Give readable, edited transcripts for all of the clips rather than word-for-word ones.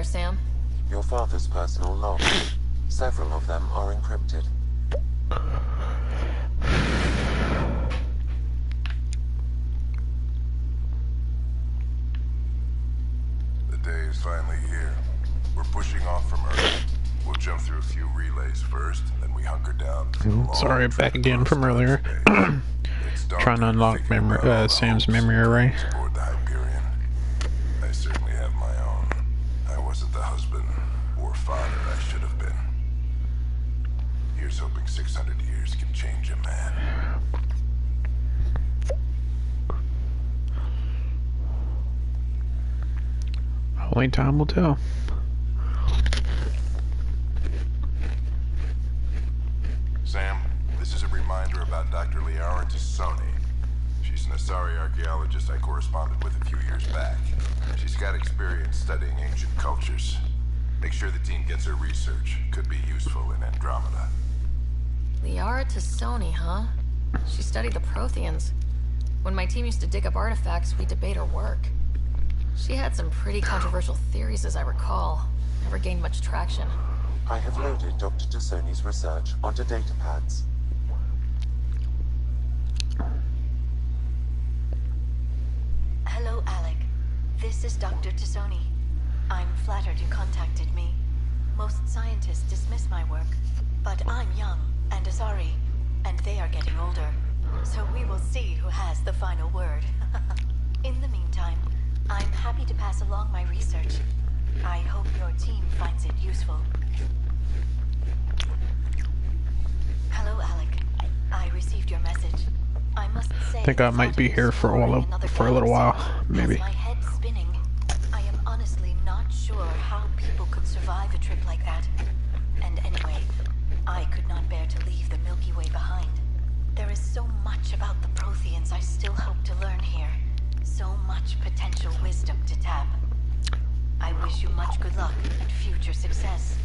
Sam? Your father's personal logs. Several of them are encrypted. The day is finally here. We're pushing off from Earth. We'll jump through a few relays first, then we hunker down. Sorry, back again from earlier. Trying to unlock Sam's memory array. I certainly have my own. I wasn't the husband or father I should have been. Here's hoping 600 years can change a man. Only time will tell. Sam, this is a reminder about Dr. Liara Tassoni. She's an Asari archaeologist I corresponded with a few years back. She's got experience studying ancient cultures. Make sure the team gets her research. Could be useful in Andromeda. Liara Tassoni, huh? She studied the Protheans. When my team used to dig up artifacts, we'd debate her work. She had some pretty controversial theories, as I recall. Never gained much traction. I have loaded Dr. Tassoni's research onto datapads. Hello, Alec. This is Dr. Tassoni. I'm flattered you contacted me. Most scientists dismiss my work, but I'm young and Asari, and they are getting older. So we will see who has the final word. In the meantime, I'm happy to pass along my research. I hope your team finds it useful. Hello, Alec. I received your message. I must say, I think I might be here for a little while, maybe. My head spinning. I am honestly not sure how people could survive a trip like that. And anyway, I could not bear to leave the Milky Way behind. There is so much about the Protheans I still hope to learn here. So much potential wisdom to tap. I wish you much good luck and future success.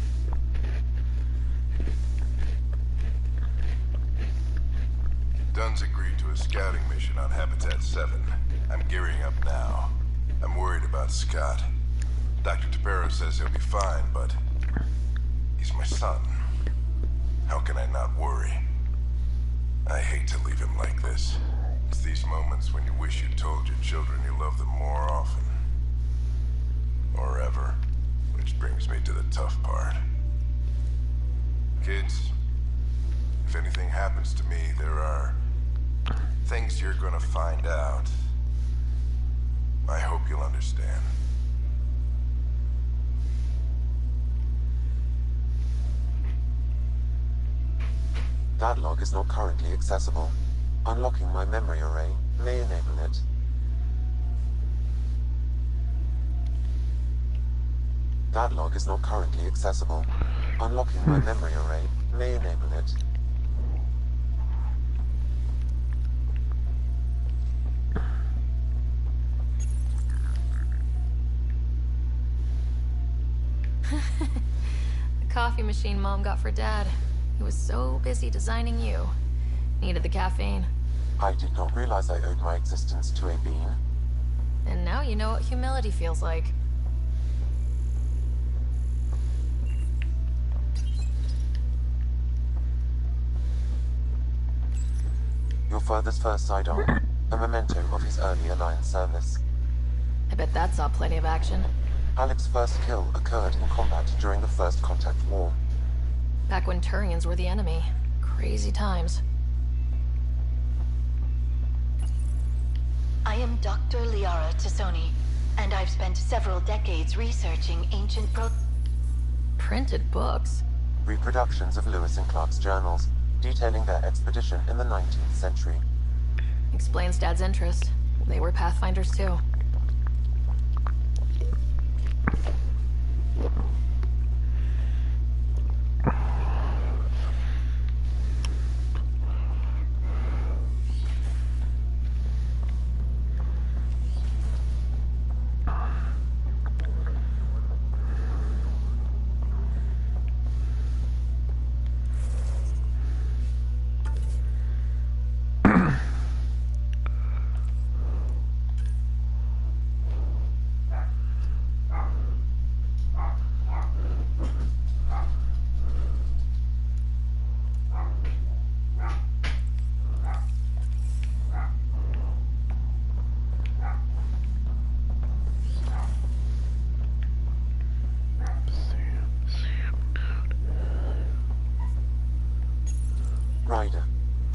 Dunn's agreed to a scouting mission on Habitat 7. I'm gearing up now. I'm worried about Scott. Dr. Tapero says he'll be fine, but he's my son. How can I not worry? I hate to leave him like this. It's these moments when you wish you told your children you love them more often. Or ever. Which brings me to the tough part. Kids, if anything happens to me, there are things you're gonna find out. I hope you'll understand. That log is not currently accessible. Unlocking my memory array may enable it. That log is not currently accessible. Unlocking my memory array may enable it. The coffee machine Mom got for Dad. He was so busy designing you. Needed the caffeine. I did not realize I owed my existence to a bean. And now you know what humility feels like. Your father's first sidearm, a memento of his early Alliance service. I bet that saw plenty of action. Alec's first kill occurred in combat during the First Contact War. Back when Turians were the enemy. Crazy times. I am Dr. Liara Tassoni, and I've spent several decades researching ancient Printed books? Reproductions of Lewis and Clark's journals, detailing their expedition in the 19th century. Explains Dad's interest. They were Pathfinders too.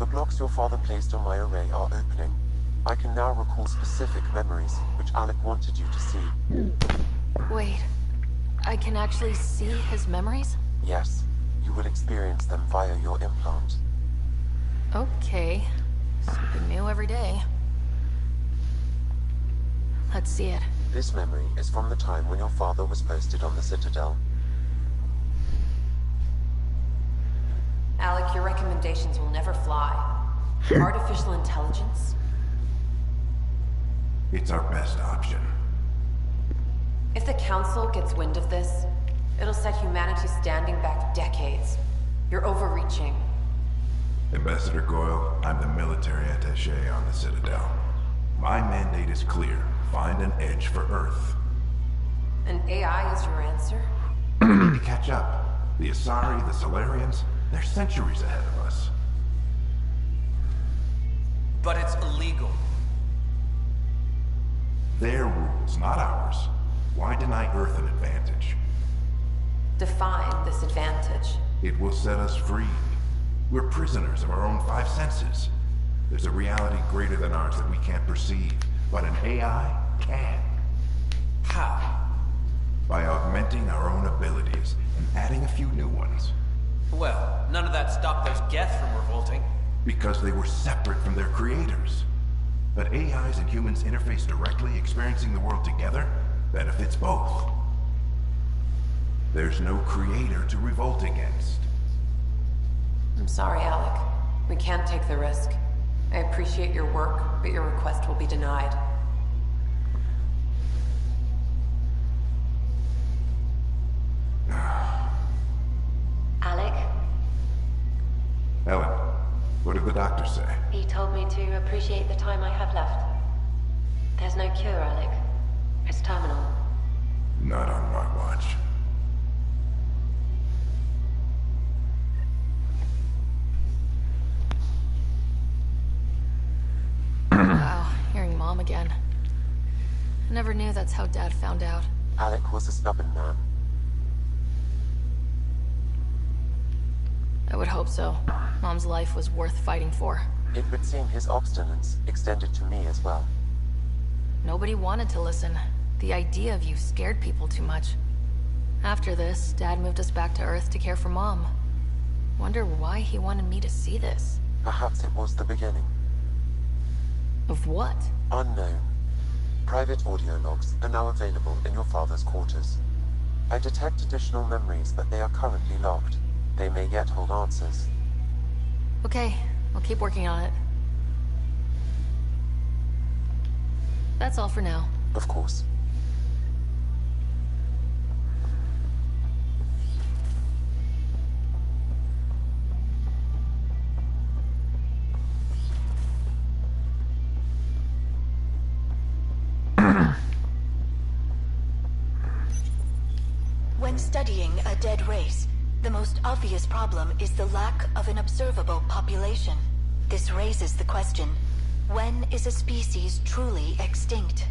The blocks your father placed on my array are opening. I can now recall specific memories, which Alec wanted you to see. Wait, I can actually see his memories? Yes, you will experience them via your implant. Okay, something new every day. Let's see it. This memory is from the time when your father was posted on the Citadel. Alec, your recommendations will never fly. Artificial intelligence? It's our best option. If the Council gets wind of this, it'll set humanity standing back decades. You're overreaching. Ambassador Goyle, I'm the military attaché on the Citadel. My mandate is clear. Find an edge for Earth. And AI is your answer? We need to catch up. The Asari, the Solarians, they're centuries ahead of us. But it's illegal. Their rules, not ours. Why deny Earth an advantage? Define this advantage. It will set us free. We're prisoners of our own five senses. There's a reality greater than ours that we can't perceive, but an AI can. How? By augmenting our own abilities and adding a few new ones. Well, none of that stopped those Geth from revolting. Because they were separate from their creators. But AIs and humans interface directly, experiencing the world together, benefits both. There's no creator to revolt against. I'm sorry, Alec. We can't take the risk. I appreciate your work, but your request will be denied. Alec, Ellen, what did the doctor say? he told me to appreciate the time I have left. There's no cure, Alec. It's terminal. Not on my watch. Wow, hearing Mom again. I never knew that's how Dad found out. Alec was a stubborn man. I would hope so. Mom's life was worth fighting for. It would seem his obstinance extended to me as well. Nobody wanted to listen. The idea of you scared people too much. After this, Dad moved us back to Earth to care for Mom. Wonder why he wanted me to see this. Perhaps it was the beginning. Of what? Unknown. Private audio logs are now available in your father's quarters. I detect additional memories, but they are currently locked. They may yet hold answers. Okay, I'll keep working on it. That's all for now. Of course. When studying a dead race, the most obvious problem is the lack of an observable population. This raises the question, when is a species truly extinct?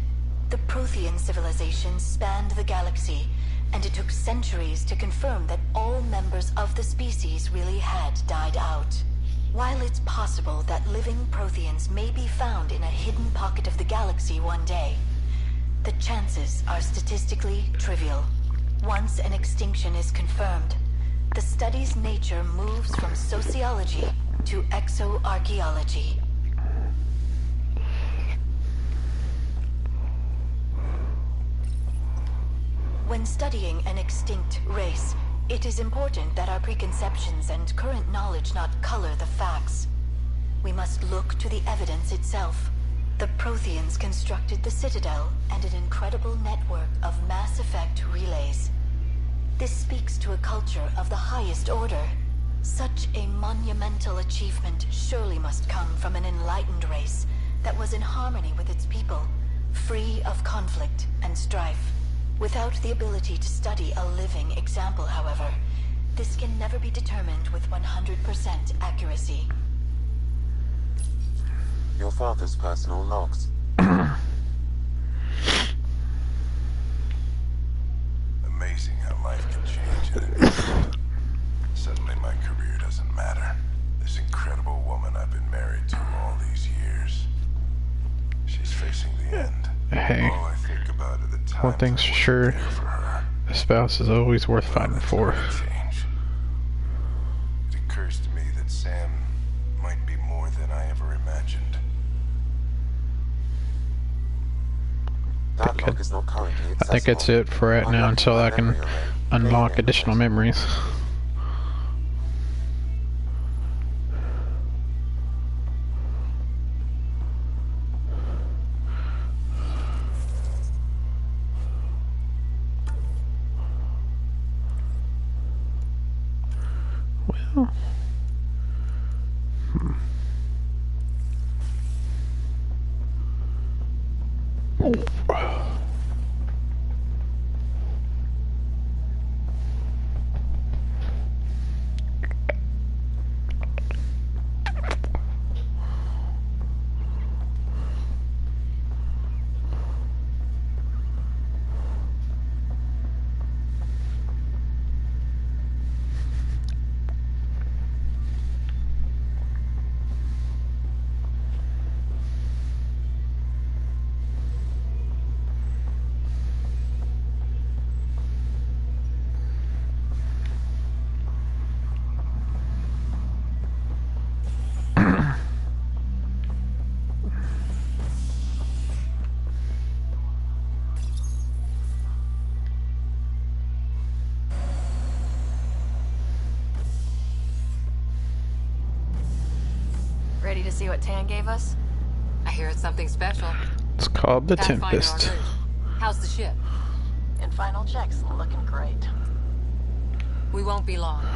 The Prothean civilization spanned the galaxy, and it took centuries to confirm that all members of the species really had died out. While it's possible that living Protheans may be found in a hidden pocket of the galaxy one day, the chances are statistically trivial. Once an extinction is confirmed, the study's nature moves from sociology to exoarchaeology. When studying an extinct race, it is important that our preconceptions and current knowledge not color the facts. We must look to the evidence itself. The Protheans constructed the Citadel and an incredible network of mass effect relays. This speaks to a culture of the highest order. Such a monumental achievement surely must come from an enlightened race that was in harmony with its people, free of conflict and strife. Without the ability to study a living example, however, this can never be determined with 100% accuracy. Your father's personal logs. Amazing how life can change in an instant. Suddenly my career doesn't matter. This incredible woman I've been One thing's for sure, a spouse is always worth fighting for. Change. It occurs to me that Sam might be more than I ever imagined. That log is not currently I accessible. think that's it for right now until I can unlock additional memories. Well, Ready to see what Tan gave us? I hear it's something special. it's called the Pathfinder Tempest. en route. How's the ship? In final checks, looking great. We won't be long.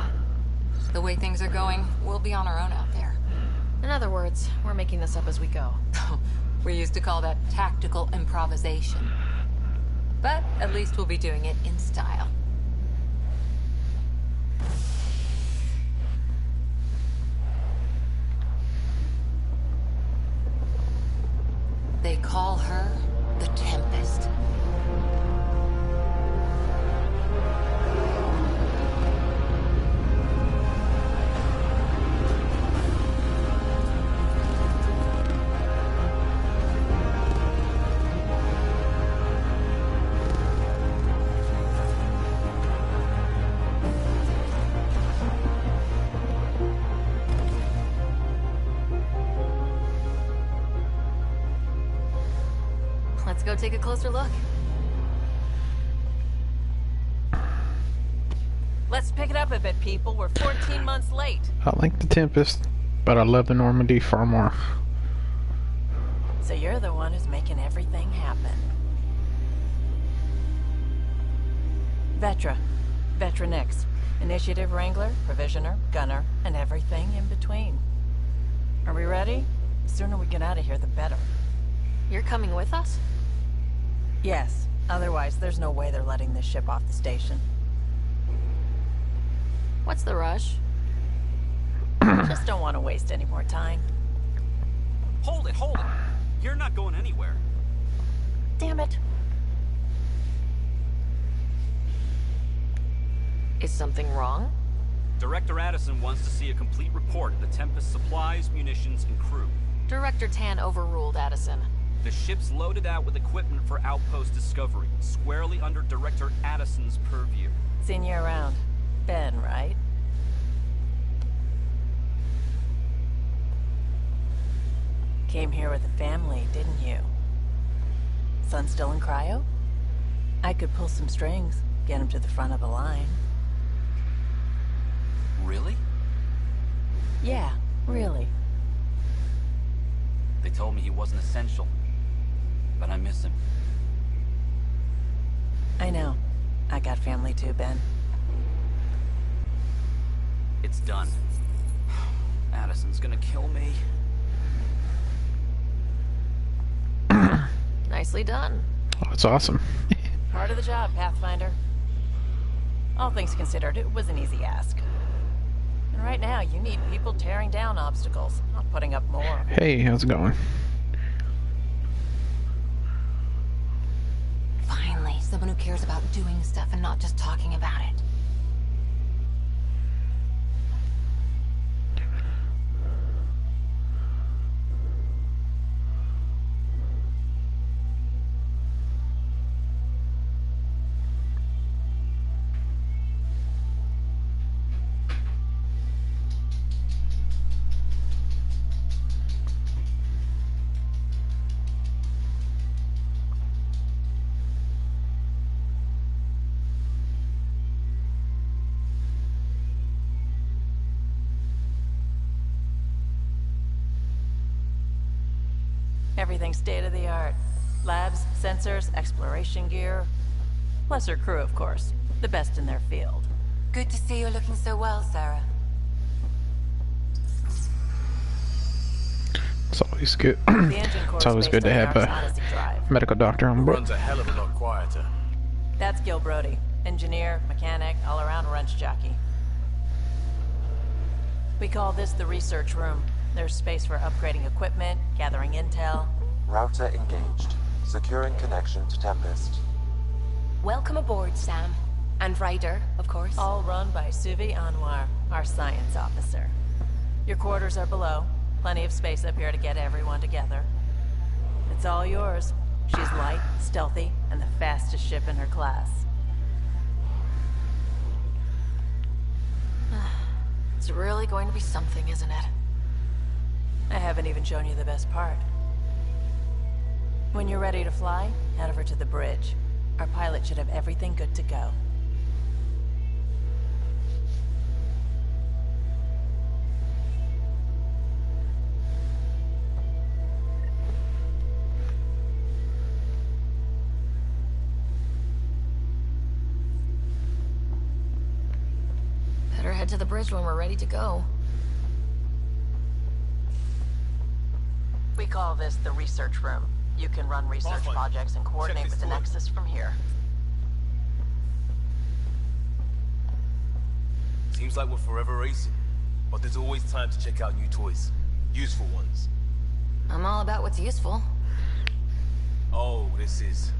The way things are going, we'll be on our own out there. In other words, we're making this up as we go. We used to call that tactical improvisation. But at least we'll be doing it in style. They call her the Tempest. Let's go take a closer look. Let's pick it up a bit, people. We're 14 months late. I like the Tempest, but I love the Normandy far more. So you're the one who's making everything happen. Vetra. Vetra Nix. Initiative Wrangler, Provisioner, Gunner, and everything in between. Are we ready? The sooner we get out of here, the better. You're coming with us? Yes. Otherwise, there's no way they're letting this ship off the station. What's the rush? Just don't want to waste any more time. Hold it, hold it. You're not going anywhere. Damn it. Is something wrong? Director Addison wants to see a complete report of the Tempest supplies, munitions, and crew. Director Tan overruled Addison. The ship's loaded out with equipment for outpost discovery, squarely under Director Addison's purview. Seen you around. Ben, right? Came here with a family, didn't you? Son still in cryo? I could pull some strings, get him to the front of the line. Really? Yeah, really. They told me he wasn't essential, but I miss him. I know. I got family too, Ben. It's done. Addison's gonna kill me. Nicely done. Oh, it's awesome. Part of the job, Pathfinder. All things considered, it was an easy ask. And right now, you need people tearing down obstacles, not putting up more. Hey, how's it going? Finally, someone who cares about doing stuff and not just talking about it. Everything state-of-the-art. Labs, sensors, exploration gear. Plus her crew, of course. The best in their field. Good to see you looking so well, Sarah. It's always good. The engine core It's always is good based to on have the Arc's a Odyssey drive. medical doctor on board. Runs a hell of a lot quieter. That's Gil Brody. Engineer, mechanic, all-around wrench jockey. We call this the research room. There's space for upgrading equipment, gathering intel. Router engaged. Securing connection to Tempest. Welcome aboard, Sam. And Ryder, of course. All run by Suvi Anwar, our science officer. Your quarters are below. Plenty of space up here to get everyone together. It's all yours. She's light, stealthy, and the fastest ship in her class. It's really going to be something, isn't it? I haven't even shown you the best part. When you're ready to fly, head over to the bridge. Our pilot should have everything good to go. Better head to the bridge when we're ready to go. We call this the research room. You can run research projects and coordinate with the Nexus from here. Seems like we're forever racing, but there's always time to check out new toys. Useful ones. I'm all about what's useful. Oh, this is.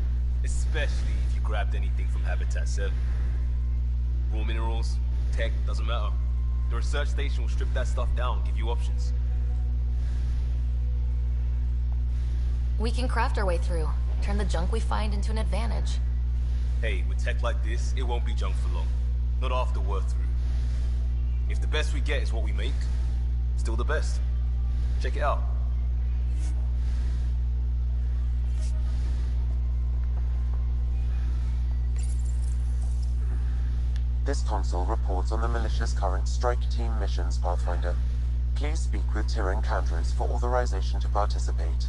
Especially if you grabbed anything from Habitat 7. Raw minerals, tech, doesn't matter. The research station will strip that stuff down, give you options. We can craft our way through. Turn the junk we find into an advantage. Hey, with tech like this, it won't be junk for long. Not after we're through. If the best we get is what we make, still the best. Check it out. This console reports on the militia's current strike team missions, Pathfinder. Please speak with Tyrion Candrus for authorization to participate.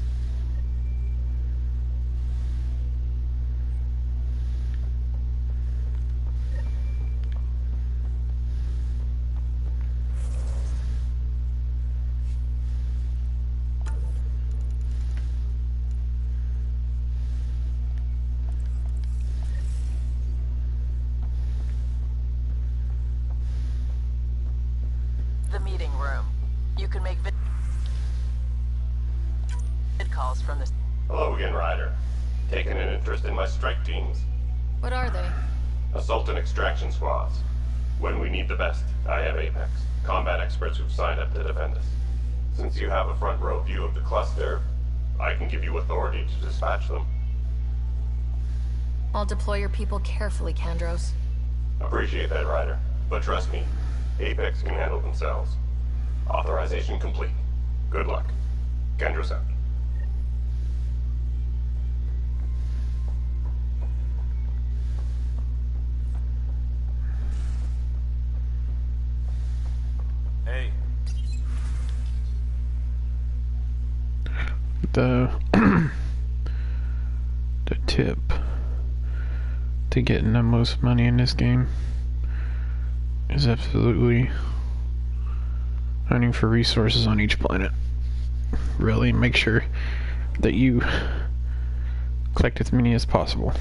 The meeting room. You can make vid calls from this. Hello again, Ryder. Taking an interest in my strike teams. What are they? Assault and extraction squads. When we need the best, I have Apex. Combat experts who've signed up to defend us. Since you have a front row view of the cluster, I can give you authority to dispatch them. I'll deploy your people carefully, Kandros. Appreciate that, Ryder. But trust me, Apex can handle themselves. Authorization complete. Good luck. Kendra out. Hey. The tip to getting the most money in this game is absolutely hunting for resources on each planet. Really make sure that you collect as many as possible.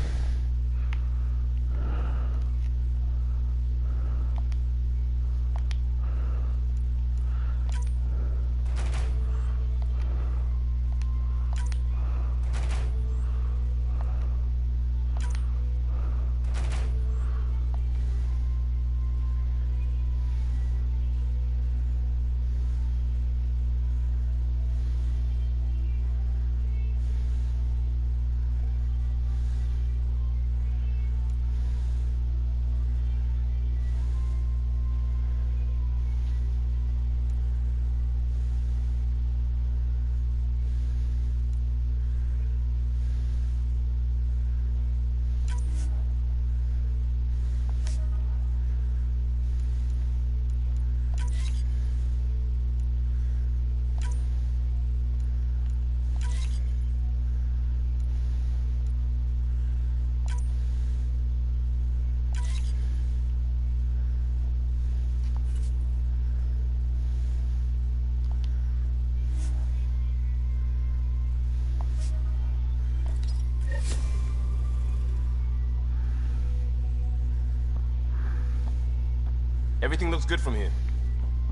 Everything looks good from here.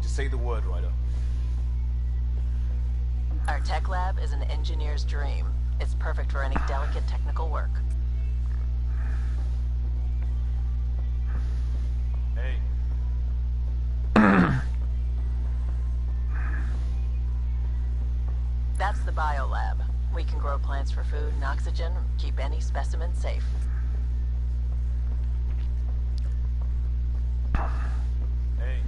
Just say the word, Ryder. Our tech lab is an engineer's dream. It's perfect for any delicate technical work. Hey. That's the biolab. We can grow plants for food and oxygen, keep any specimen safe. Hey.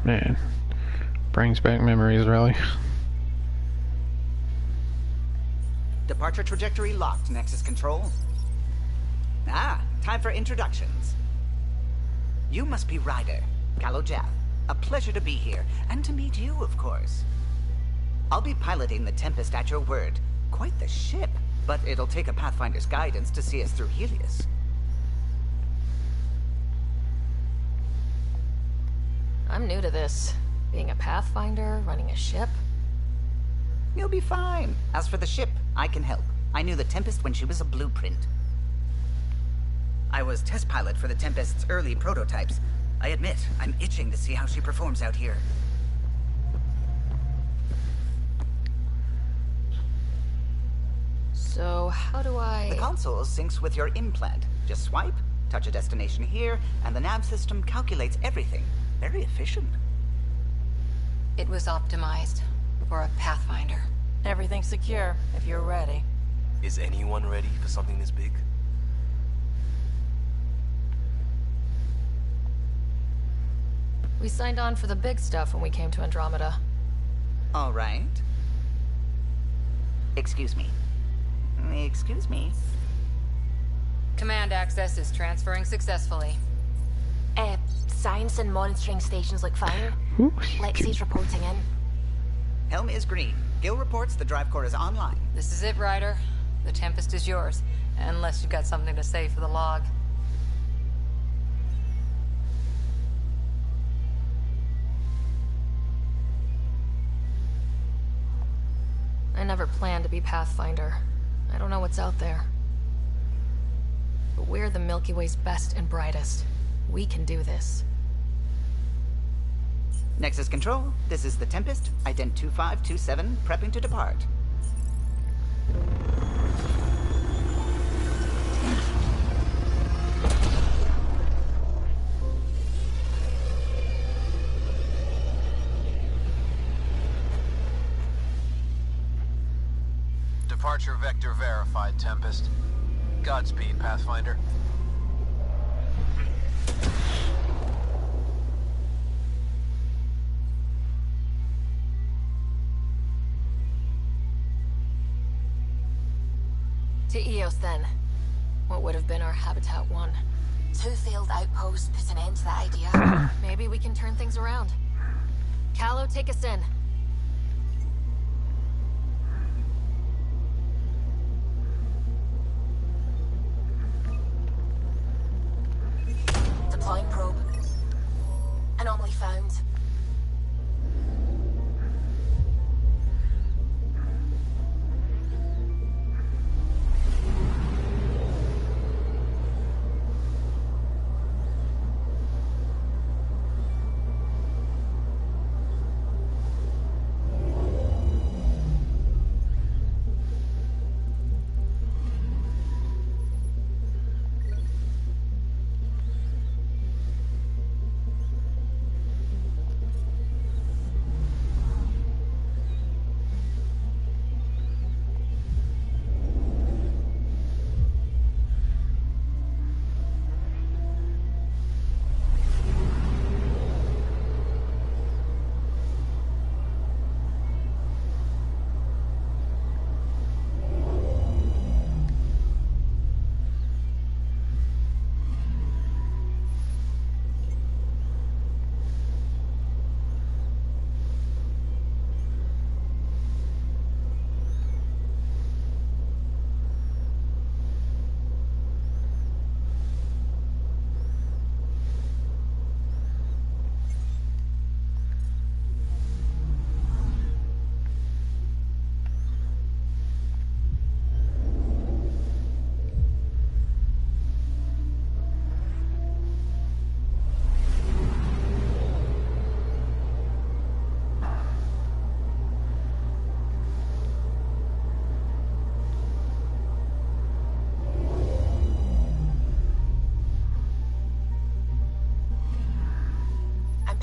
Man, brings back memories, really. Departure trajectory locked, Nexus Control. Ah, time for introductions. You must be Ryder, Callow Jaff. A pleasure to be here, and to meet you, of course. I'll be piloting the Tempest at your word. Quite the ship, but it'll take a Pathfinder's guidance to see us through Helios. I'm new to this. Being a Pathfinder, running a ship. You'll be fine. As for the ship, I can help. I knew the Tempest when she was a blueprint. I was test pilot for the Tempest's early prototypes. I admit, I'm itching to see how she performs out here. So, how do I... The console syncs with your implant. Just swipe, touch a destination here, and the nav system calculates everything. Very efficient. It was optimized for a Pathfinder. Everything's secure, if you're ready. Is anyone ready for something this big? We signed on for the big stuff when we came to Andromeda. All right. Excuse me. Excuse me. Command access is transferring successfully. Science and monitoring stations look fine. Lexi's reporting in. Helm is green. Gil reports the drive core is online. This is it, Ryder. The Tempest is yours, unless you've got something to say for the log. I never planned to be Pathfinder. I don't know what's out there. But we're the Milky Way's best and brightest. We can do this. Nexus Control, this is the Tempest, ident 2527, prepping to depart. Departure vector verified, Tempest. Godspeed, Pathfinder. To Eos, then. What would have been our Habitat 1? 2 failed outposts put an end to that idea. Maybe we can turn things around. Callow, take us in. Deploying probe. Anomaly found.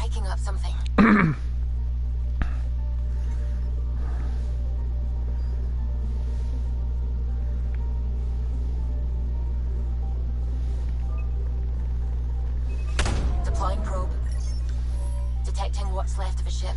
picking up something. Deploying probe. Detecting what's left of a ship.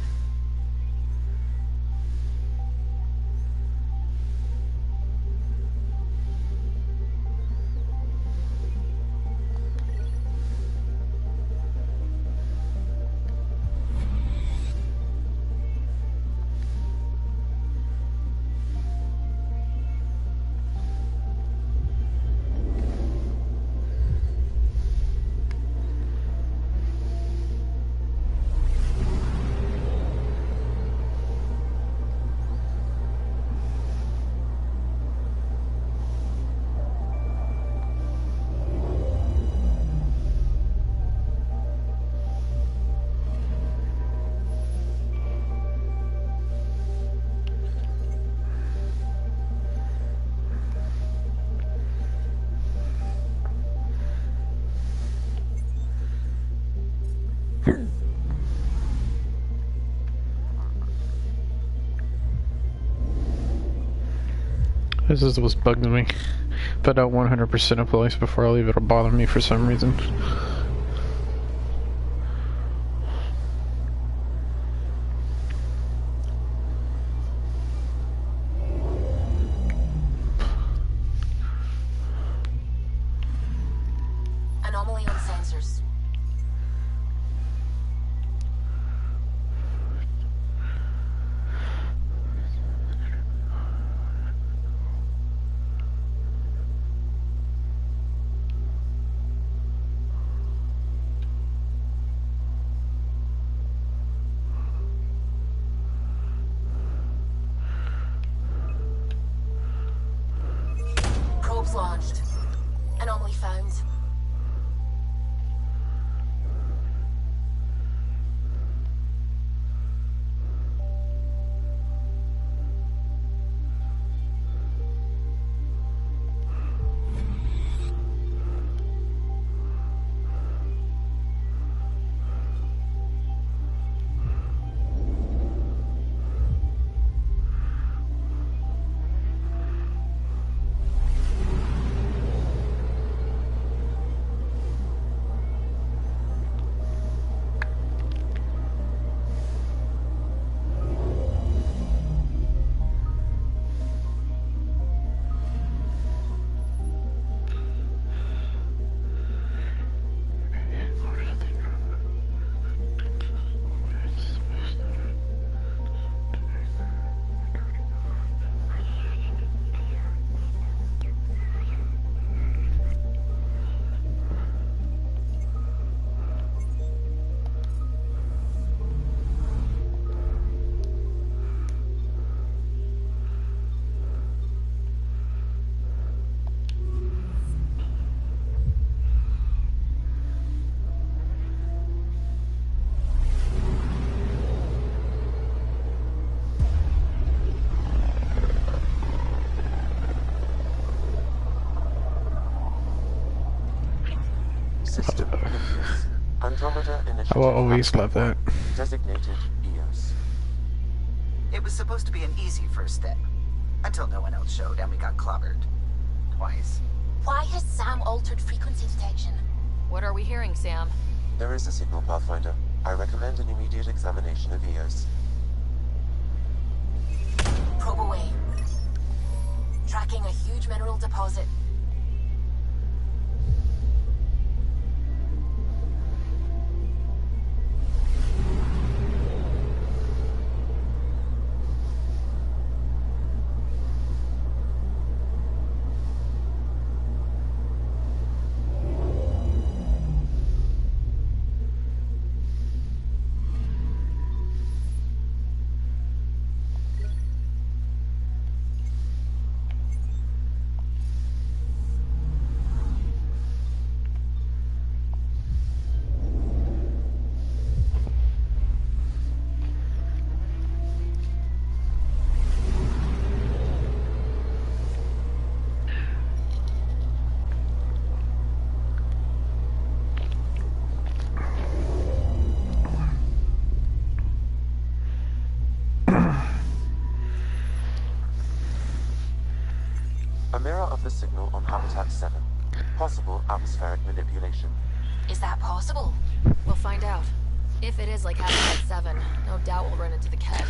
This is what's bugging me. If I don't 100% a place before I leave, it'll bother me for some reason. Anomaly on sensors. Probes launched. Anomaly found. System nucleus. Andromeda I initiative. will always love that. Designated EOS. It was supposed to be an easy first step. Until no one else showed and we got clobbered. Twice. Why has Sam altered frequency detection? What are we hearing, Sam? There is a signal, Pathfinder. I recommend an immediate examination of EOS. Probe away. Tracking a huge mineral deposit. signal on Habitat 7. Possible atmospheric manipulation. Is that possible? We'll find out. If it is like Habitat 7, no doubt we'll run into the Kev.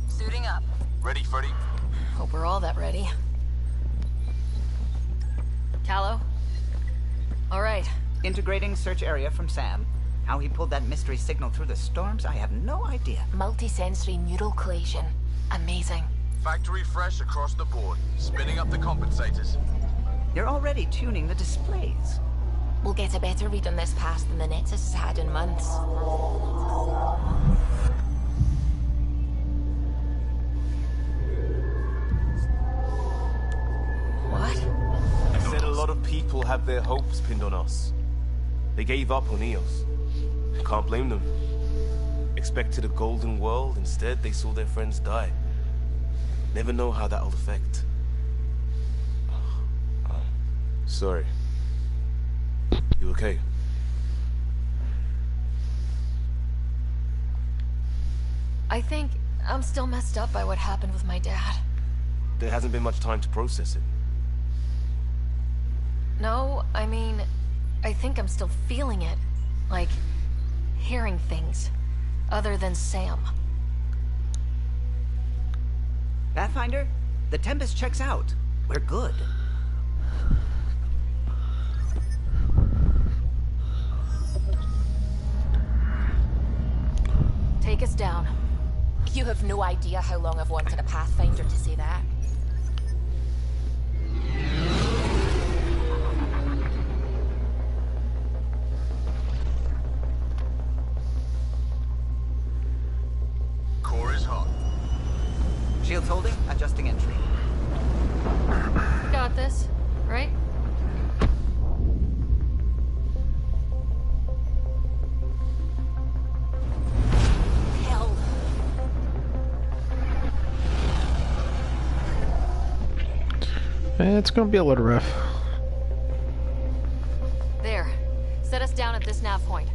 Suiting up. Ready, Freddy? Hope we're all that ready. Callow? All right. Integrating search area from Sam. How he pulled that mystery signal through the storms, I have no idea. Multisensory neural collation. Amazing. Factory fresh across the board. Spinning up the compensators. You're already tuning the displays. We'll get a better read on this pass than the Nexus has had in months. What? I said a lot of people have their hopes pinned on us. They gave up on EOS. Can't blame them. Expected a golden world, instead they saw their friends die. Never know how that'll affect. Sorry. You okay? I think I'm still messed up by what happened with my dad. There hasn't been much time to process it. No, I mean, I think I'm still feeling it. Like, hearing things. Other than Sam. Pathfinder, the Tempest checks out. We're good. Take us down. You have no idea how long I've wanted a Pathfinder to say that. Core is hot. Shields holding, adjusting entry. Got this, right? Hell. It's gonna be a little rough. There. Set us down at this nav point.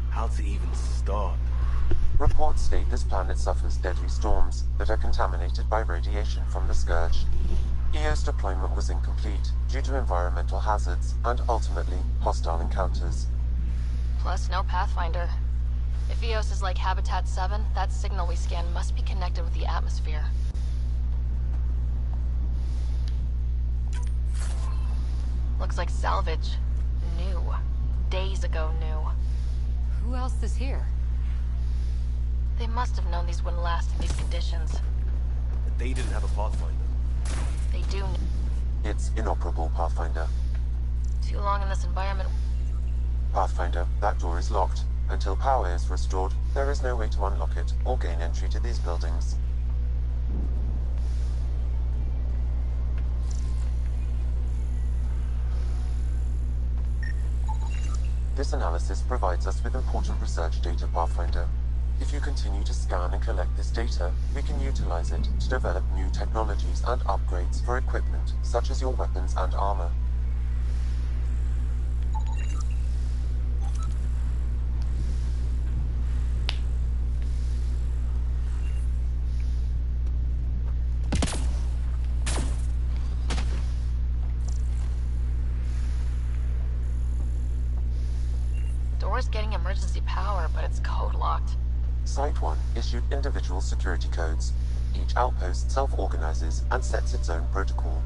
How to even start? Reports state this planet suffers deadly storms that are contaminated by radiation from the Scourge. EO's deployment was incomplete due to environmental hazards and ultimately hostile encounters. Plus, no Pathfinder. If Eos is like Habitat 7, that signal we scan must be connected with the atmosphere. Looks like salvage. New. Days ago new. Who else is here? They must have known these wouldn't last in these conditions. They didn't have a Pathfinder. They do. It's inoperable, Pathfinder. Too long in this environment. Pathfinder, that door is locked. Until power is restored, there is no way to unlock it or gain entry to these buildings. This analysis provides us with important research data, Pathfinder. If you continue to scan and collect this data, we can utilize it to develop new technologies and upgrades for equipment, such as your weapons and armor. Door's getting emergency power, but it's code locked. Site 1 issued individual security codes. Each outpost self-organizes and sets its own protocol.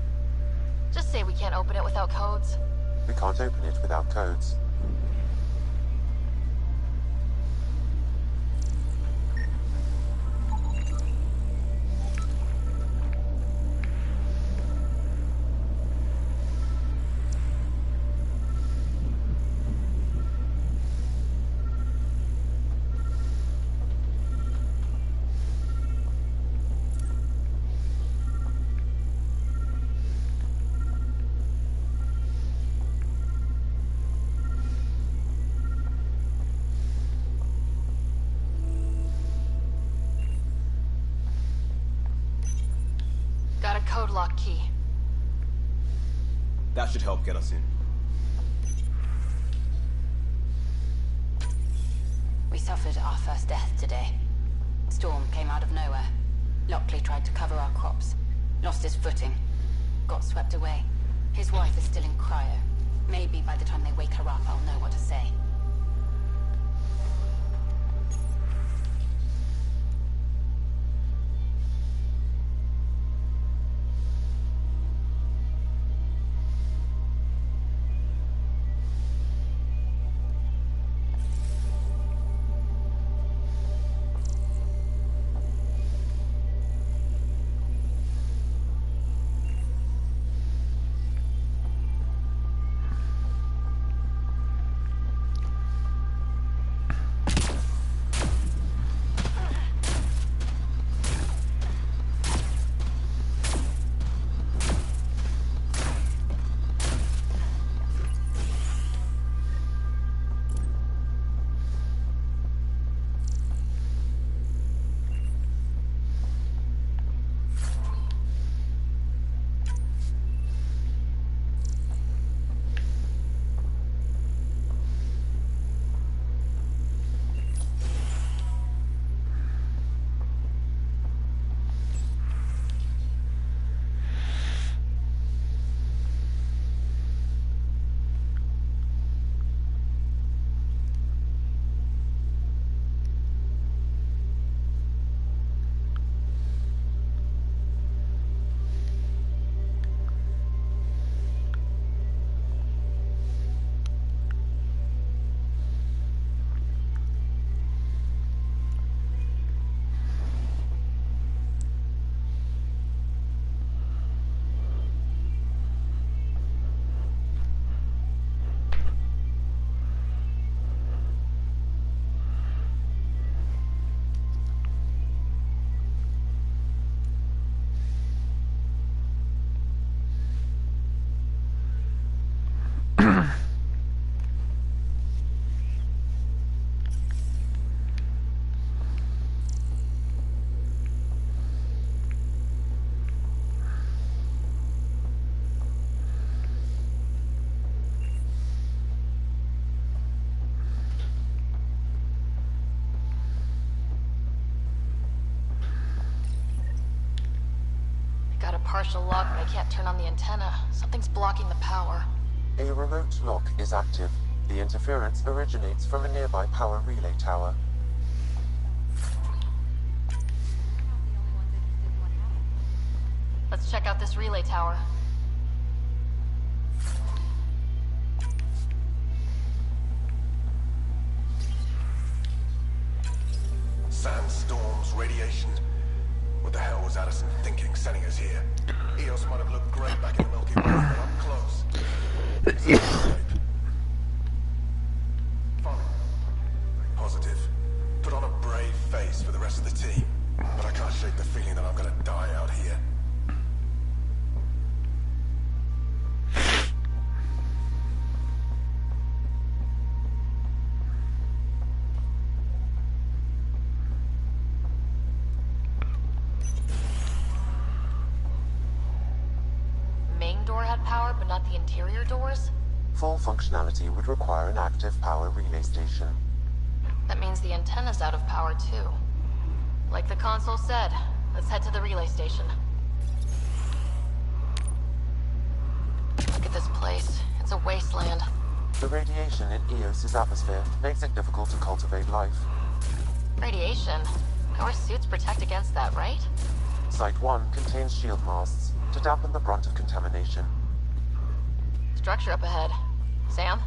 Just say we can't open it without codes. We can't open it without codes. Got a code lock key. That should help get us in. We suffered our first death today. Storm came out of nowhere. Lockley tried to cover our crops. Lost his footing. Got swept away. His wife is still in cryo. Maybe by the time they wake her up, I'll know what to say. Got a partial lock, but I can't turn on the antenna. Something's blocking the power. A remote lock is active. The interference originates from a nearby power relay tower. Let's check out this relay tower. Sandstorms, radiation. What the hell was Addison thinking, sending us here? Eos might have looked great back in the Milky Way, but up close. Fine. Positive. Put on a brave face for the rest of the team. But I can't shake the feeling that I'm gonna die out here. Main door had power, but not the interior doors? Full functionality would require an active power relay station. That means the antenna's out of power too. Like the console said, let's head to the relay station. Look at this place. It's a wasteland. The radiation in Eos's atmosphere makes it difficult to cultivate life. Radiation? Our suits protect against that, right? Site 1 contains shield masts to dampen the brunt of contamination. Structure up ahead. Sam?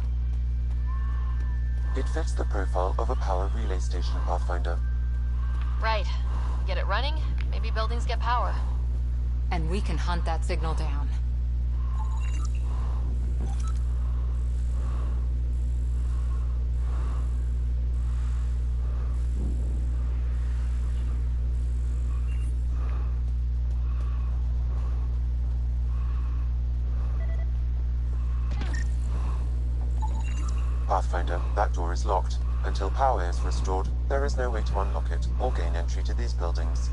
It fits the profile of a power relay station, Pathfinder. Right. Get it running, maybe buildings get power. And we can hunt that signal down. Pathfinder, that door is locked. Until power is restored, there is no way to unlock it or gain entry to these buildings.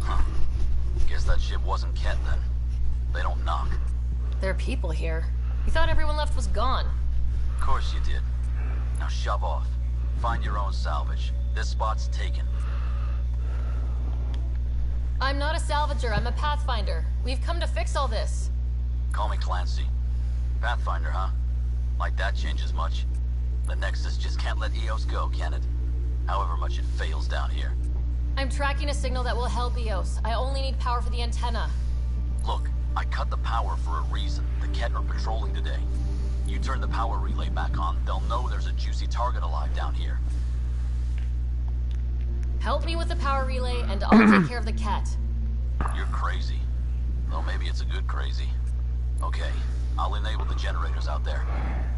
Huh. Guess that ship wasn't Kent then. They don't knock. There are people here. We thought everyone left was gone. Of course you did. Now shove off. Find your own salvage. This spot's taken. I'm not a salvager, I'm a Pathfinder. We've come to fix all this. Call me Clancy. Pathfinder, huh? Like that changes much? The Nexus just can't let Eos go, can it? However much it fails down here. I'm tracking a signal that will help Eos. I only need power for the antenna. Look, I cut the power for a reason. The Ket are patrolling today. You turn the power relay back on, they'll know there's a juicy target alive down here. Help me with the power relay, and I'll take care of the Ket. You're crazy. Though maybe it's a good crazy. Okay, I'll enable the generators out there.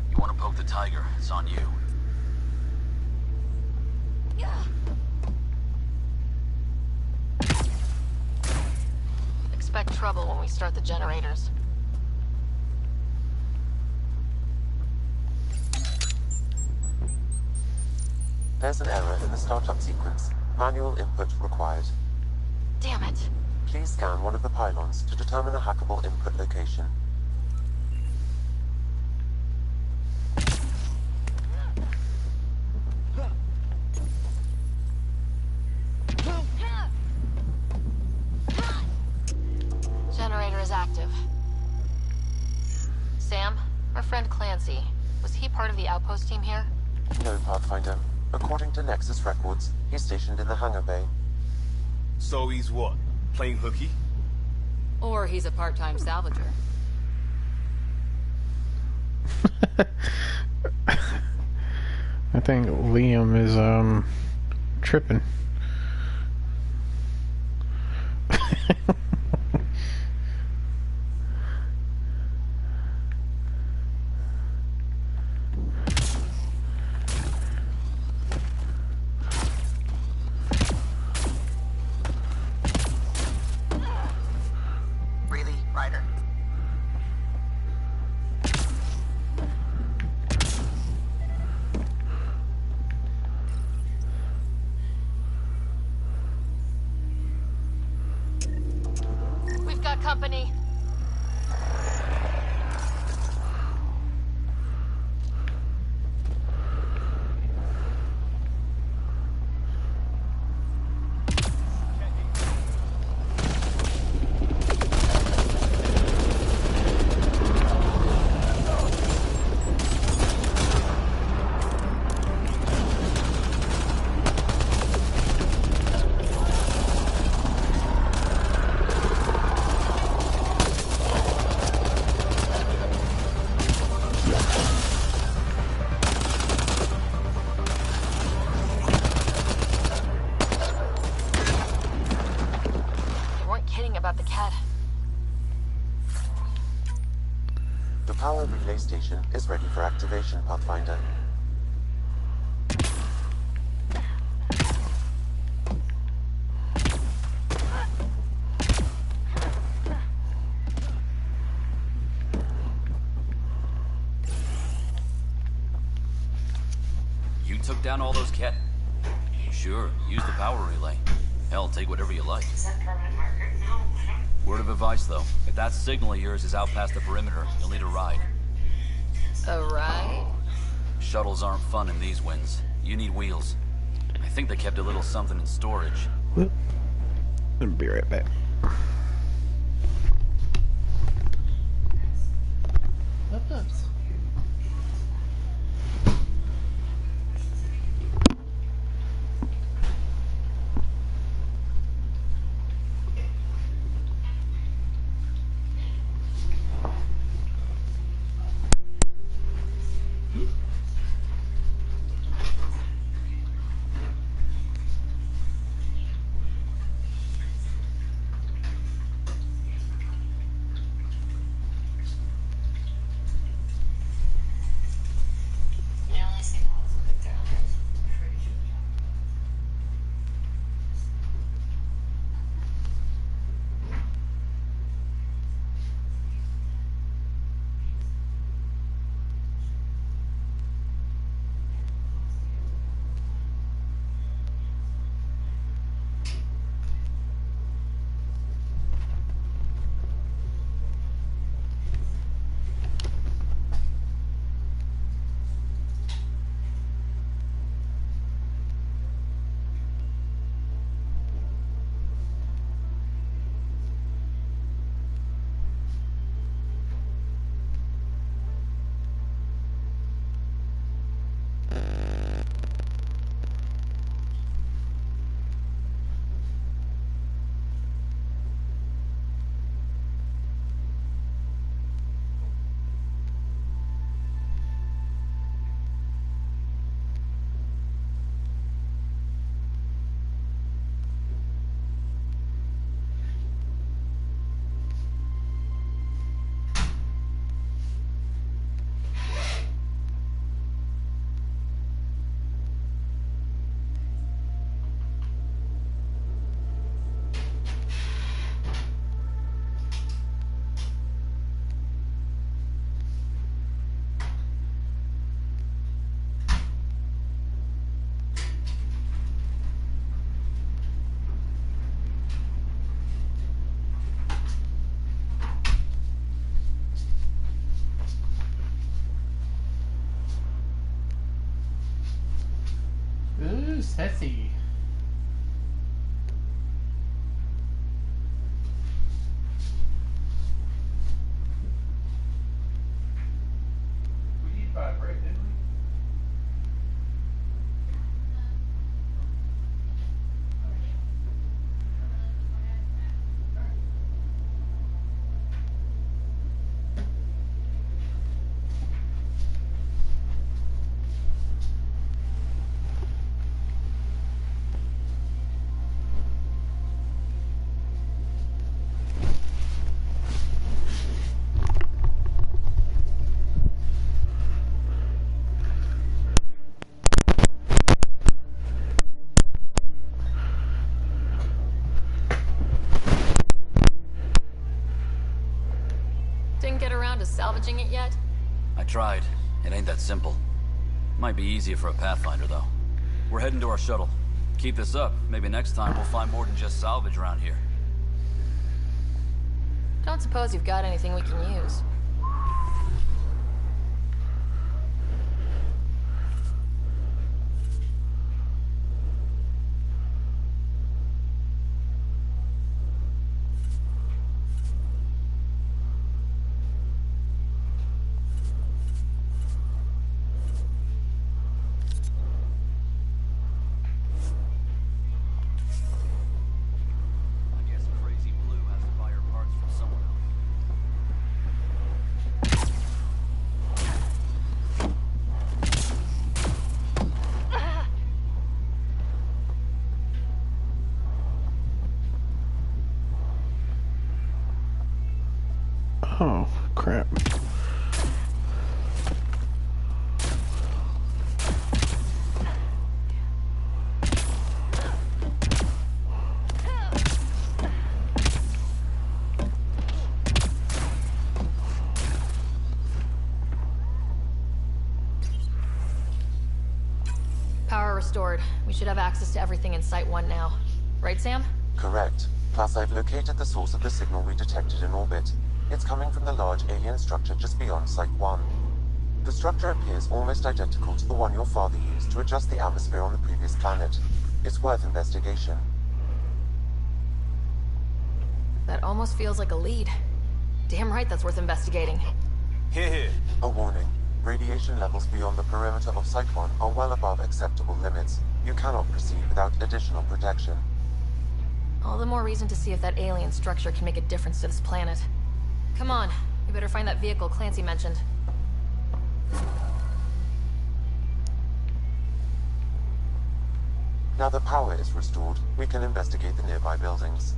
You want to poke the tiger, it's on you. Expect trouble when we start the generators. There's an error in the startup sequence. Manual input required. Damn it. Please scan one of the pylons to determine a hackable input location. Generator is active. Sam, our friend Clancy, was he part of the outpost team here? No, Pathfinder. According to Nexus records, he's stationed in the hangar bay. So he's what? Playing hooky? Or he's a part-time salvager. I think Liam is tripping. Really, Ryder? We've got company. ready for activation, Pathfinder. You took down all those cat... Sure, use the power relay. Hell, take whatever you like. Is that permanent marker? No, I don't. Word of advice, though. If that signal of yours is out past the perimeter, you'll need a ride. A ride? Shuttles aren't fun in these winds. You need wheels. I think they kept a little something in storage. I'll be right back. Oops. Ooh, sassy. We need vibrate, didn't we? Didn't get around to salvaging it yet? I tried. It ain't that simple. Might be easier for a Pathfinder, though. We're heading to our shuttle. Keep this up. Maybe next time we'll find more than just salvage around here. Don't suppose you've got anything we can use. Oh, crap. Power restored. We should have access to everything in Site 1 now. Right, Sam? Correct. Plus, I've located the source of the signal we detected in orbit. It's coming from the large alien structure just beyond Site 1. The structure appears almost identical to the one your father used to adjust the atmosphere on the previous planet. It's worth investigation. That almost feels like a lead. Damn right that's worth investigating. Here. A warning. Radiation levels beyond the perimeter of Site 1 are well above acceptable limits. You cannot proceed without additional protection. All the more reason to see if that alien structure can make a difference to this planet. Come on, we better find that vehicle Clancy mentioned. Now that power is restored, we can investigate the nearby buildings.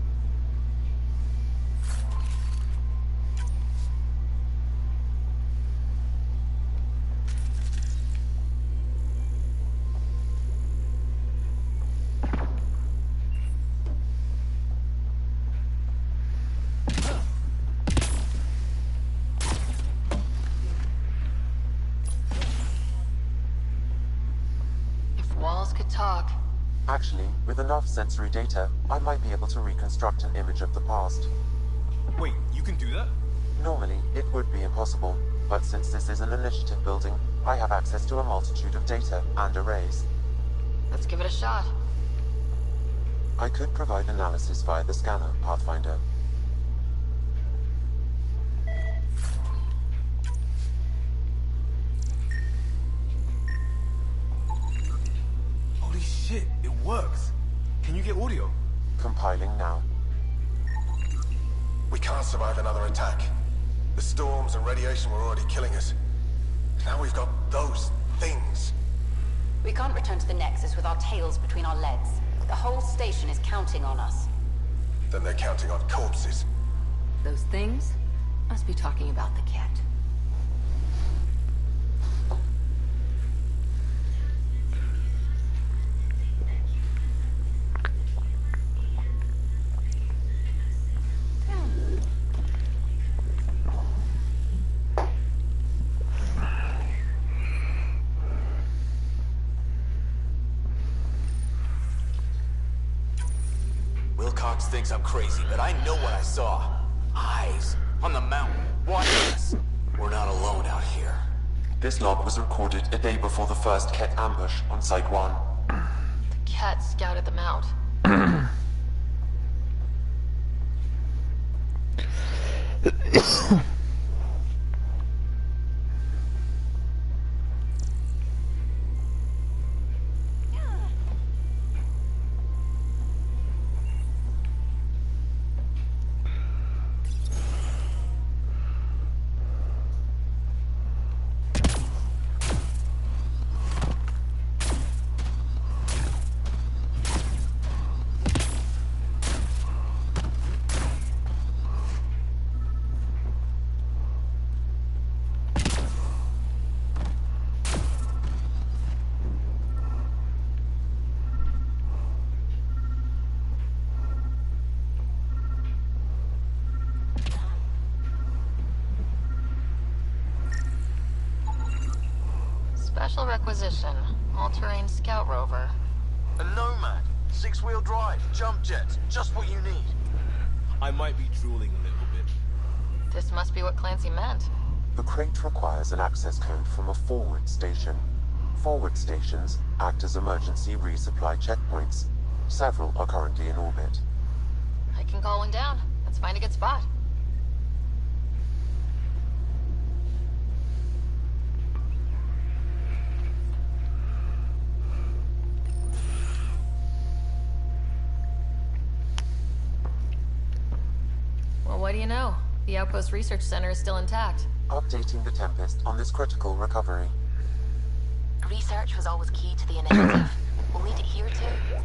Actually, with enough sensory data, I might be able to reconstruct an image of the past. Wait, you can do that? Normally, it would be impossible, but since this is an initiative building, I have access to a multitude of data and arrays. Let's give it a shot. I could provide analysis via the scanner, Pathfinder. Holy shit, it works. Can you get audio? Compiling now. We can't survive another attack. The storms and radiation were already killing us. Now we've got those things. We can't return to the Nexus with our tails between our legs. The whole station is counting on us. Then they're counting on corpses. Those things must be talking about the cat. Wilcox thinks I'm crazy, but I know what I saw. Eyes on the mountain, watching us. We're not alone out here. This log was recorded a day before the first Ket ambush on Site 1. The Ket scouted them out. Special requisition. All-terrain scout rover. A Nomad, 6-wheel drive, jump jets, just what you need. I might be drooling a little bit. This must be what Clancy meant. The crate requires an access code from a forward station. Forward stations act as emergency resupply checkpoints. Several are currently in orbit. I can call one down. Let's find a good spot. Well, what do you know? The Outpost Research Center is still intact. Updating the Tempest on this critical recovery. Research was always key to the initiative. We'll need it here too.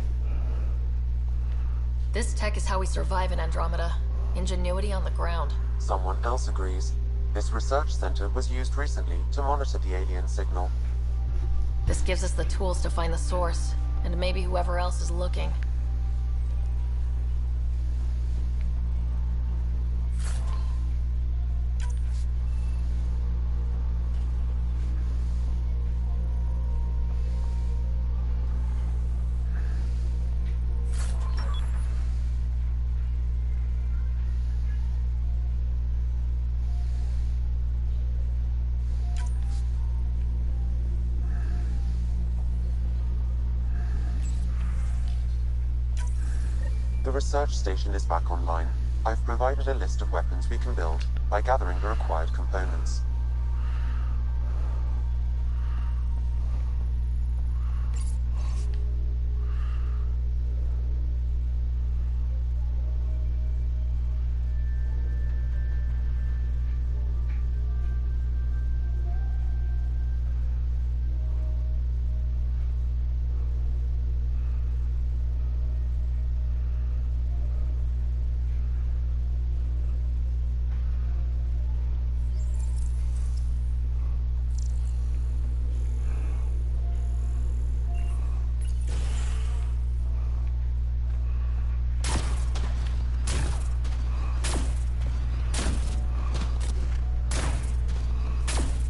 This tech is how we survive in Andromeda. Ingenuity on the ground. Someone else agrees. This research center was used recently to monitor the alien signal. This gives us the tools to find the source, and maybe whoever else is looking. The research station is back online. I've provided a list of weapons we can build by gathering the required components.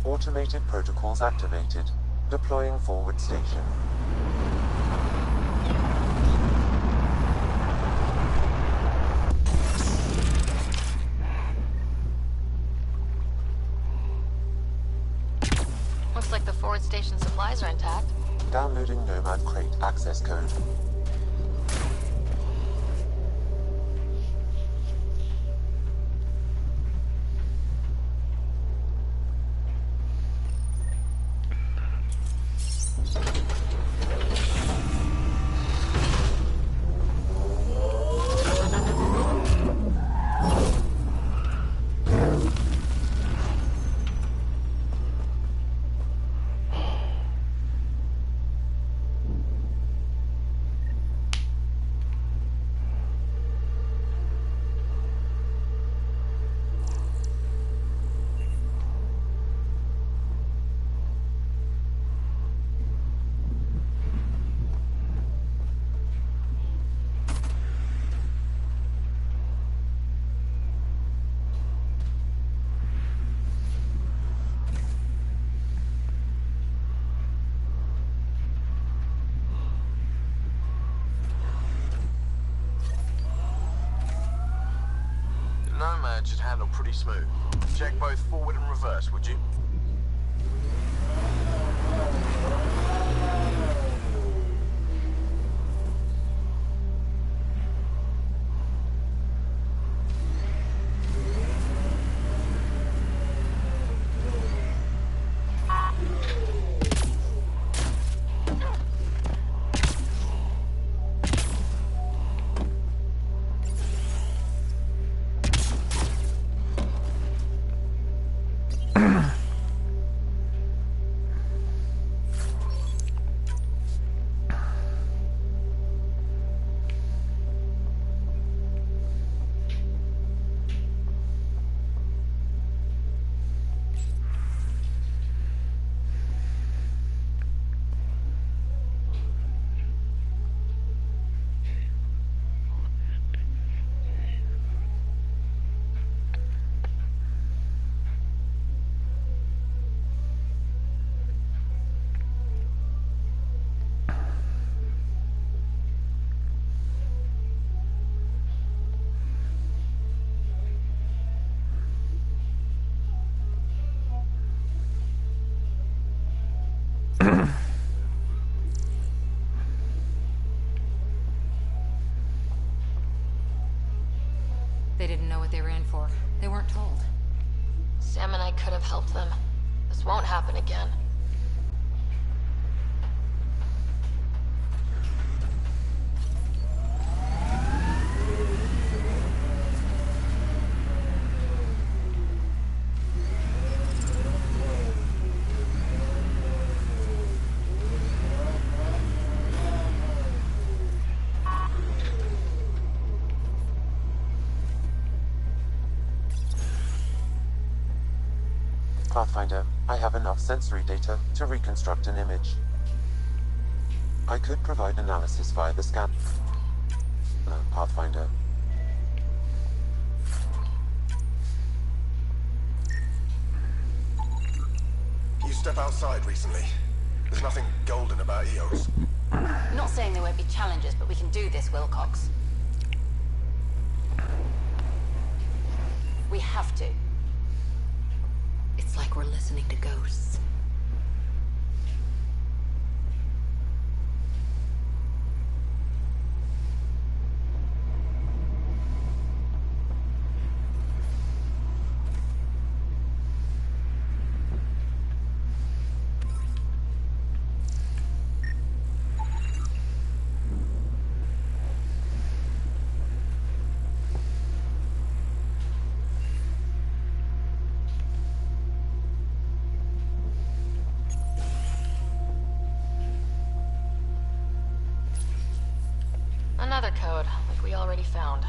Automated protocols activated. Deploying forward station. Looks like the forward station supplies are intact. Downloading Nomad Crate access code. Nomad should handle pretty smooth. Check both forward and reverse, would you? They didn't know what they were in for. They weren't told. Sam and I could have helped them. This won't happen again. Pathfinder, I have enough sensory data to reconstruct an image. I could provide analysis via the scan. Pathfinder. You step outside recently. There's nothing golden about EOS. I'm not saying there won't be challenges, but we can do this, Wilcox. We have to. It's like we're listening to ghosts. Another code, like we already found.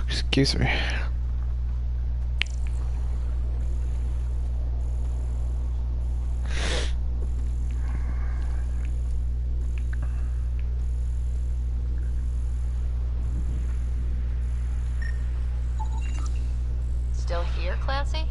Excuse me. Still here, Clancy?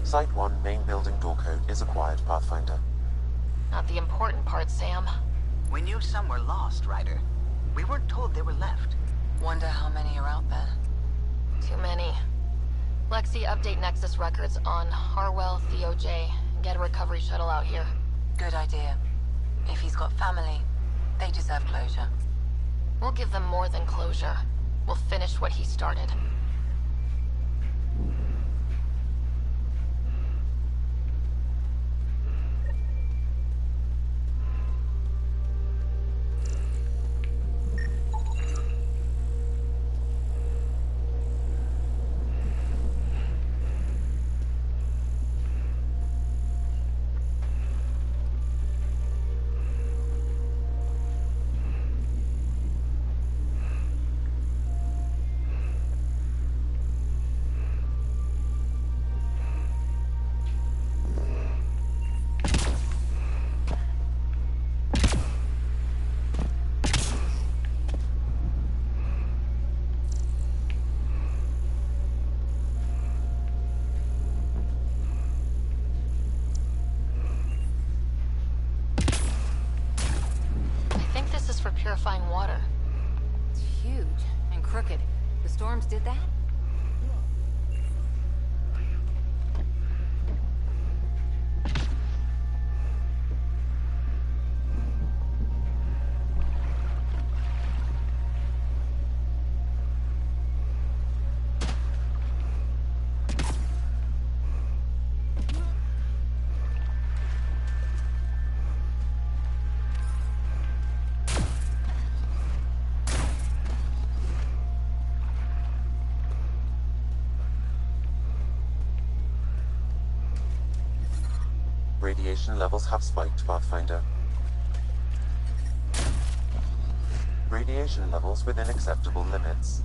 Site 1 main building door code is acquired, Pathfinder. Not the important part, Sam. We knew some were lost, Ryder. We weren't told they were left. Wonder how many are out there. Too many. Lexi, update Nexus records on Harwell, Theo J. Get a recovery shuttle out here. Good idea. If he's got family, they deserve closure. We'll give them more than closure. We'll finish what he started. For purifying water. It's huge and crooked. The storms did that? Radiation levels have spiked, Pathfinder. Radiation levels within acceptable limits.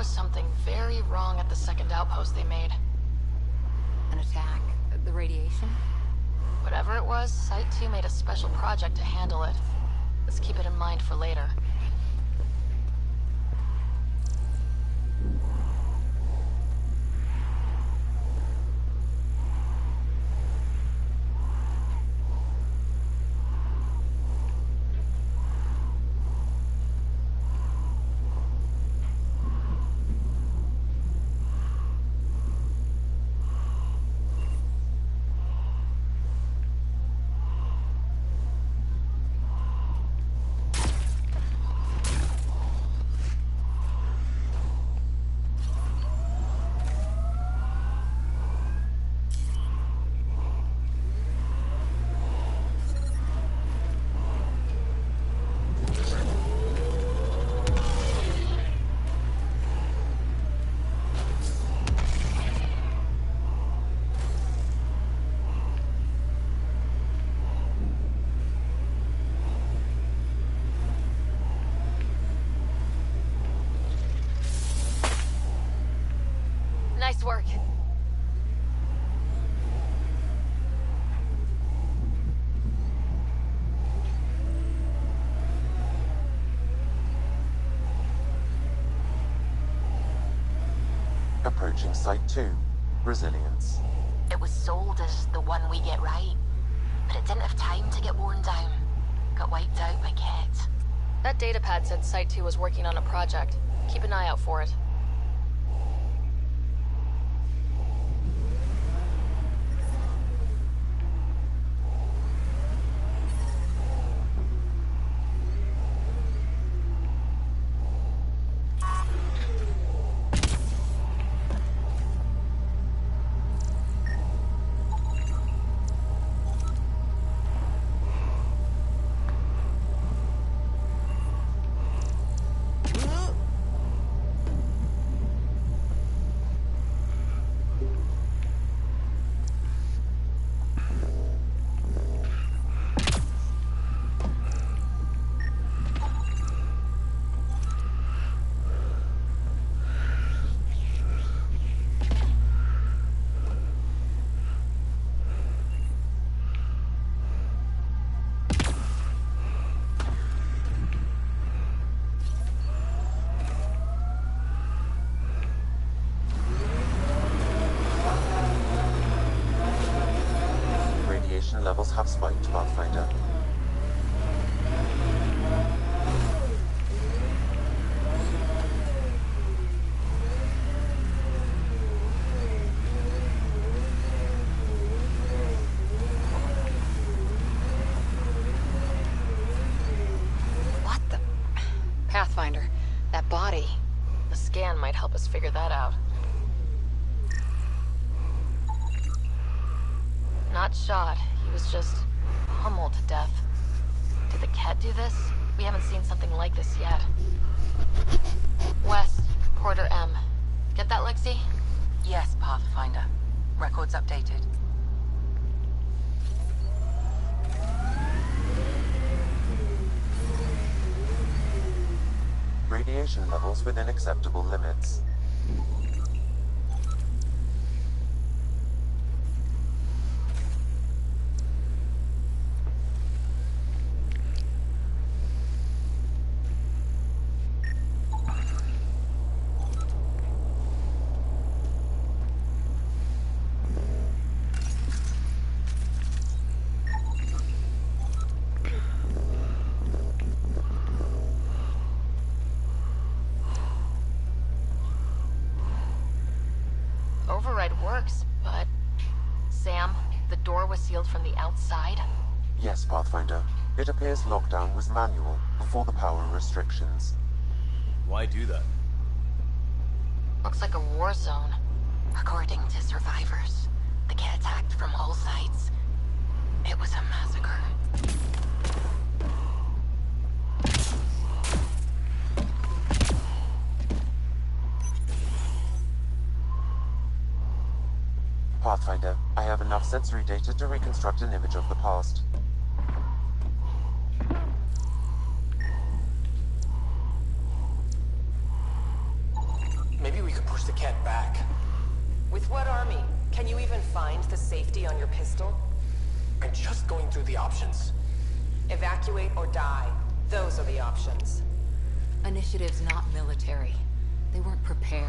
was something very wrong at the second outpost they made. An attack? The radiation? Whatever it was, Site 2 made a special project to handle it. Let's keep it in mind for later. Nice work. Approaching Site 2. Resilience. It was sold as the one we get right, but it didn't have time to get worn down. Got wiped out by Ket. That datapad said Site 2 was working on a project. Keep an eye out for it. Levels have spiked, Pathfinder. What the? Pathfinder, that body. The scan might help us figure that out. Not shot. He was just pummeled to death. Did the Ket do this? We haven't seen something like this yet. West, Porter M. Get that, Lexi? Yes, Pathfinder. Records updated. Radiation levels within acceptable limits. Works, but... Sam, the door was sealed from the outside? Yes, Pathfinder. It appears lockdown was manual before the power restrictions. Why do that? Looks like a war zone. According to survivors, the Ket attacked from all sides. It was a massacre. Pathfinder, I have enough sensory data to reconstruct an image of the past. Ket back. With what army? Can you even find the safety on your pistol? I'm just going through the options. Evacuate or die. Those are the options. Initiative's not military. They weren't prepared.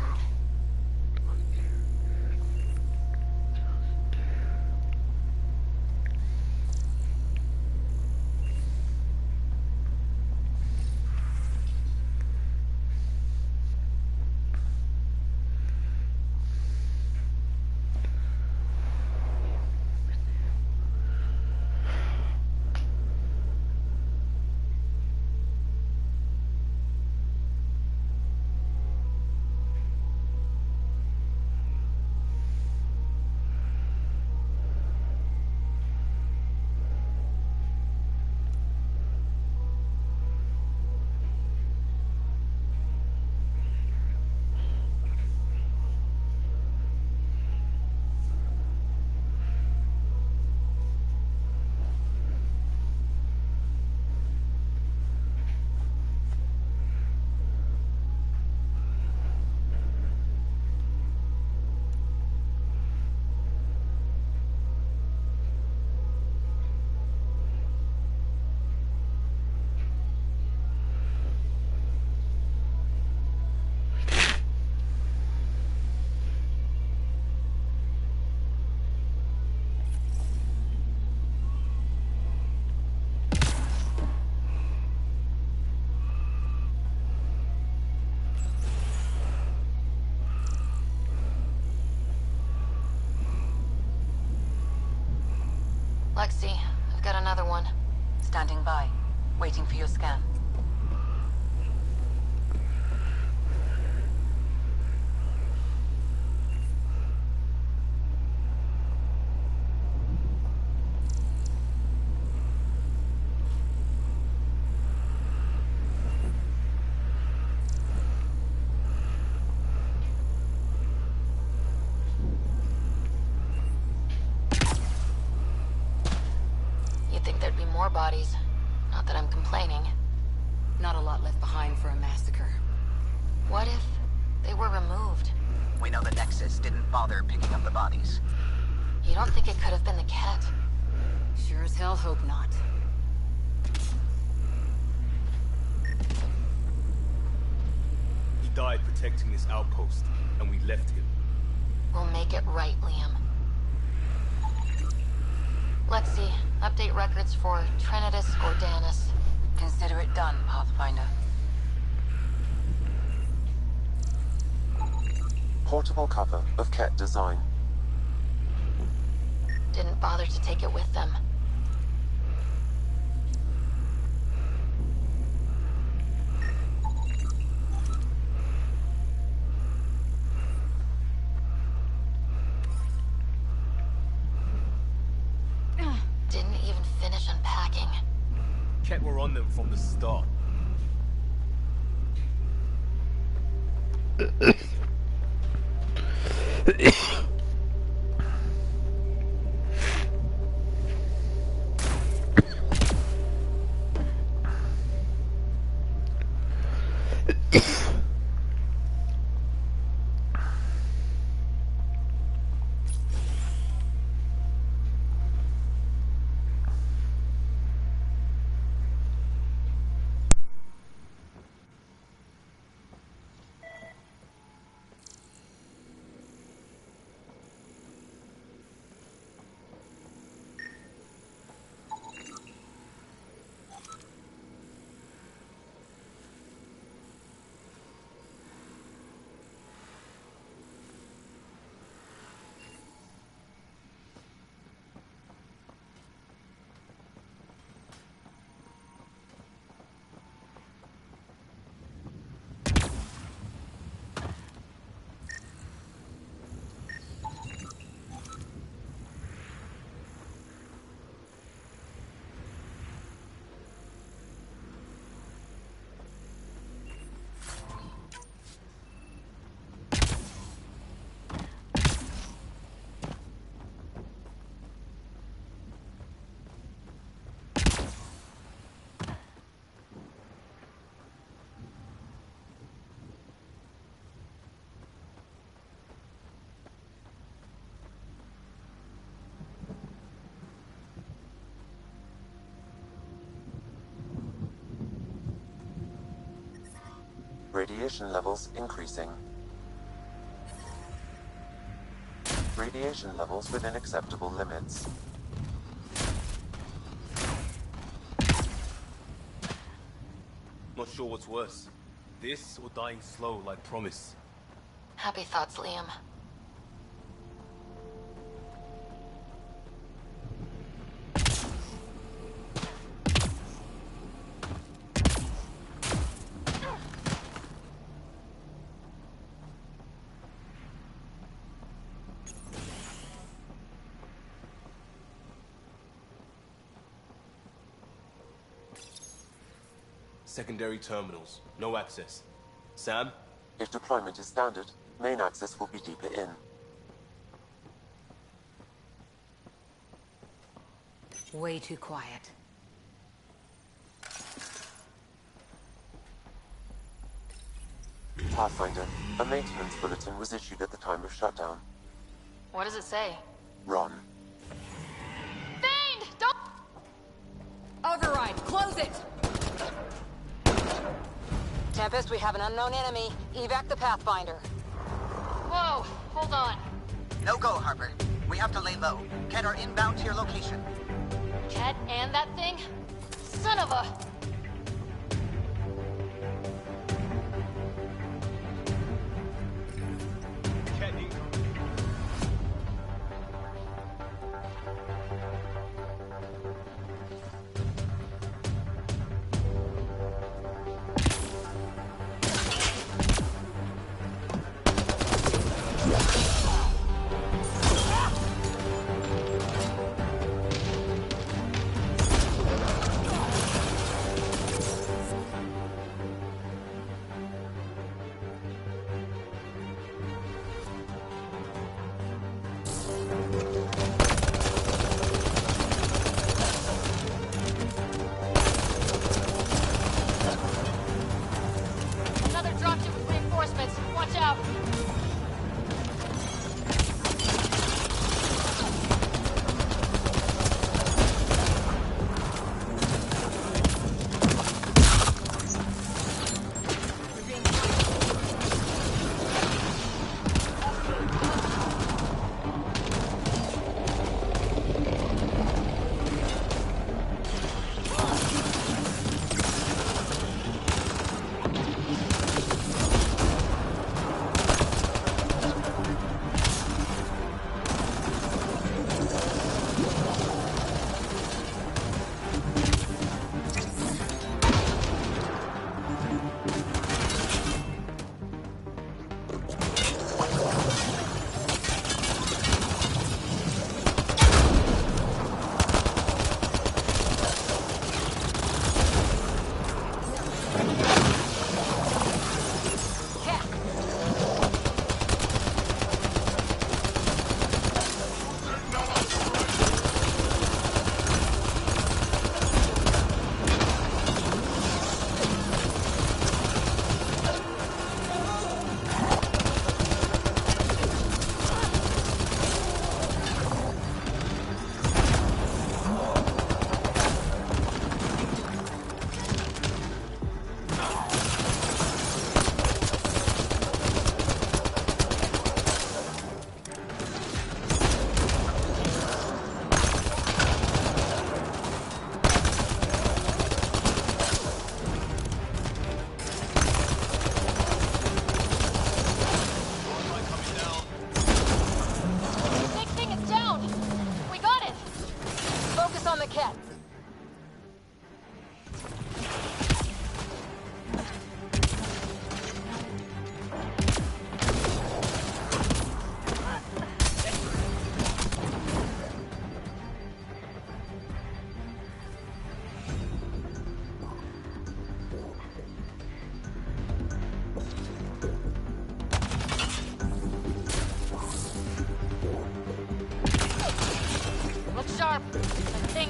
Lexi, I've got another one. Standing by, waiting for your scan. You'd think there'd be more bodies. Not that I'm complaining. Not a lot left behind for a massacre. What if they were removed? We know the Nexus didn't bother picking up the bodies. You don't think it could have been the cat? Sure as hell hope not. He died protecting this outpost, and we left him. We'll make it right, Liam. Lexi, update records for Trinitas or Danis. Consider it done, Pathfinder. Portable cover of Ket design. Didn't bother to take it with them. Didn't even finish unpacking. Ket were on them from the start. Radiation levels increasing. Radiation levels within acceptable limits. Not sure what's worse. This or dying slow like Promise. Happy thoughts, Liam. Secondary terminals. No access. Sam? If deployment is standard, main access will be deeper in. Way too quiet. Pathfinder, a maintenance bulletin was issued at the time of shutdown. What does it say? Run. Fiend! Don't... Override, close it! Tempest, we have an unknown enemy. Evac the Pathfinder. Whoa, hold on. No go, Harper. We have to lay low. Ken are inbound to your location. Ket and that thing? Son of a...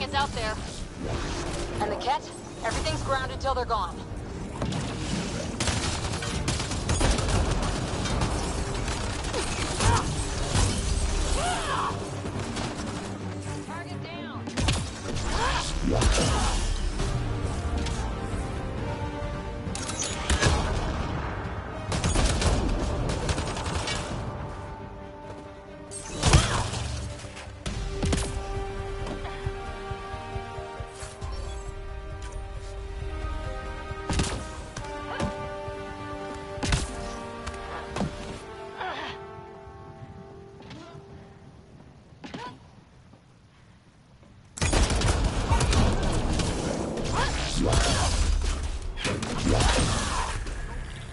Is out there. And the Ket? Everything's grounded till they're gone. Target down.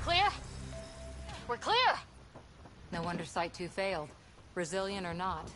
Clear? We're clear! No wonder Site 2 failed. Brazilian or not.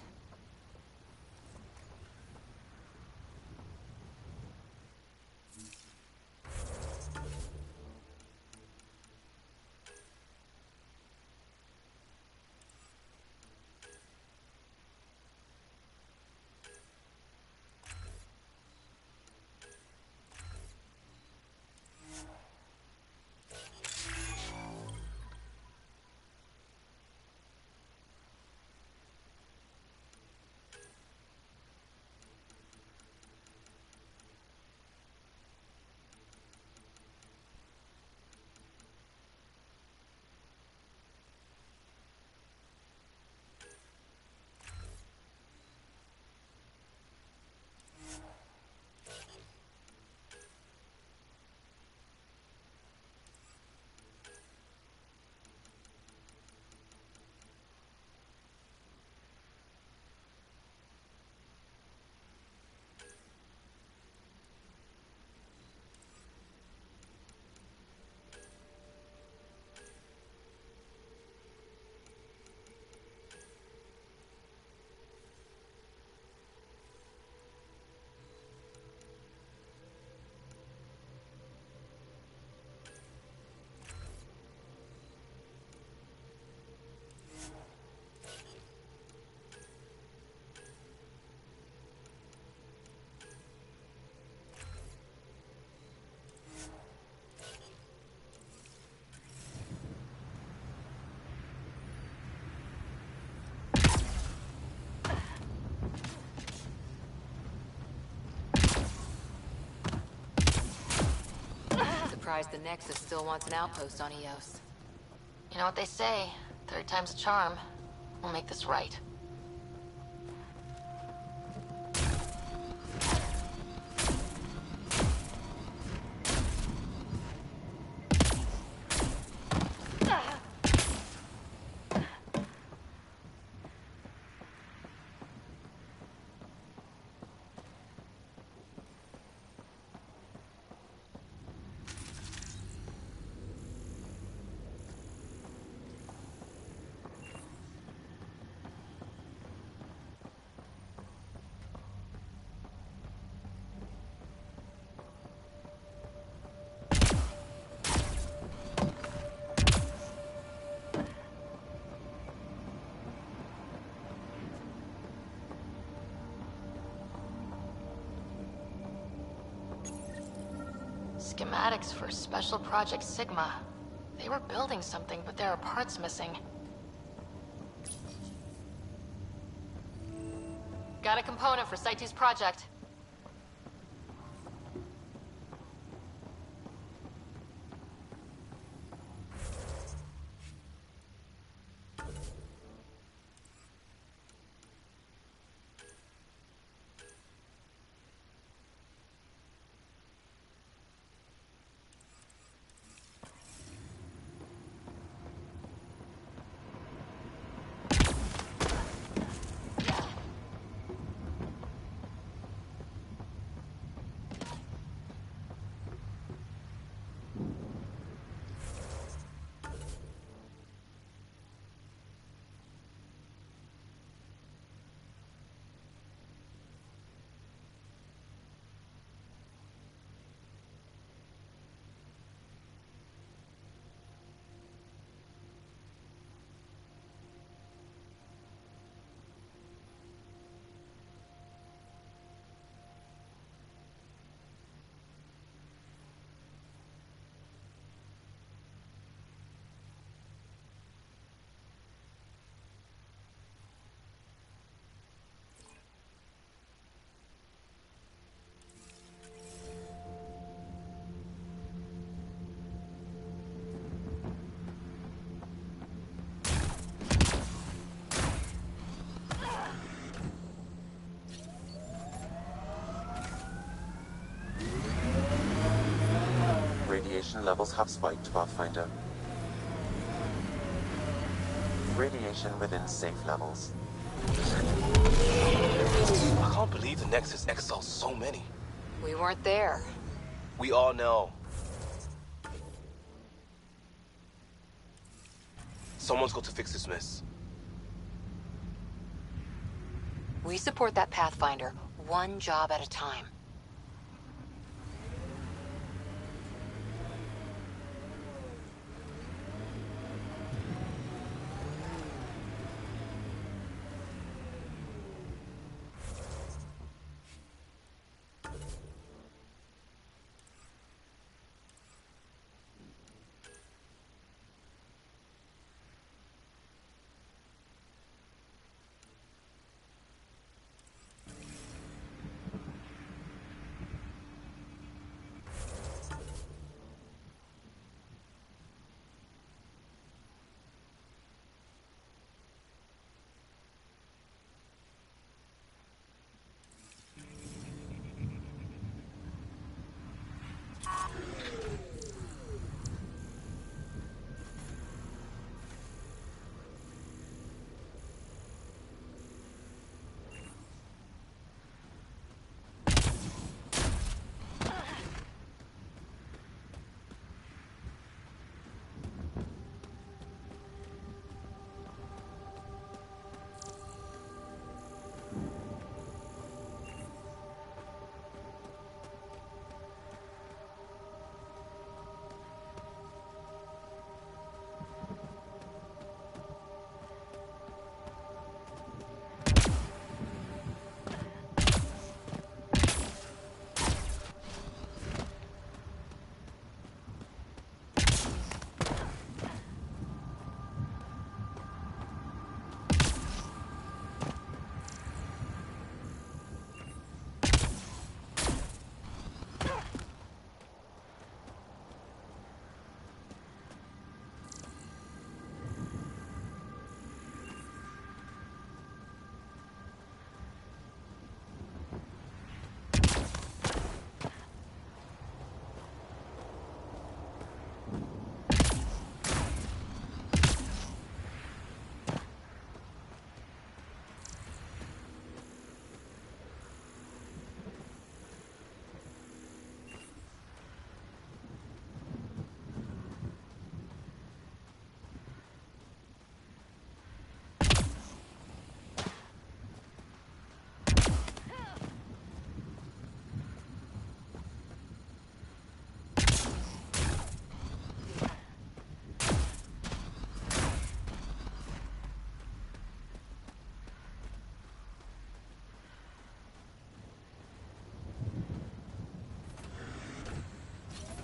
Surprised the Nexus still wants an outpost on Eos. You know what they say, third time's a charm. We'll make this right. Schematics for Special Project Sigma. They were building something, but there are parts missing. Got a component for Site 2's project. Radiation levels have spiked, Pathfinder. Radiation within safe levels. I can't believe the Nexus exiled so many. We weren't there. We all know. Someone's got to fix this mess. We support that Pathfinder, one job at a time.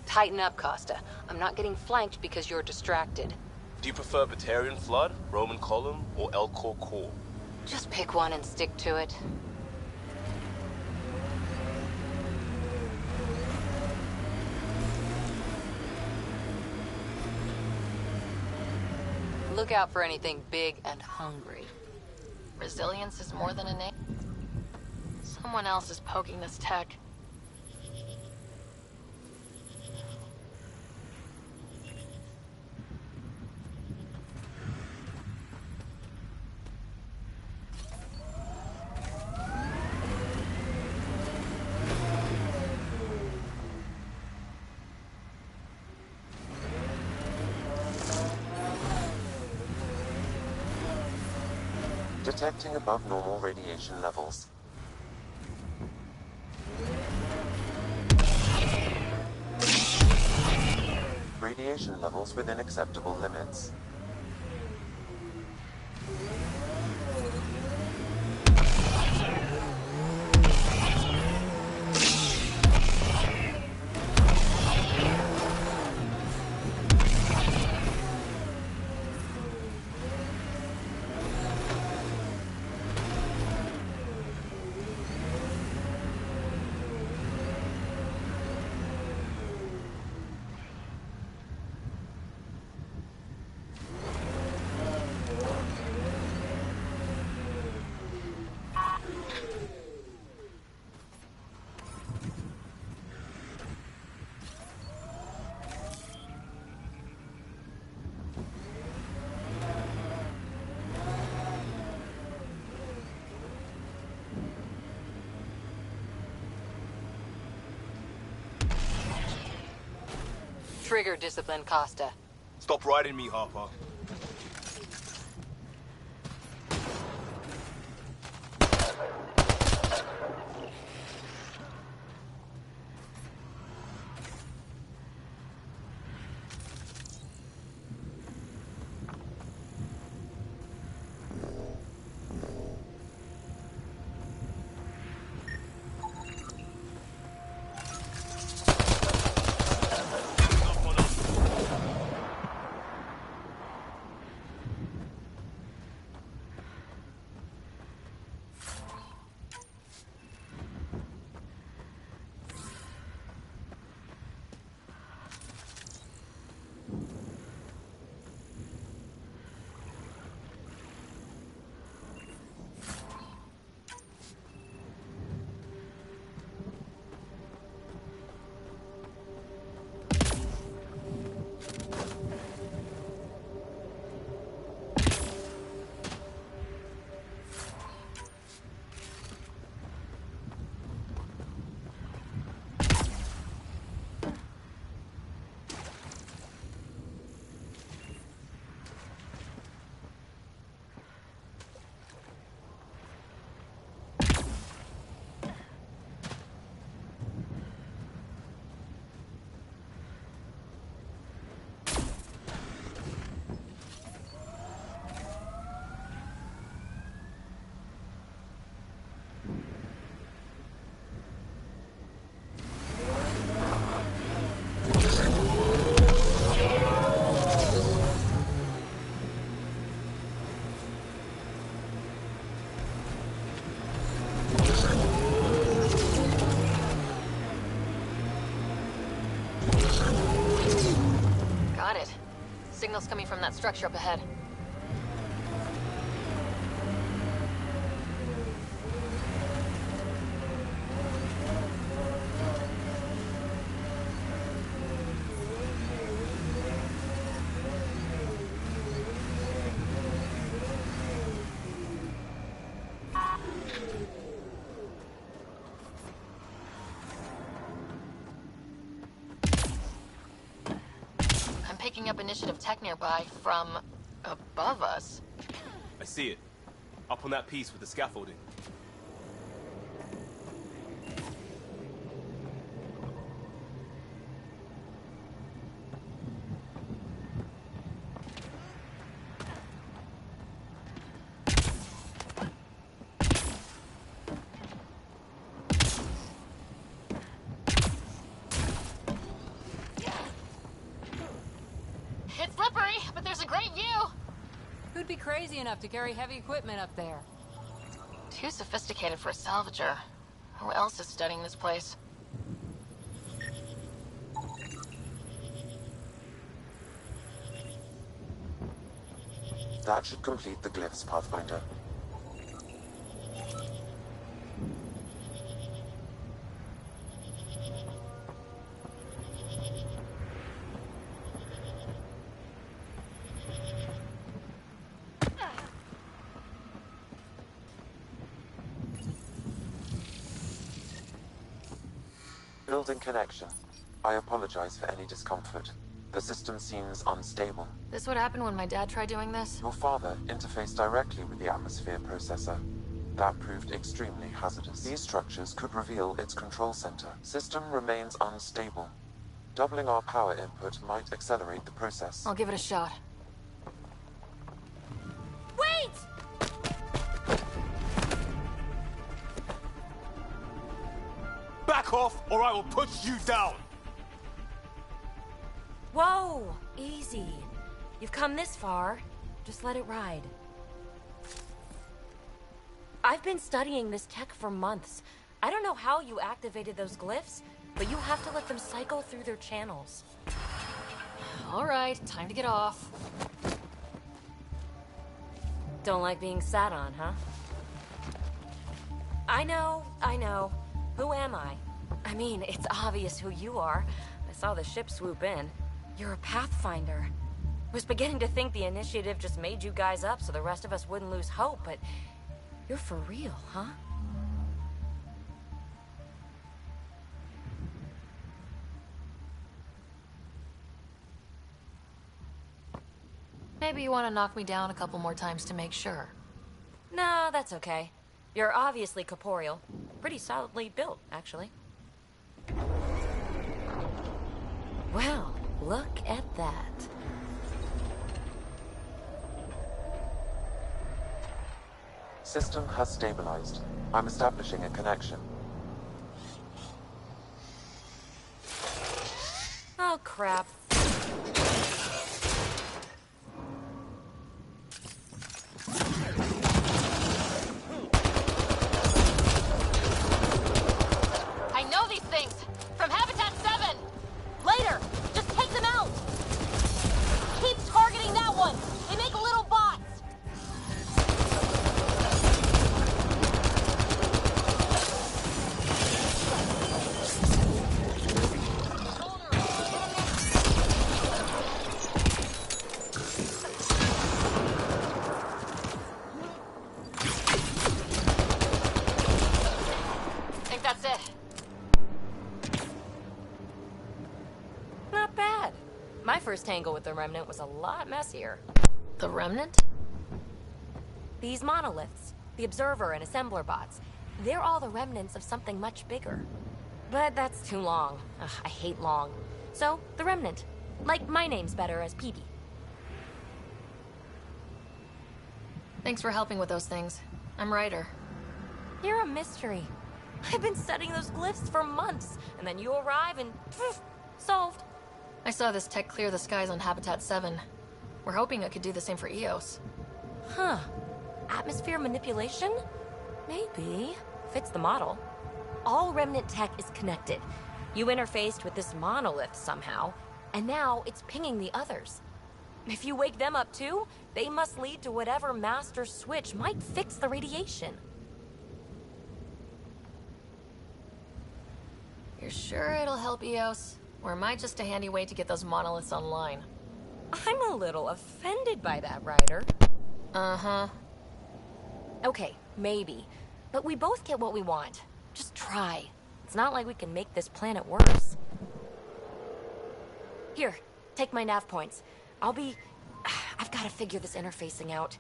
Tighten up, Costa. I'm not getting flanked because you're distracted. Do you prefer Batarian Flood, Roman Column, or Elcor Core? Just pick one and stick to it. Look out for anything big and hungry. Resilience is more than a name. Someone else is poking this tech. Detecting above normal radiation levels. Radiation levels within acceptable limits. Trigger discipline, Costa. Stop riding me, Harper. Got it. Signal's coming from that structure up ahead. Picking up initiative tech nearby from above us. I see it. Up on that piece with the scaffolding. It's slippery, but there's a great view. Who'd be crazy enough to carry heavy equipment up there? Too sophisticated for a salvager. Who else is studying this place? That should complete the glyphs, Pathfinder. Building connection. I apologize for any discomfort. The system seems unstable. This would happen when my dad tried doing this? Your father interfaced directly with the atmosphere processor. That proved extremely hazardous. These structures could reveal its control center. System remains unstable. Doubling our power input might accelerate the process. I'll give it a shot. Wait! Back off, or I will push you down! Whoa! Easy. You've come this far. Just let it ride. I've been studying this tech for months. I don't know how you activated those glyphs, but you have to let them cycle through their channels. All right, time to get off. Don't like being sat on, huh? I know. Who am I? I mean, it's obvious who you are. I saw the ship swoop in. You're a Pathfinder. Was beginning to think the initiative just made you guys up so the rest of us wouldn't lose hope, but you're for real, huh? maybe you want to knock me down a couple more times to make sure. No, that's okay. You're obviously corporeal. Pretty solidly built, actually. Well, look at that. System has stabilized. I'm establishing a connection. Oh, crap. I know these things! From Habitat 7! Later! Just take them out! Keep targeting that one! They make little bots! Think that's it. Not bad. My first tangle with the Remnant was a lot messier. The Remnant? These monoliths, the Observer and Assembler bots, they're all the remnants of something much bigger. But that's too long. Ugh, I hate long. So, the Remnant. Like my name's better as Peebee. Thanks for helping with those things. I'm Ryder. You're a mystery. I've been studying those glyphs for months, and then you arrive and poof, solved. I saw this tech clear the skies on Habitat 7. We're hoping it could do the same for EOS. Huh. Atmosphere manipulation? Maybe. Fits the model. All Remnant tech is connected. You interfaced with this monolith somehow, and now it's pinging the others. If you wake them up too, they must lead to whatever master switch might fix the radiation. You're sure it'll help EOS? Or am I just a handy way to get those monoliths online? I'm a little offended by that, Ryder. Uh-huh. Okay, maybe. But we both get what we want. Just try. It's not like we can make this planet worse. Here, take my nav points. I've got to figure this interfacing out.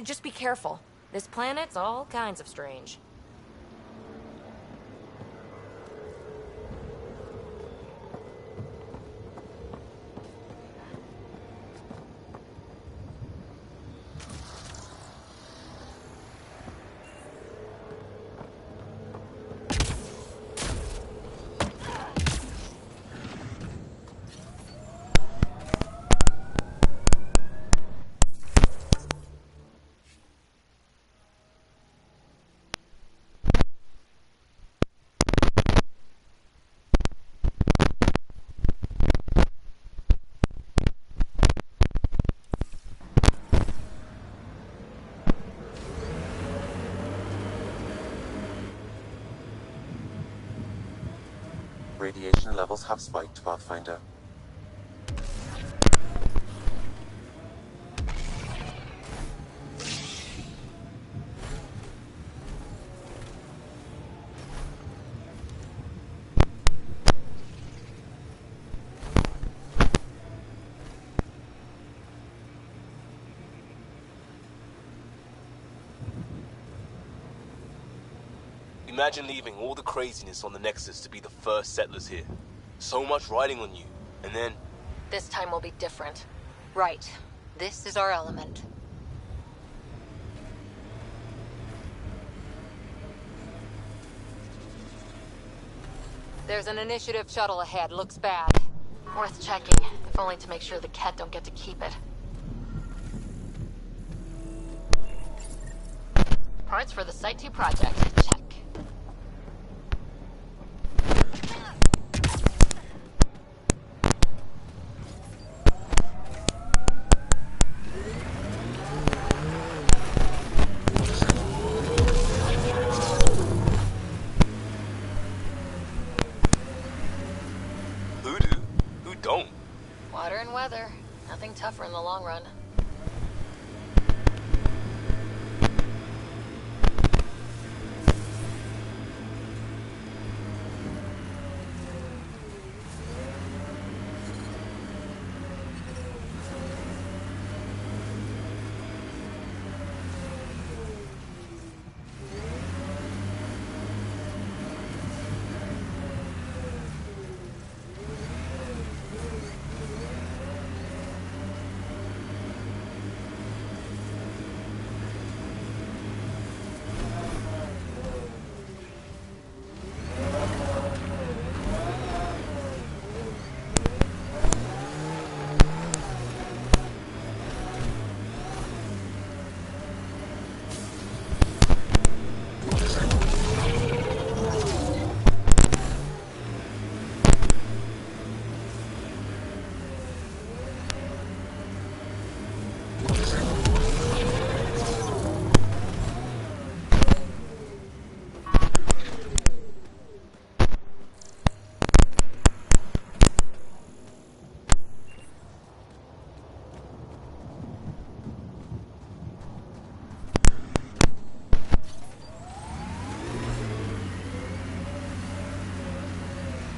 Just be careful. This planet's all kinds of strange. Radiation levels have spiked, Pathfinder. Imagine leaving all the craziness on the Nexus to be the first settlers here. So much riding on you, and then... This time will be different. Right. This is our element. There's an initiative shuttle ahead. Looks bad. Worth checking, if only to make sure the Ket don't get to keep it. Parts for the Site 2 project. Check. Who don't? Water and weather. Nothing tougher in the long run.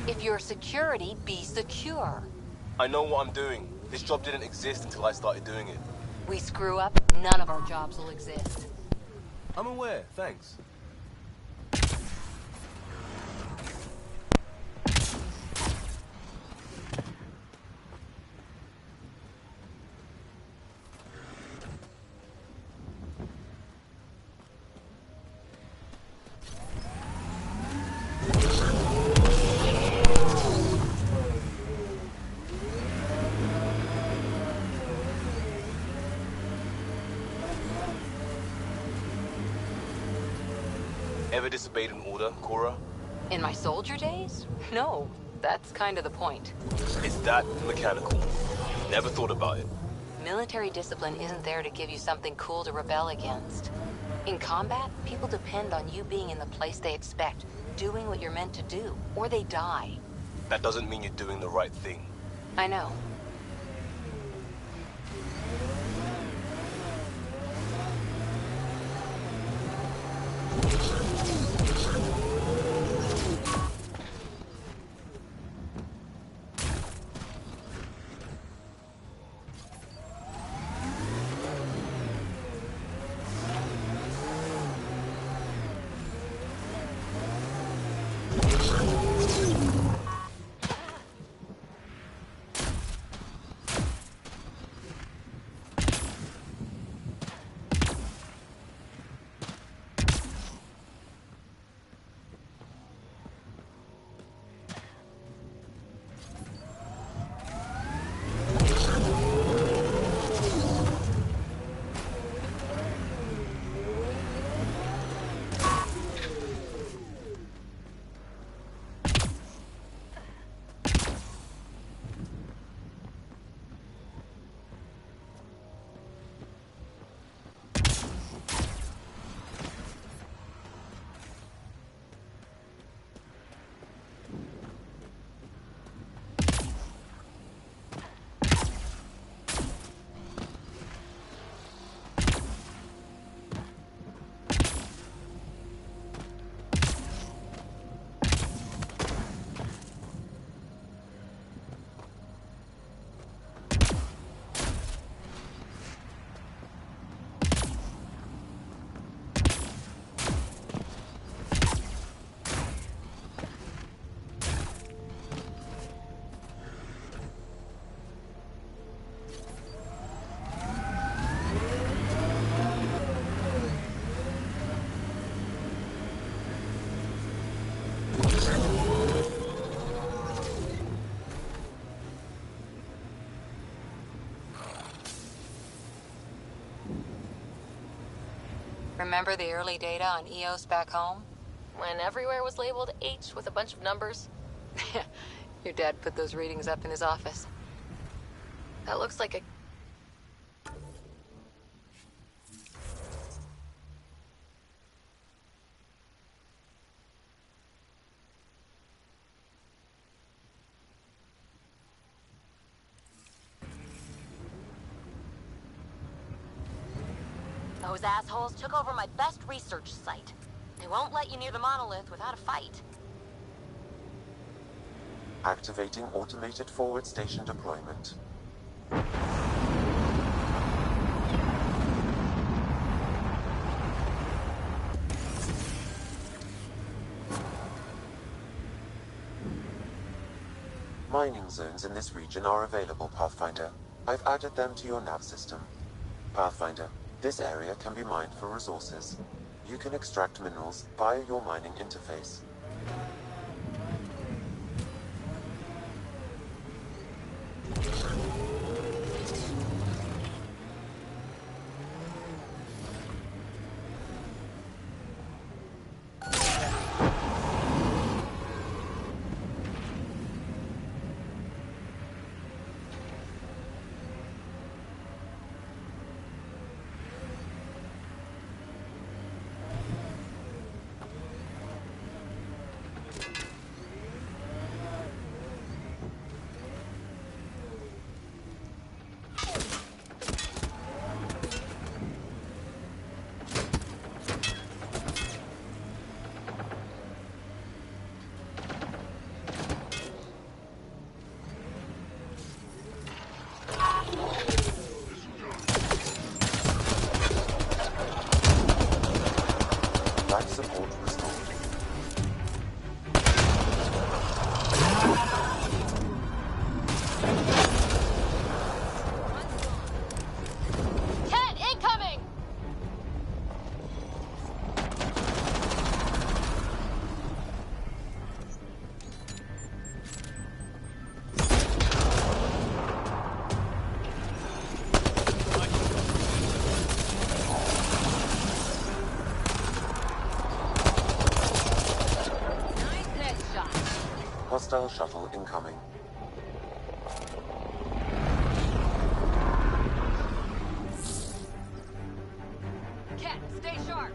If you're security, be secure. I know what I'm doing. This job didn't exist until I started doing it. We screw up, none of our jobs will exist. I'm aware, thanks. Ever disobeyed an order, Cora? In my soldier days? No, that's kind of the point. It's that mechanical. Never thought about it. Military discipline isn't there to give you something cool to rebel against. In combat, people depend on you being in the place they expect, doing what you're meant to do, or they die. That doesn't mean you're doing the right thing. I know. Remember the early data on EOS back home? When everywhere was labeled H with a bunch of numbers? Your dad put those readings up in his office. That looks like a... Those assholes took over my best research site. They won't let you near the monolith without a fight. Activating automated forward station deployment. Mining zones in this region are available, Pathfinder. I've added them to your nav system. Pathfinder, this area can be mined for resources. You can extract minerals via your mining interface. Support restored. Ken, incoming! Hostile shuttle incoming. Ken, stay sharp!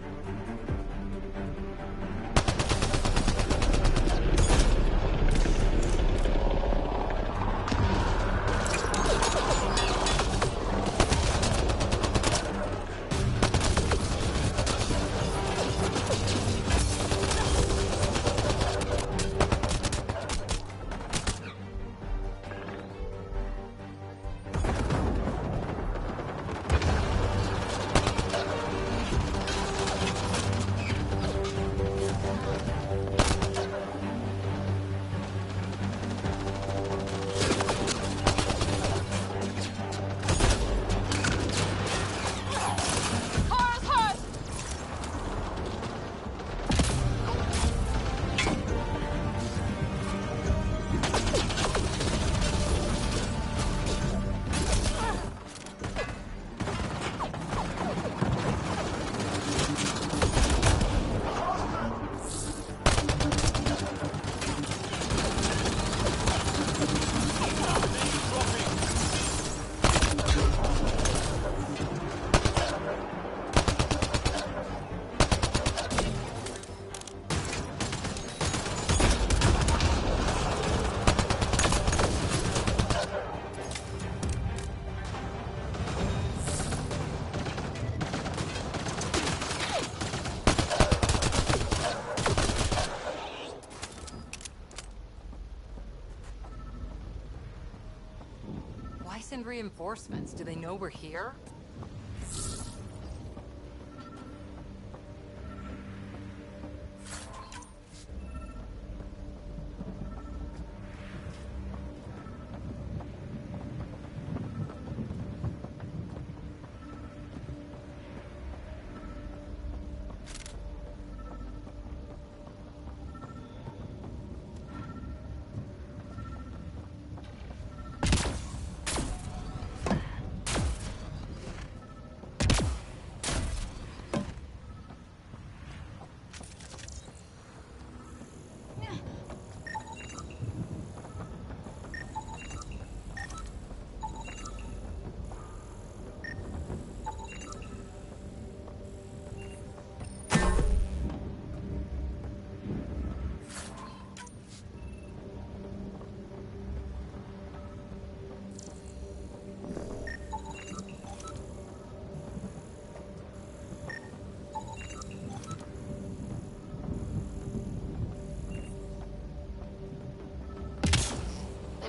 Why send reinforcements? Do they know we're here?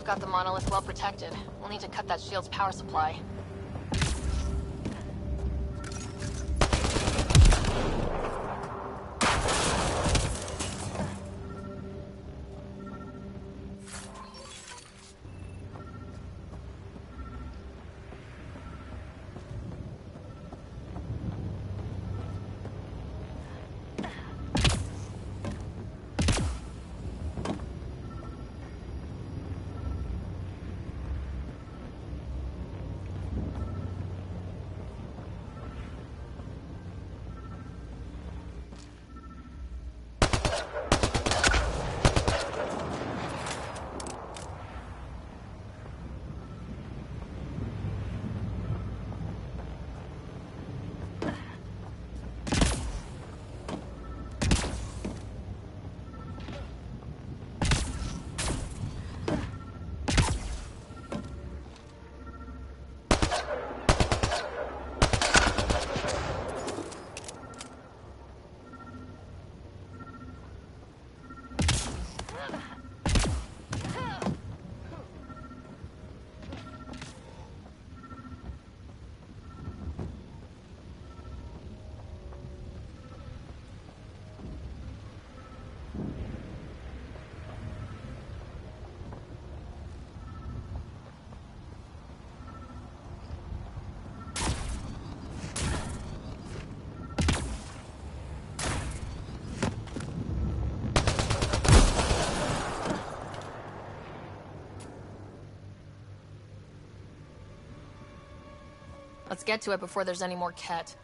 Got the monolith well protected. We'll need to cut that shield's power supply. Let's get to it before there's any more Ket.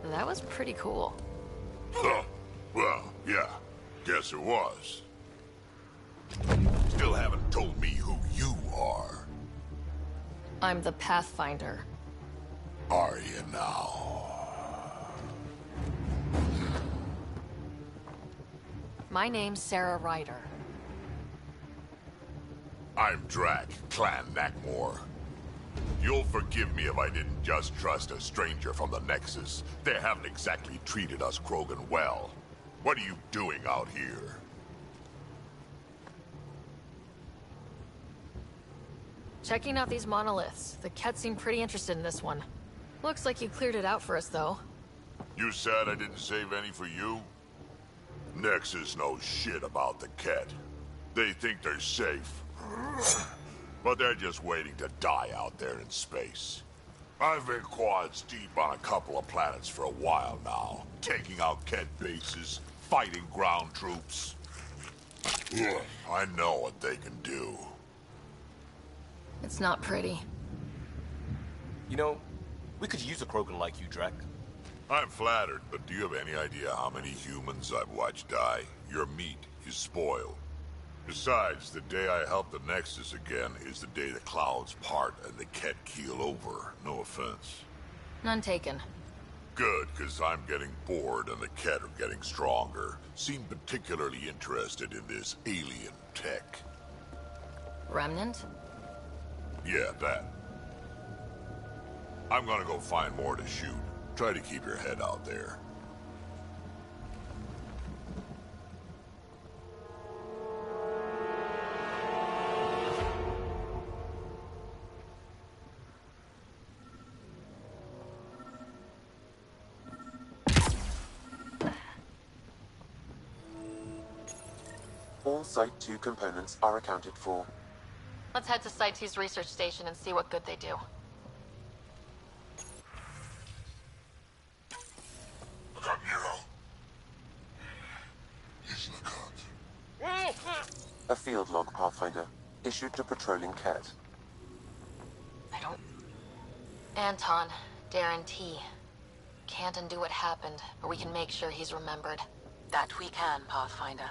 That was pretty cool. Huh. Well, yeah. Guess it was. Still haven't told me who you are. I'm the Pathfinder. Are you now? My name's Sarah Ryder. I'm Drac, Clan Nakmor. You'll forgive me if I didn't just trust a stranger from the Nexus. They haven't exactly treated us Krogan well. What are you doing out here? Checking out these monoliths. The Ket seem pretty interested in this one. Looks like you cleared it out for us, though. You said I didn't save any for you? Nexus knows shit about the Ket. They think they're safe. But they're just waiting to die out there in space. I've been quads deep on a couple of planets for a while now, taking out Ket bases, fighting ground troops. I know what they can do. It's not pretty. You know, we could use a Krogan like you, Drac. I'm flattered, but do you have any idea how many humans I've watched die? Your meat is spoiled. Besides, the day I help the Nexus again is the day the clouds part and the Ket keel over. No offense. None taken. Good, because I'm getting bored and the Ket are getting stronger. Seem particularly interested in this alien tech. Remnant? Yeah, that. I'm gonna go find more to shoot. Try to keep your head out there. All Site 2 components are accounted for. Let's head to Site 2's research station and see what good they do. A field log, Pathfinder. Issued to patrolling Ket. Anton, Darren T. Can't undo what happened, but we can make sure he's remembered. That we can, Pathfinder.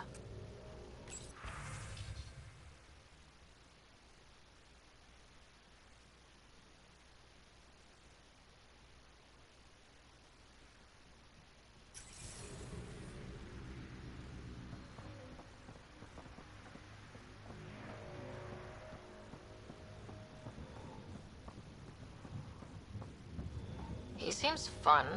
He seems fun.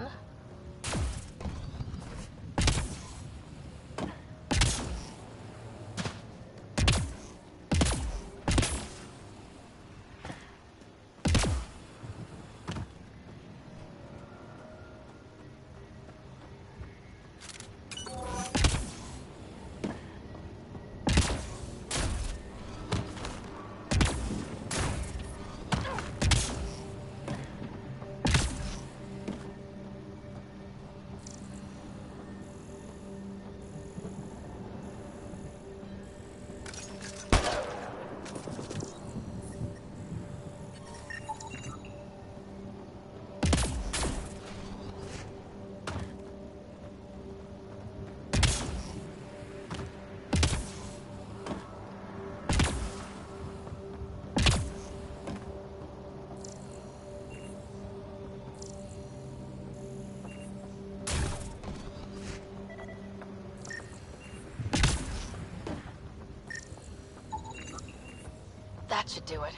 That should do it.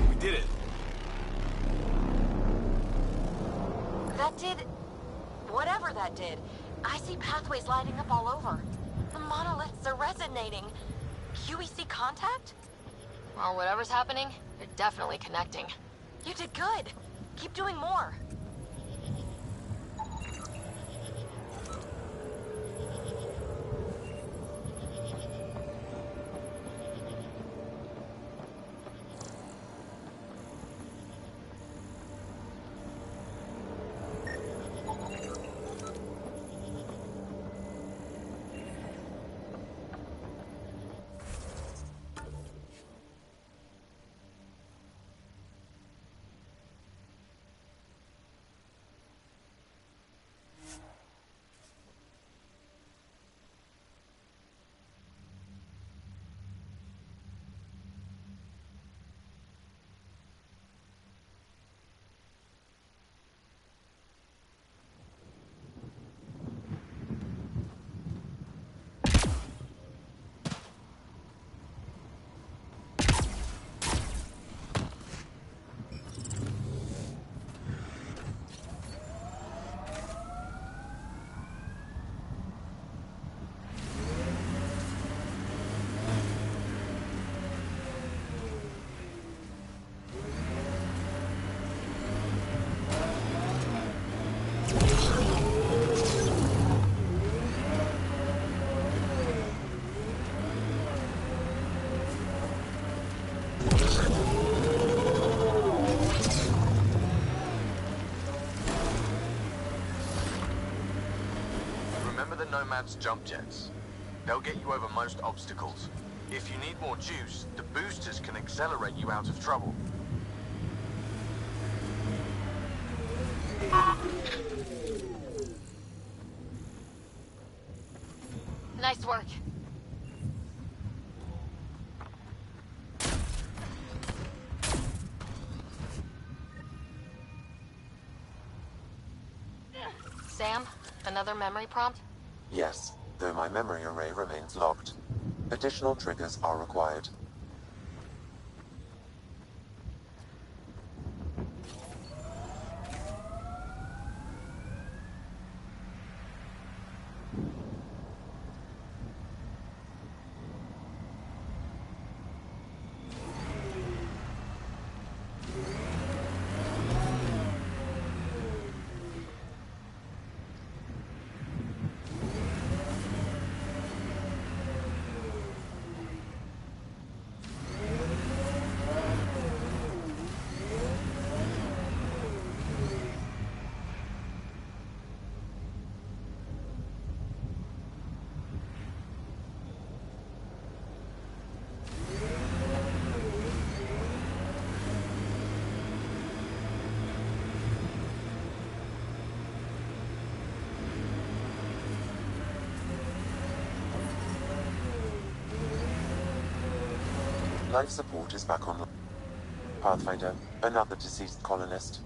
We did it. see pathways lighting up all over. The monoliths are resonating. QEC contact? Well, whatever's happening, you're definitely connecting. You did good. Keep doing more. Nomad's jump jets. They'll get you over most obstacles. If you need more juice, the boosters can accelerate you out of trouble. Nice work. Sam, another memory prompt? Yes, though my memory array remains locked. Additional triggers are required. Life support is back on. Pathfinder, another deceased colonist.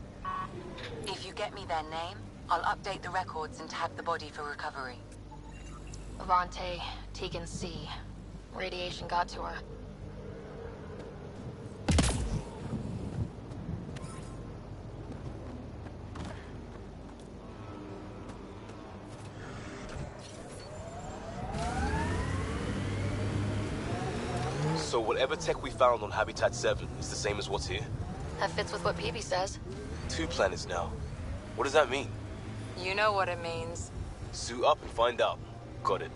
If you get me their name, I'll update the records and tag the body for recovery. Avante, Tegan C. Radiation got to her. So whatever tech we found on Habitat 7 is the same as what's here? That fits with what Peepee says. 2 planets now. What does that mean? You know what it means. Suit up and find out. Got it.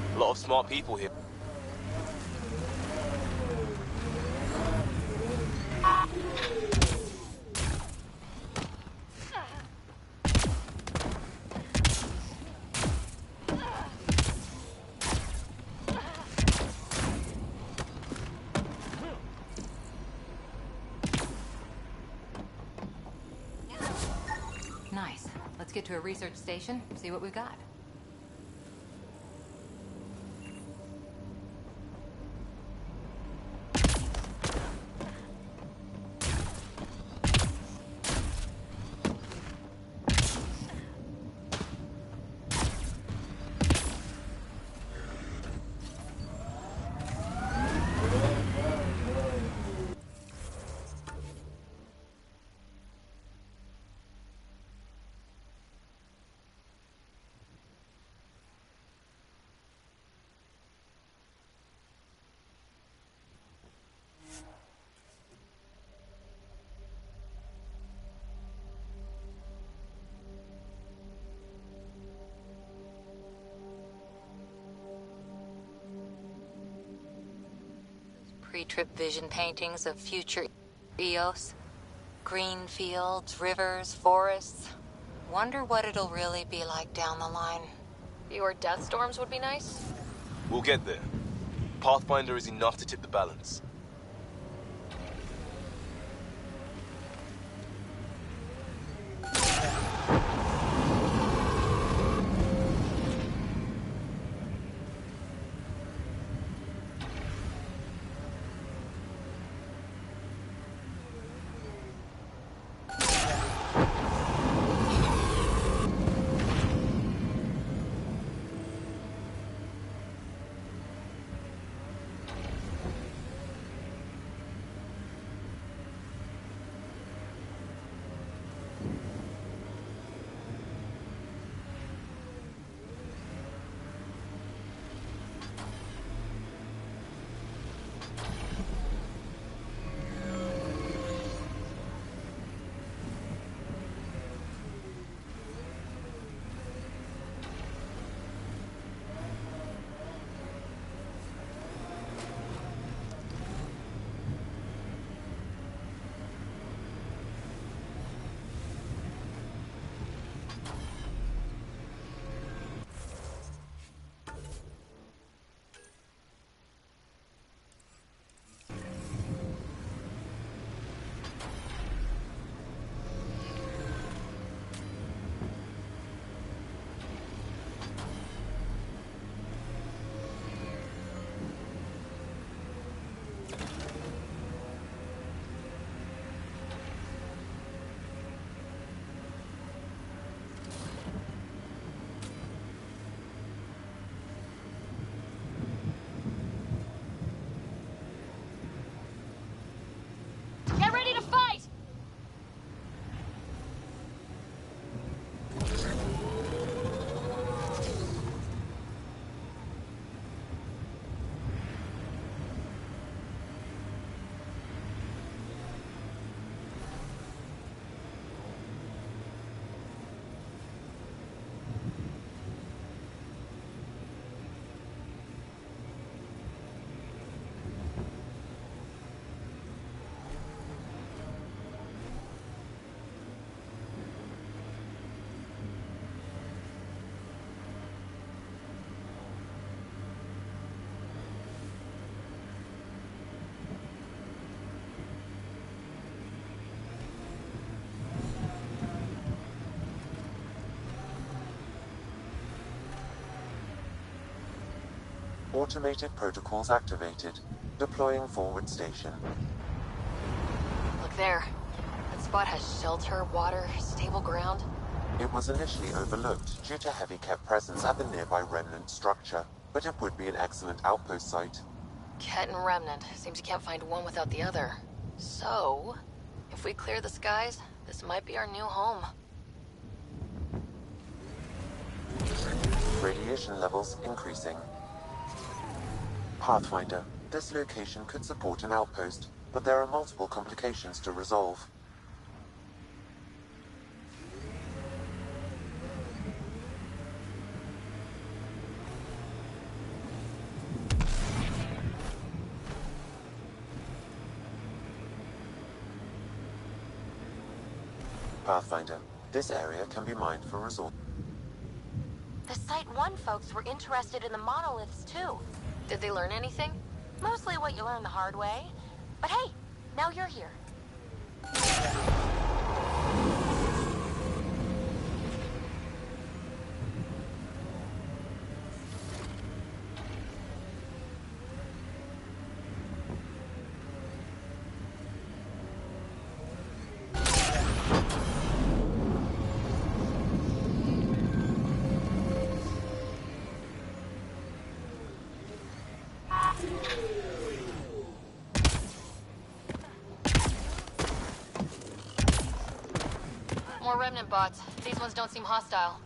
A lot of smart people here. Nice. Let's get to a research station, see what we've got. Pre-trip vision paintings of future Eos. Green fields, rivers, forests. Wonder what it'll really be like down the line. Fewer death storms would be nice. We'll get there. Pathfinder is enough to tip the balance. Get ready to fight! Automated protocols activated. Deploying forward station. Look there. That spot has shelter, water, stable ground. It was initially overlooked due to heavy kept presence at the nearby remnant structure, but it would be an excellent outpost site. Ket and Remnant. Seems you can't find one without the other. So, if we clear the skies, this might be our new home. Radiation levels increasing. Pathfinder, this location could support an outpost, but there are multiple complications to resolve. Pathfinder, this area can be mined for resources. The Site 1 folks were interested in the monoliths, too. Did they learn anything? Mostly what you learn the hard way. But hey, now you're here. Remnant bots. These ones don't seem hostile.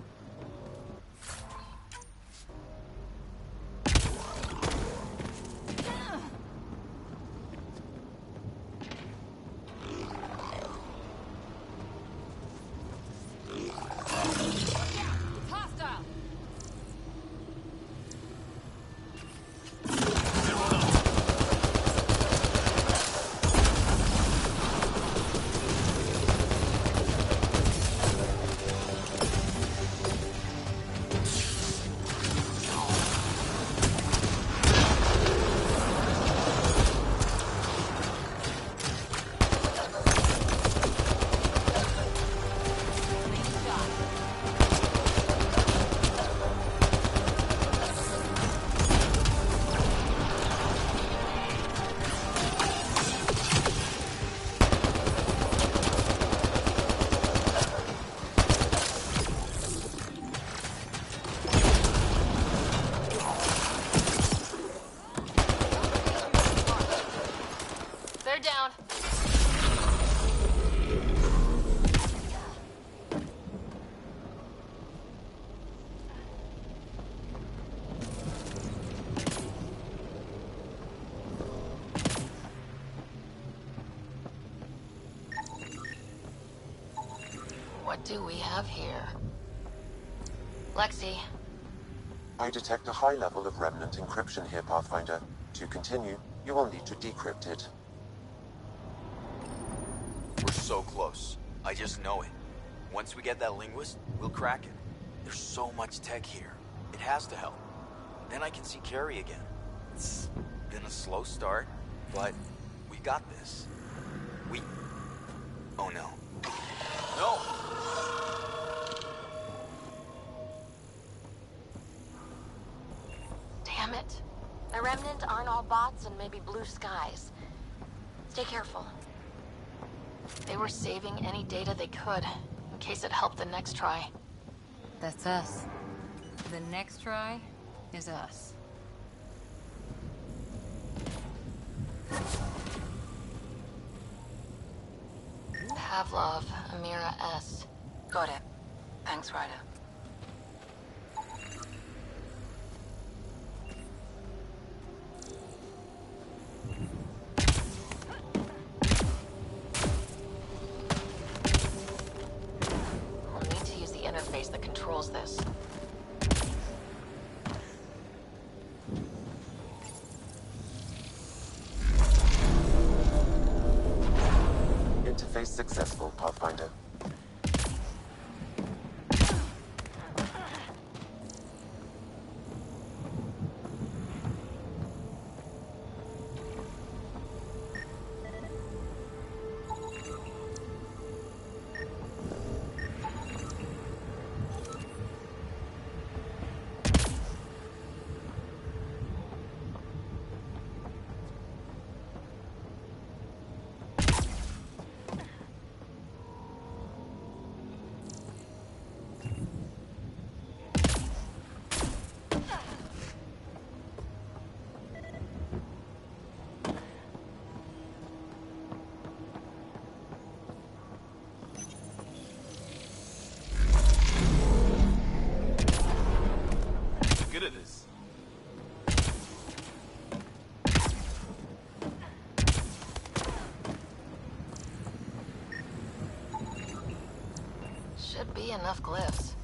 They're down. What do we have here? Lexi. I detect a high level of remnant encryption here, Pathfinder. To continue, you will need to decrypt it. We're so close. I just know it. Once we get that linguist, we'll crack it. There's so much tech here. It has to help. Then I can see Carrie again. It's been a slow start, but we got this. Oh no. No! Damn it. The Remnant aren't all bots and maybe blue skies. Stay careful. They were saving any data they could, in case it helped the next try. That's us. The next try is us. Pavlov, Amira S. Got it. Thanks, Ryder. We'll need to use the interface that controls this. Interface successful, Pathfinder. Good at this. Should be enough glyphs.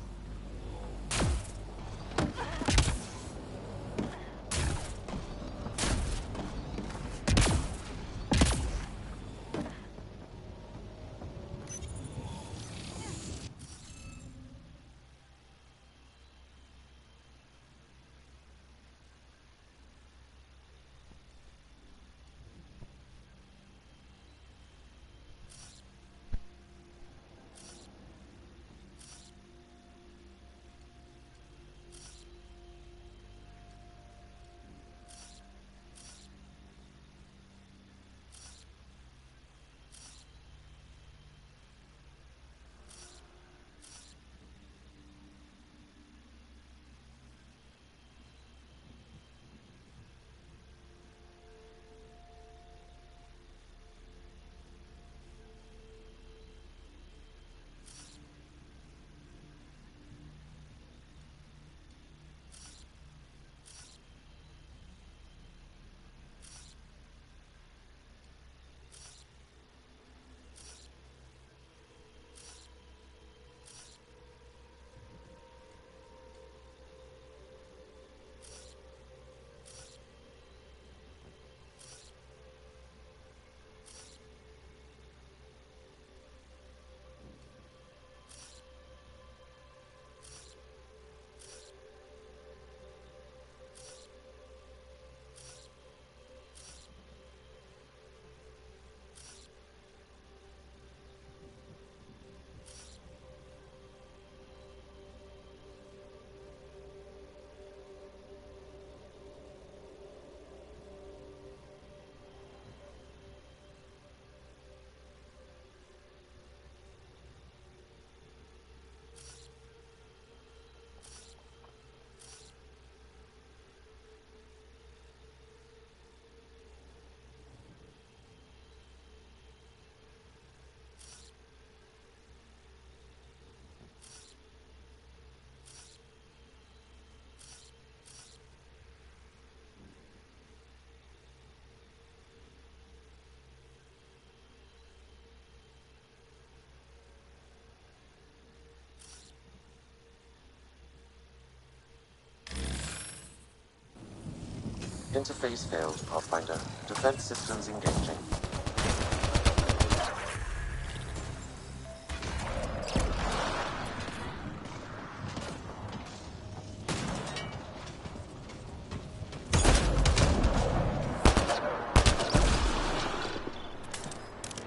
Interface failed, Pathfinder. Defense systems engaging.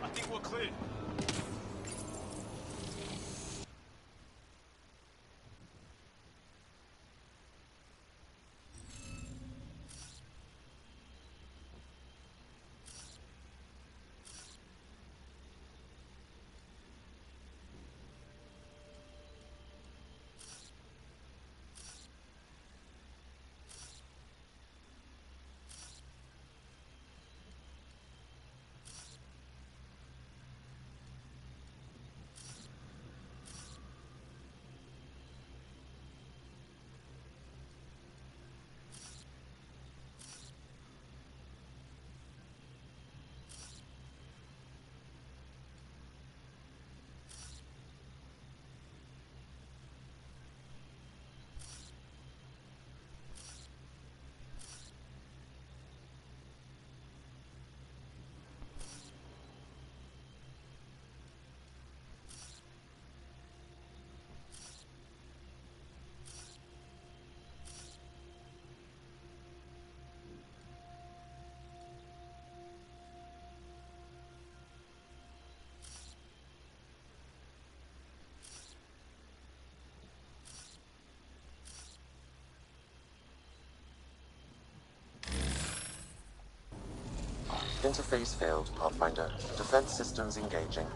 I think we're clear. Interface failed, Pathfinder. Defense systems engaging.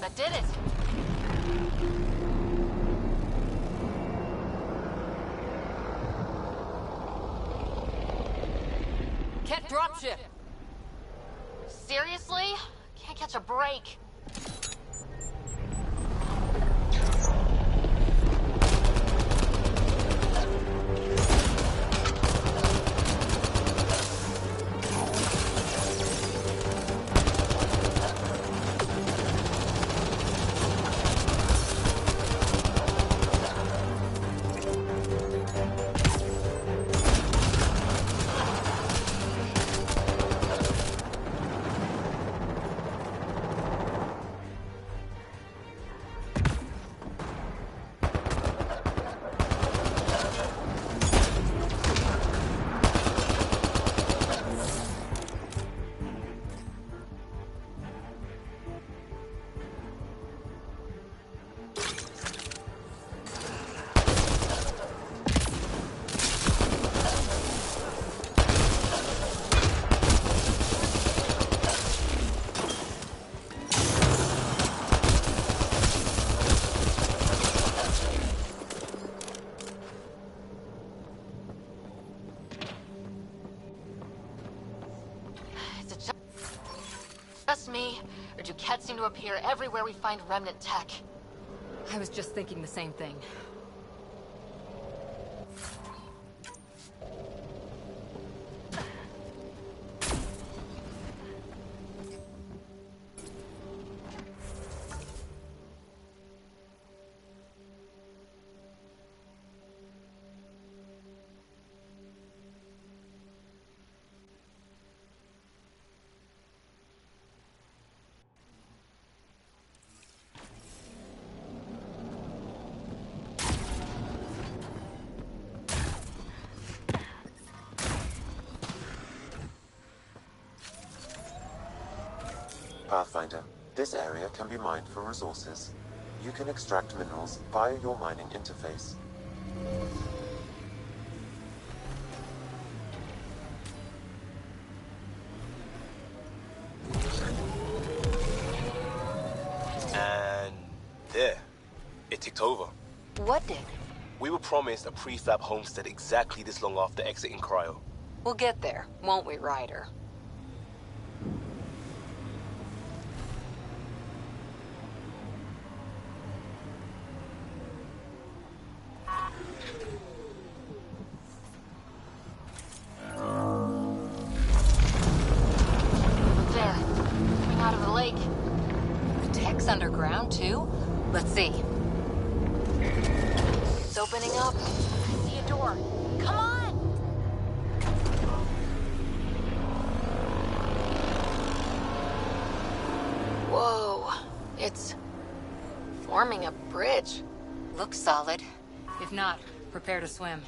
That did it! Can't dropship! Seriously? Can't catch a break. Just me, or do Kett seem to appear everywhere we find remnant tech? I was just thinking the same thing. Pathfinder, this area can be mined for resources. You can extract minerals via your mining interface. And there, it ticked over. What did? We were promised a prefab homestead exactly this long after exiting Cryo. We'll get there, won't we, Ryder? There, coming out of the lake. The tech's underground, too? Let's see. It's opening up. I see a door. Come on! Whoa. It's forming a bridge. Looks solid. If not, prepare to swim.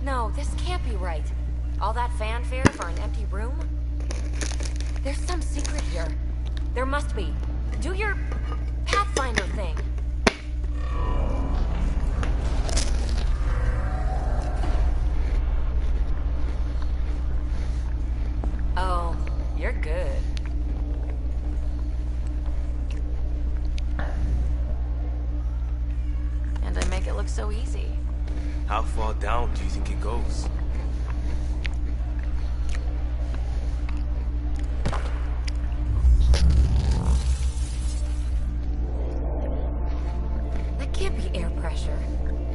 No, this can't be right. All that fanfare for an empty room? There's some secret here. There must be. Do your Pathfinder thing. Oh, you're good. And I make it look so easy. How far down do you think it goes? That can't be air pressure.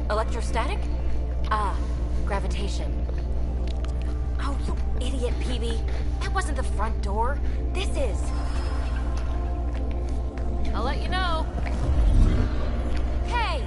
Electrostatic? Ah, gravitation. Oh, you idiot, Peavy. That wasn't the front door. This is. I'll let you know. Hey!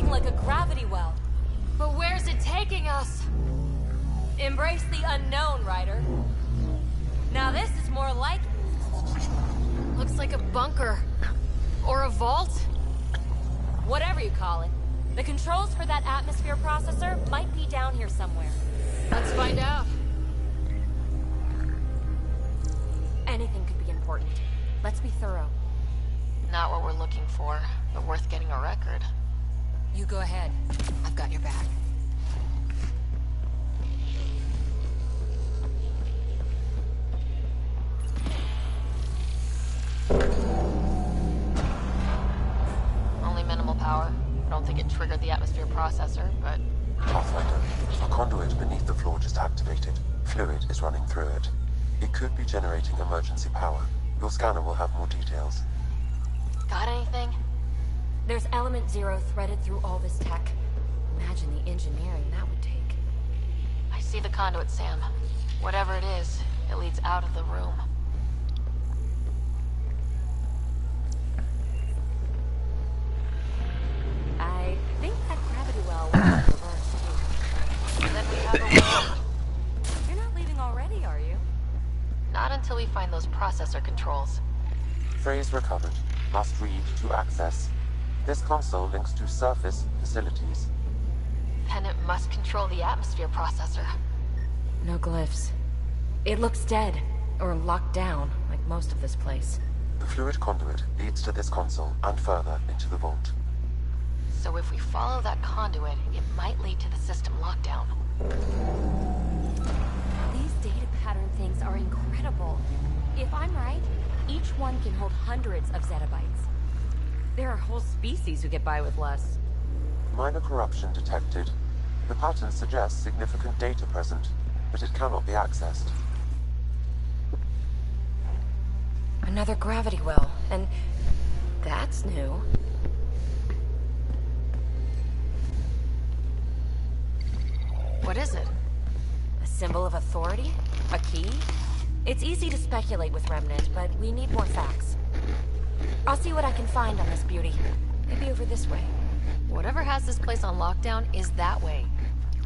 Like a gravity well. But where's it taking us? Embrace the unknown, Ryder. Now this is more like... Looks like a bunker. Or a vault? Whatever you call it. The controls for that atmosphere processor might be down here somewhere. Let's find out. Anything could be important. Let's be thorough. Not what we're looking for, but worth getting a record. You go ahead. I've got your back. Only minimal power. I don't think it triggered the atmosphere processor, but... Pathfinder, a conduit beneath the floor just activated. Fluid is running through it. It could be generating emergency power. Your scanner will have more details. Got anything? There's element 0 threaded through all this tech. Imagine the engineering that would take. I see the conduit, Sam. Whatever it is, it leads out of the room. I think that gravity well was reversed too. Then we have a way out. You're not leaving already, are you? Not until we find those processor controls. Phrase recovered. Must read to access. This console links to surface facilities. Then it must control the atmosphere processor. No glyphs. It looks dead, or locked down, like most of this place. The fluid conduit leads to this console and further into the vault. So if we follow that conduit, it might lead to the system lockdown. These data pattern things are incredible. If I'm right, each one can hold hundreds of zettabytes. There are whole species who get by with less. Minor corruption detected. The pattern suggests significant data present, but it cannot be accessed. Another gravity well, and that's new. What is it? A symbol of authority? A key? It's easy to speculate with Remnant, but we need more facts. I'll see what I can find on this beauty. Maybe over this way. Whatever has this place on lockdown is that way.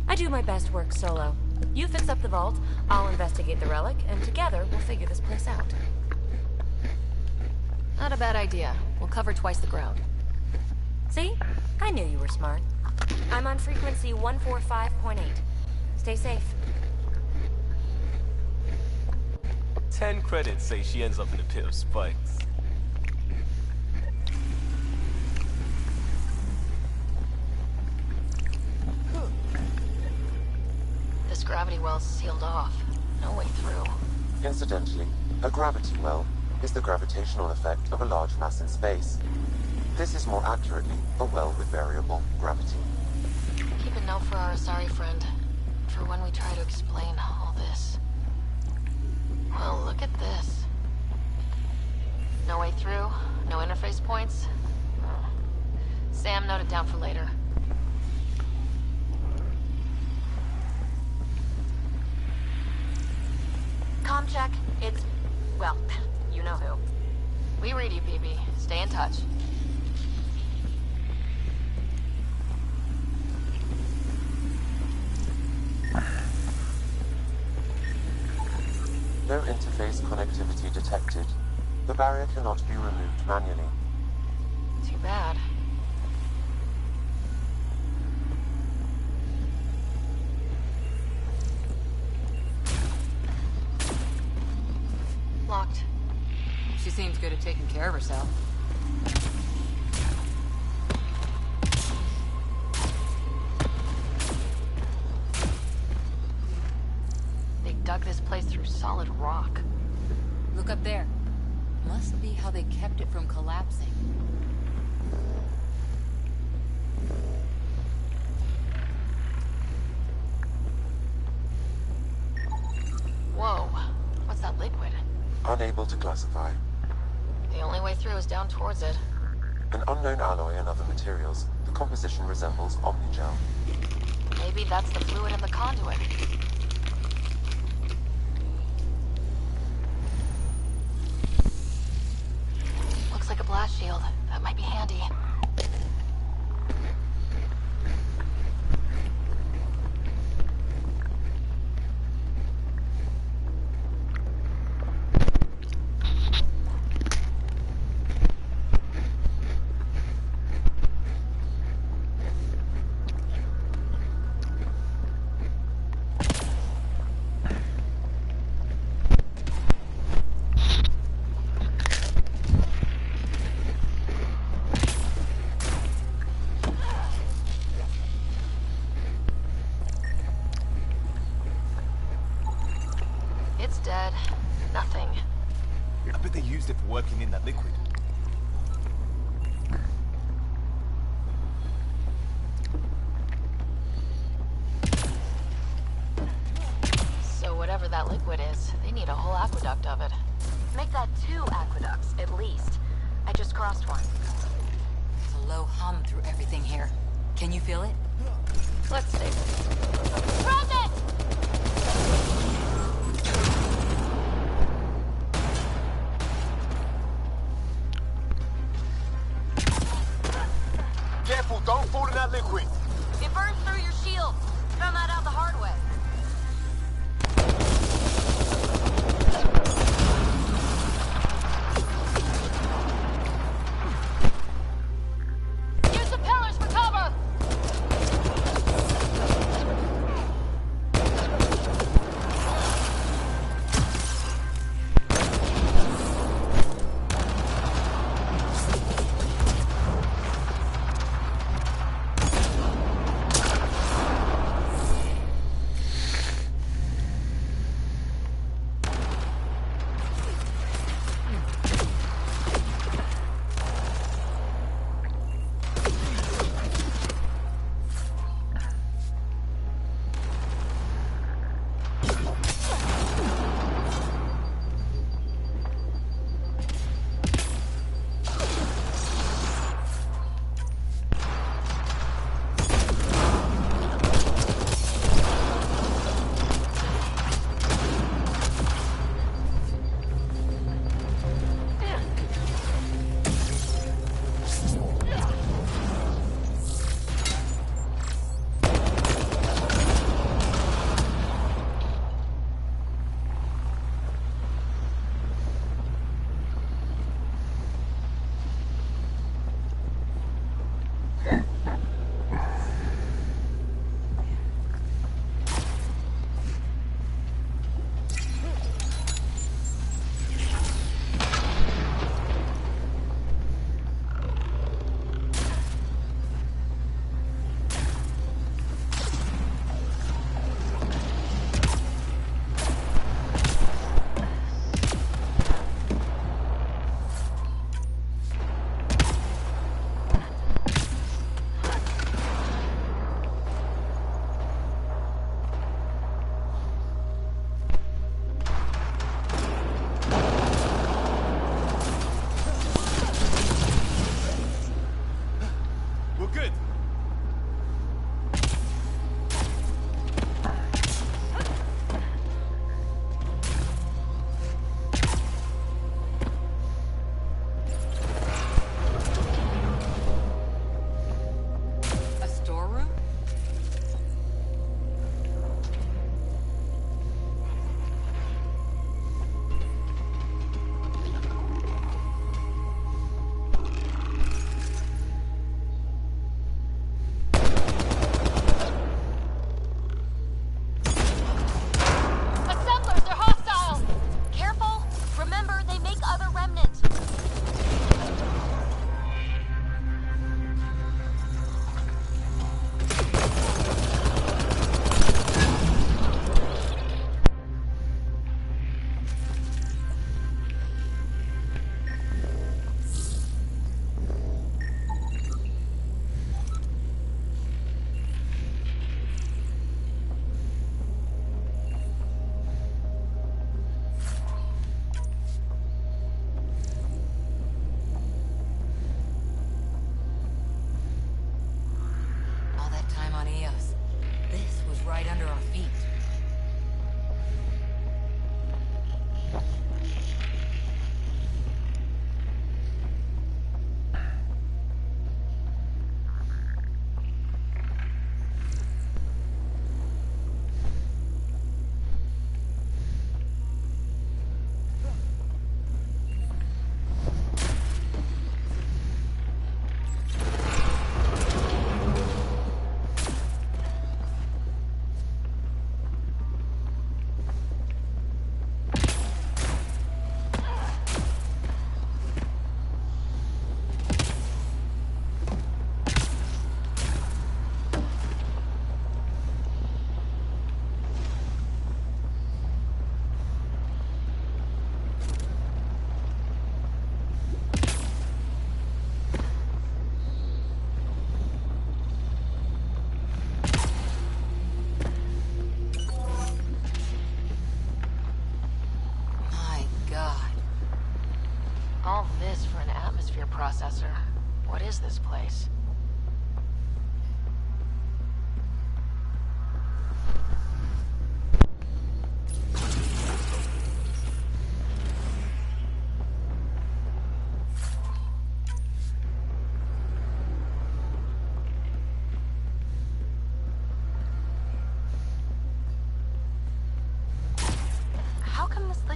I do my best work solo. You fix up the vault, I'll investigate the relic, and together we'll figure this place out. Not a bad idea. We'll cover twice the ground. See? I knew you were smart. I'm on frequency 145.8. Stay safe. 10 credits say she ends up in a pit of spikes. This gravity well's sealed off. No way through. Incidentally, a gravity well is the gravitational effect of a large mass in space. This is more accurately a well with variable gravity. Keep a note for our Asari friend, for when we try to explain all this. Well, look at this. No way through, no interface points. Sam, note it down for later. Comm check. It's... well, you know who. We read you, BB. Stay in touch. No interface connectivity detected. The barrier cannot be removed manually. Too bad. Locked. She seems good at taking care of herself. They dug this place through solid rock. Look up there. Must be how they kept it from collapsing. Whoa. What's that liquid? Unable to classify. The only way through is down towards it. An unknown alloy and other materials. The composition resembles omnigel. Maybe that's the fluid in the conduit. Looks like a blast shield. That might be handy. It's dead. Nothing. I bet they used it for working in that liquid. liquid is. They need a whole aqueduct of it. Make that 2 aqueducts, at least. I just crossed one. There's a low hum through everything here. Can you feel it? Let's stay. Present! Careful, don't fall in that liquid. It burns through your shield. Found that out the hard way. Use the pillars for cover!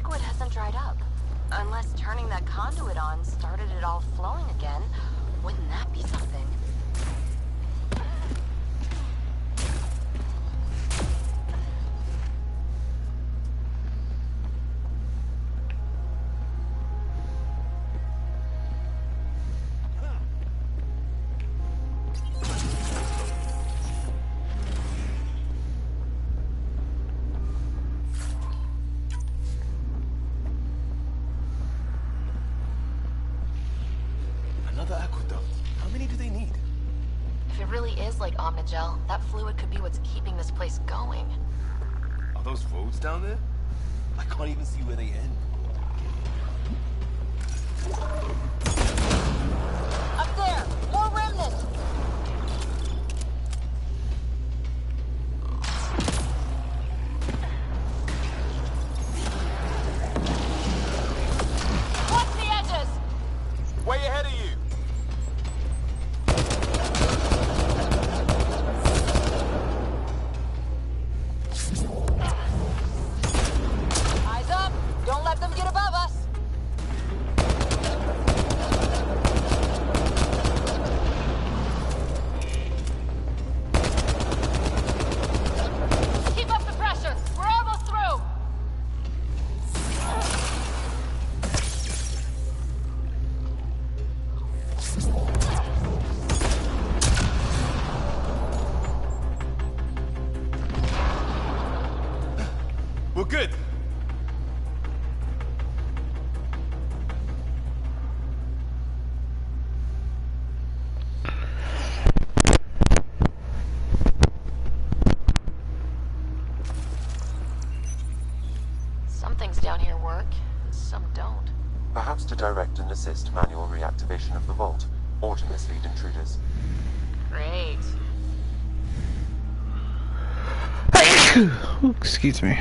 liquid hasn't dried up. Unless turning that conduit on started it all flowing again. Wouldn't that be something? Another aqueduct. How many do they need? If it really is like Omnigel, that fluid could be what's keeping this place going. Are those roads down there? I can't even see where they end. Up there! More remnants! Watch the edges! Way ahead of you! Eyes up! Don't let them get above us! Keep up the pressure! We're almost through! We're good. Some things down here work, some don't. Perhaps to direct and assist manual reactivation of the vault, or to mislead intruders. Great. Excuse me.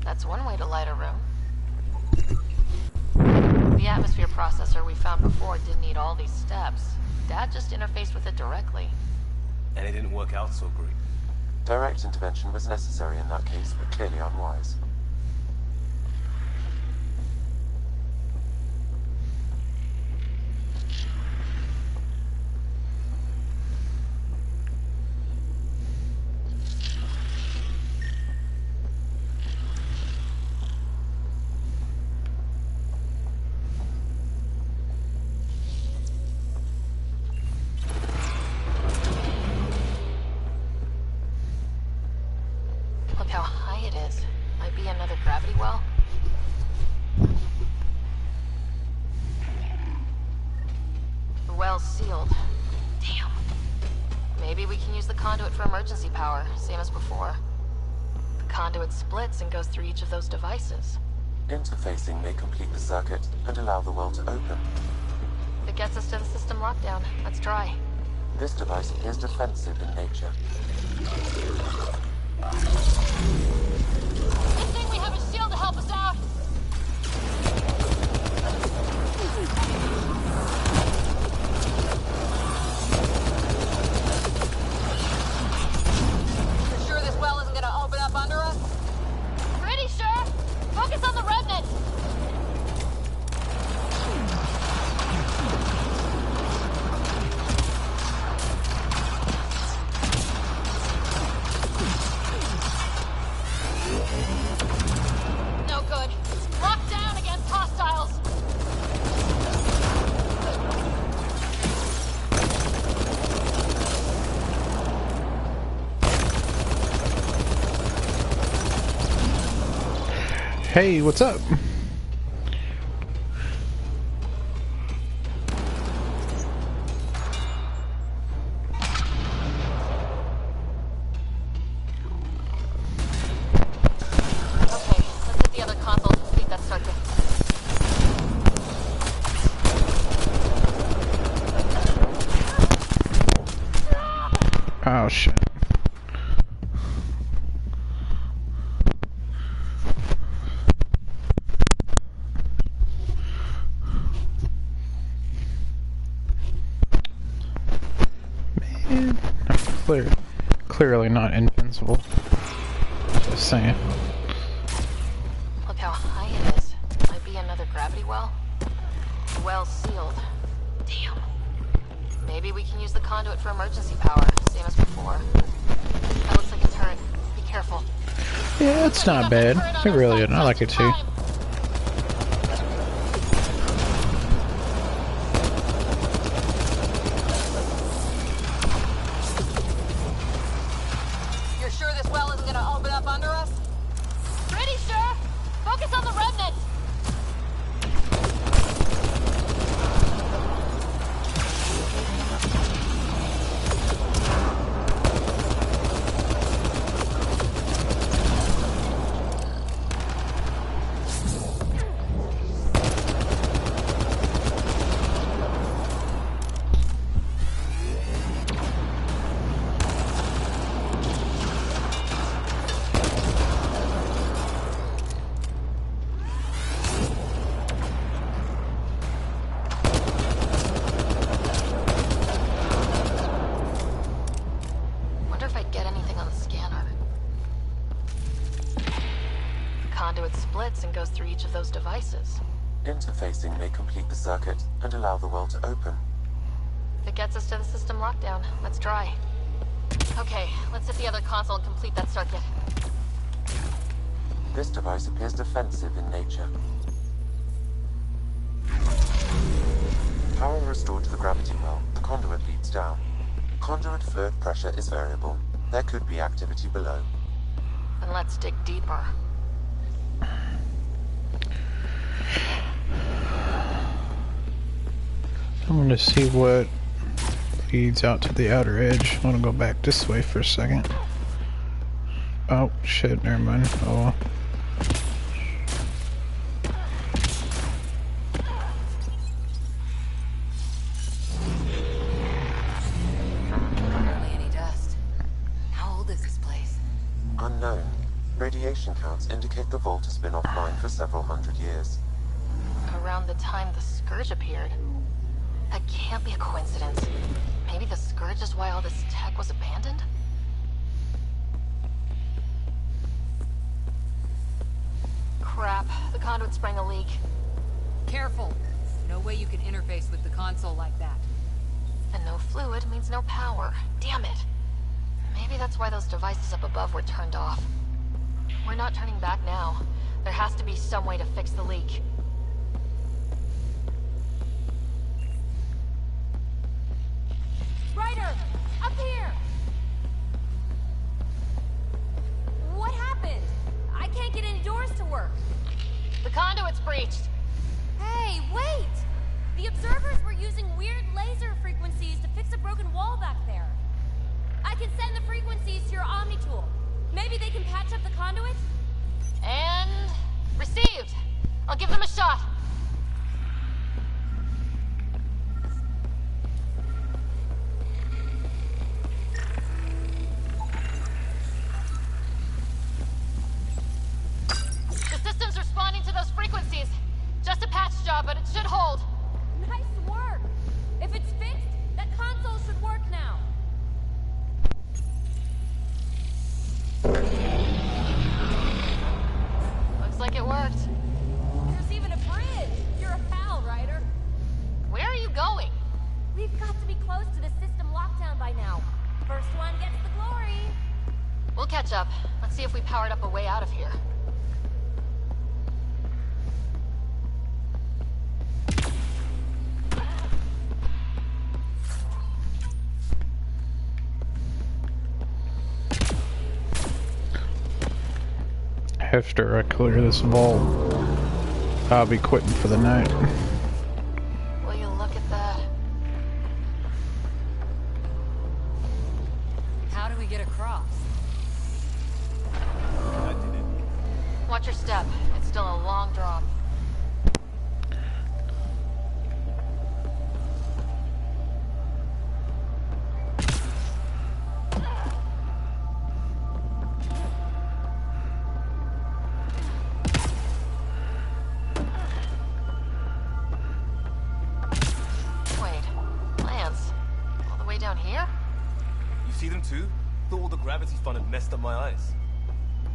That's one way to light a room. The atmosphere processor we found before didn't need all these steps. Dad just interfaced with it directly. And it didn't work out so great. Direct intervention was necessary in that case, but clearly unwise. Well sealed. Damn. Maybe we can use the conduit for emergency power, same as before. The conduit splits and goes through each of those devices. Interfacing may complete the circuit and allow the well to open. It gets us to the system lockdown. Let's try. This device appears defensive in nature. Good thing we have a shield to help us out. You're sure this well isn't gonna open up under us? Pretty sure. Focus on the remnant. No good. Locked down against hostiles. Hey, what's up? Okay, let's hit the other console to complete that circuit. Oh shit. Man, I'm clearly not invincible. Just saying. Look how high it is. Might be another gravity well. Well sealed. Damn. Maybe we can use the conduit for emergency power, same as before. That looks like a turret. Be careful. Yeah, it's not bad. It really isn't. I like it too. You're sure this well isn't gonna open up under us? Pretty sure. Focus on the remnant. Wonder if I get anything on the scanner. The conduit splits and goes through each of those devices. Interfacing may complete the circuit and allow the well to open. It gets us to the system lockdown. Let's try. Okay, let's hit the other console and complete that circuit. This device appears defensive in nature. Power restored to the gravity well. The conduit leads down. Conduit fluid pressure is variable. There could be activity below. Then let's dig deeper. I'm gonna see what leads out to the outer edge. I wanna go back this way for a second. Oh shit, never mind. Oh well. Hardly any dust. How old is this place? Unknown. Radiation counts indicate the vault has been offline for several hundred years. Around the time the Scourge appeared. That can't be a coincidence. Maybe the Scourge is why all this tech was abandoned? Crap, the conduit sprang a leak. Careful. No way you can interface with the console like that. And no fluid means no power. Damn it. Maybe that's why those devices up above were turned off. We're not turning back now. There has to be some way to fix the leak. Ryder! Up here! What happened? I can't get any doors to work. The conduit's breached. Hey, wait! The observers were using weird laser frequencies I'll give them a shot. The system's responding to those frequencies. Just a patch job, but it should hold. Nice work! If it's fixed, that console should work now. Looks like it worked. There's even a bridge! You're a pal, Ryder. Where are you going? We've got to be close to the system lockdown by now. First one gets the glory. We'll catch up. Let's see if we powered up a way out of here. After I clear this vault, I'll be quitting for the night. Will you look at that? How do we get across? Watch your step. It's still a long drop. See them too? Thought all the gravity fun had messed up my eyes.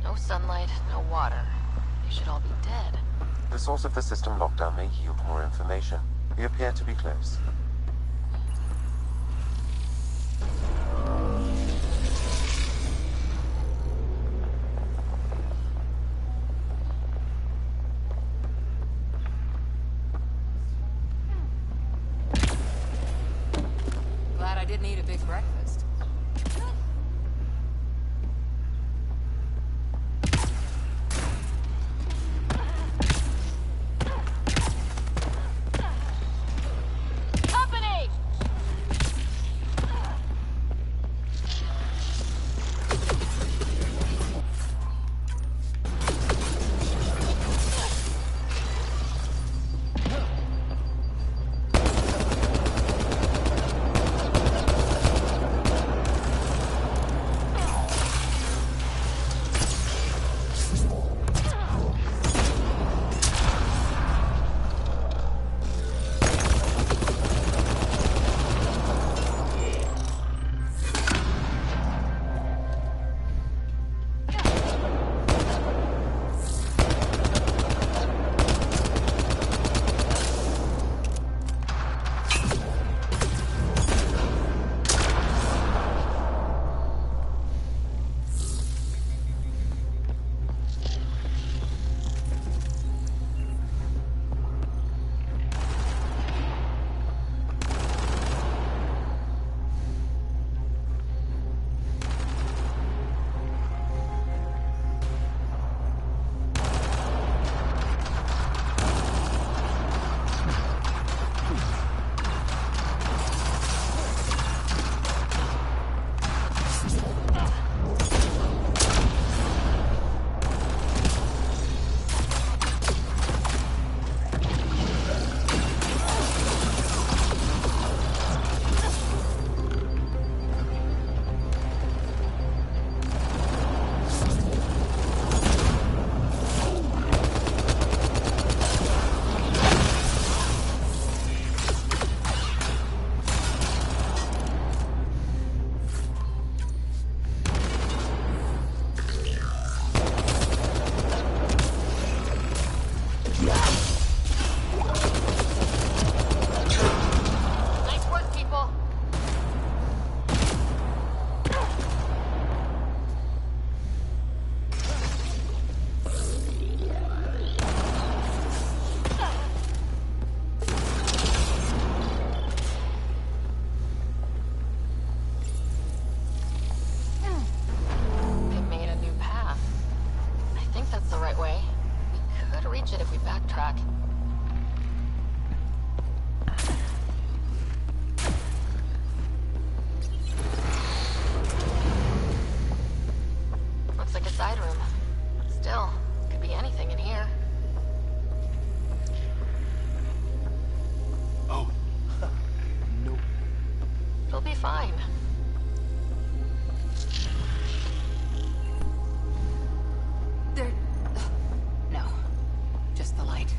No sunlight, no water. They should all be dead. The source of the system lockdown may yield more information. We appear to be close. Glad I didn't eat a big breakfast. fine. There... No. Just the light.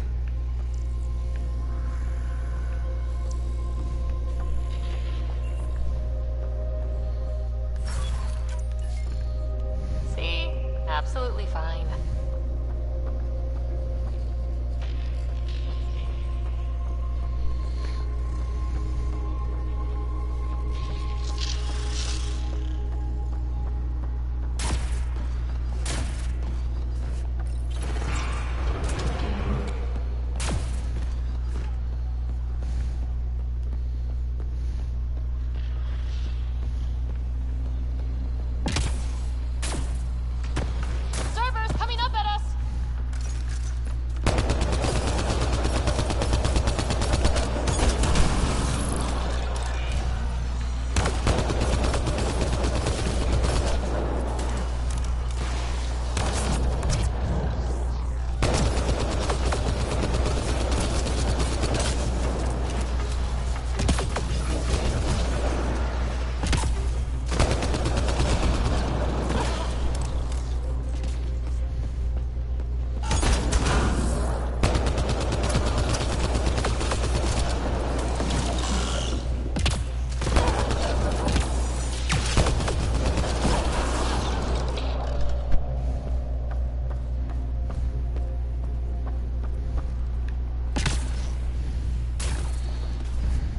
See? Absolutely fine. Servers coming up at us!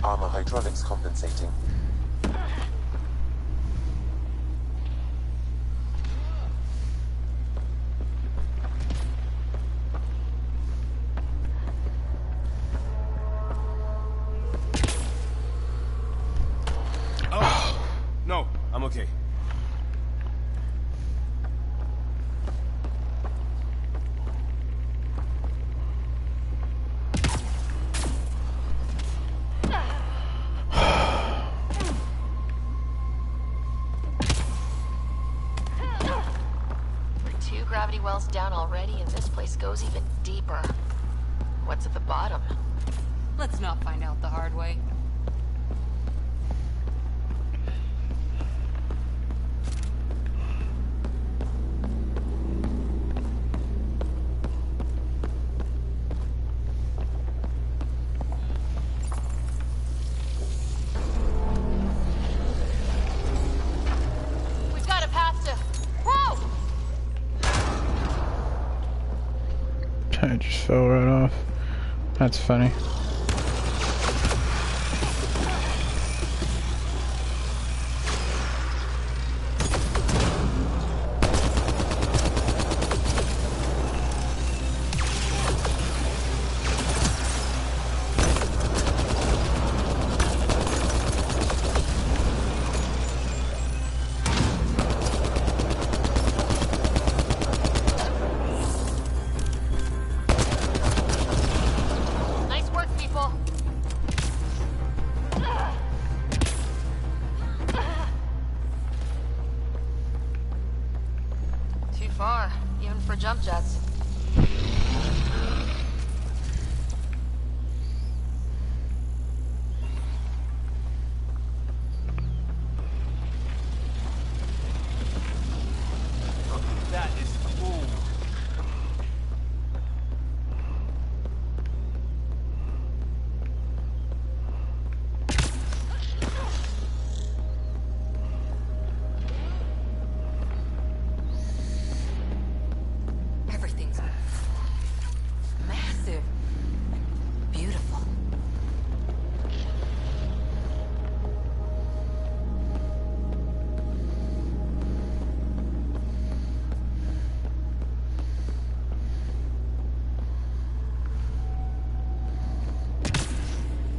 Armor hydraulics compensating. Oh! No, I'm okay. We're 2 gravity wells down already, and this place goes even deeper. What's at the bottom? Let's not find out the hard way. We've got a path to... Whoa! I just fell right off. That's funny. Nice work, people. Too far, even for jump jets. That is cool. Everything's massive. Beautiful.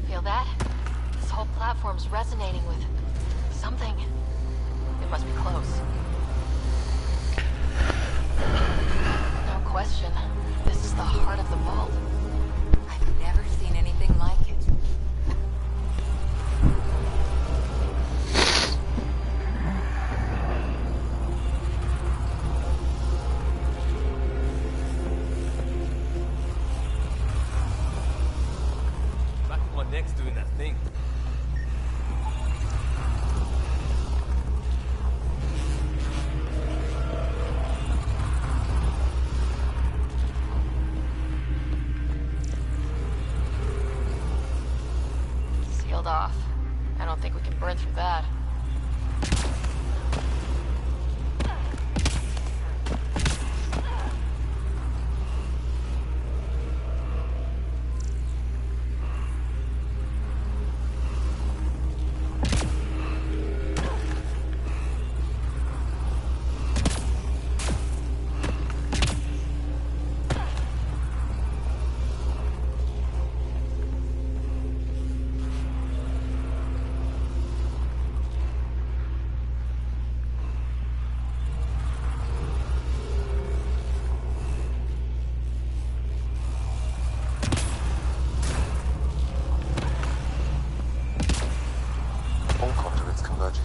Feel that? This whole platform's resonating with something. It must be close. No question. This is the heart of the vault. I've never seen anything like it. Back of my neck's doing that thing. off. I don't think we can burn through that.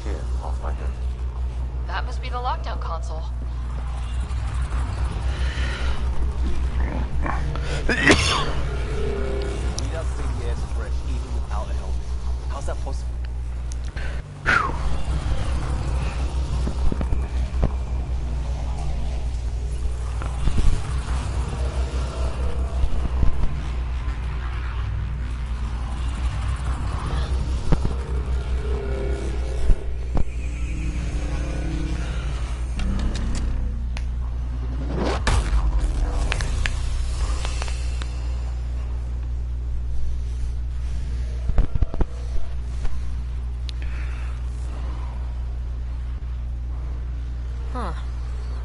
Here, Pathfinder. That must be the lockdown console. We don't think the air's fresh even without a helmet. How's that possible?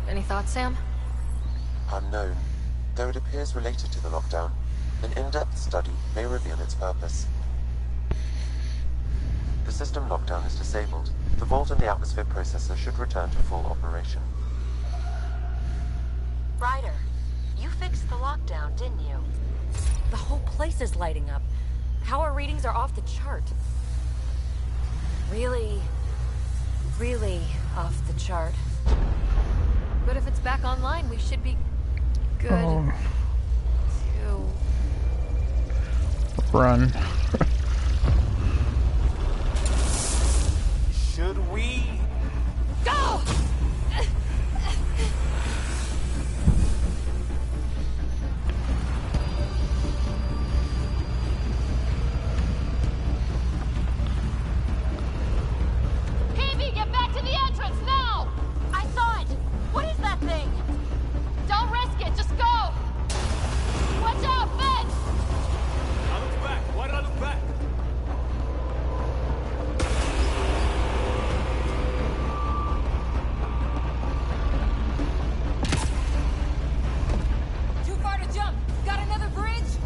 Any thoughts, Sam? Unknown. Though it appears related to the lockdown, an in-depth study may reveal its purpose. The system lockdown is disabled. The vault and the atmosphere processor should return to full operation. Ryder, you fixed the lockdown, didn't you? The whole place is lighting up. Power readings are off the chart. Really off the chart. But if it's back online, we should be good to run. Should we go? PB, get back to the entrance now! I saw it! What is that thing? Don't risk it, just go! Watch out, Ben! I look back. Why did I look back? Too far to jump. Got another bridge?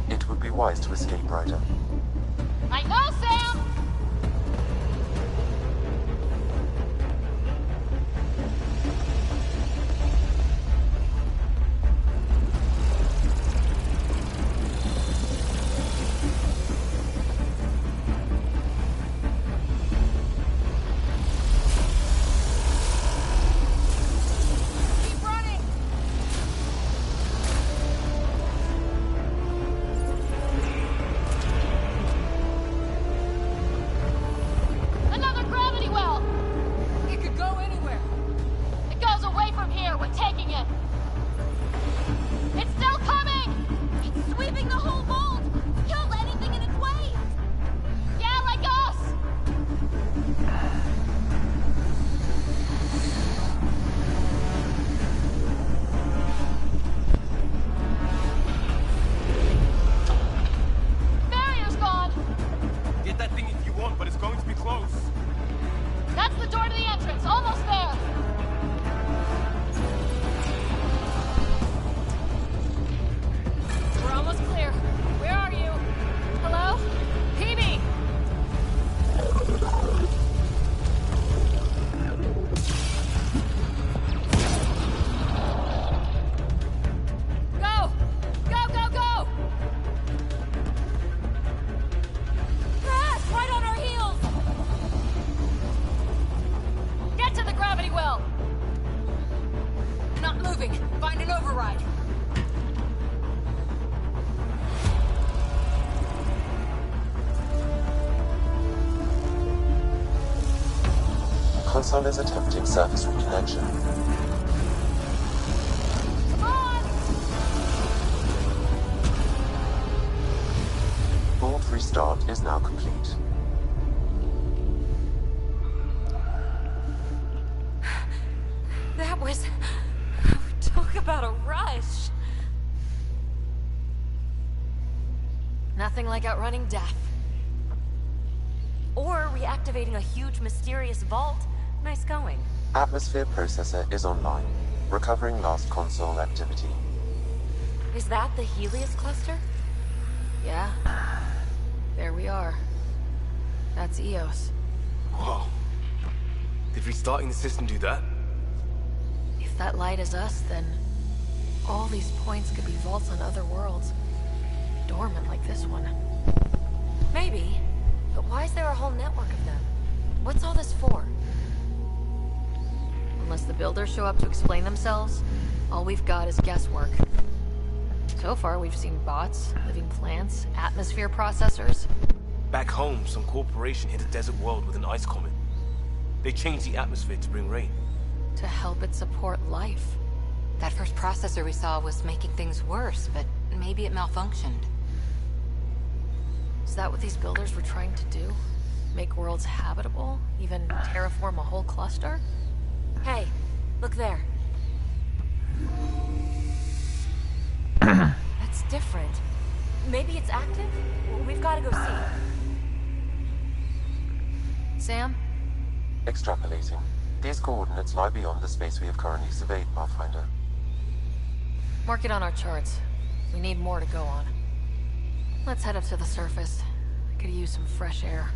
It would be wise to escape, Ryder. I know, Sam! Keep running! Another gravity well! It could go anywhere. It goes away from here, we're taking it! It's still coming! It's sweeping the whole vault! Kill anything in its way! Yeah, like us! Barrier's gone! Get that thing if you want, but it's going to be close. That's the door to the entrance, almost there! We're almost clear. Where are you? Hello? PB! Go! Go, go, go! Right on our heels! Get to the gravity well! Not moving. Find an override. Console is attempting surface reconnection. start is now complete. That was... Talk about a rush. Nothing like outrunning death. Or reactivating a huge mysterious vault. Nice going. Atmosphere processor is online, recovering lost console activity. Is that the Helios cluster? Yeah. There we are. That's Eos. Whoa. Did restarting the system do that? If that light is us, then all these points could be vaults on other worlds. Dormant like this one. Maybe. But why is there a whole network of them? What's all this for? Unless the builders show up to explain themselves, all we've got is guesswork. So far, we've seen bots, living plants, atmosphere processors. Back home, some corporation hit a desert world with an ice comet. They changed the atmosphere to bring rain. To help it support life. That first processor we saw was making things worse, but maybe it malfunctioned. Is that what these builders were trying to do? Make worlds habitable? Even terraform a whole cluster? Hey, look there. That's different. Maybe it's active? We've got to go see. Sam? Extrapolating. These coordinates lie beyond the space we have currently surveyed, Pathfinder. Mark it on our charts. We need more to go on. Let's head up to the surface. I could use some fresh air.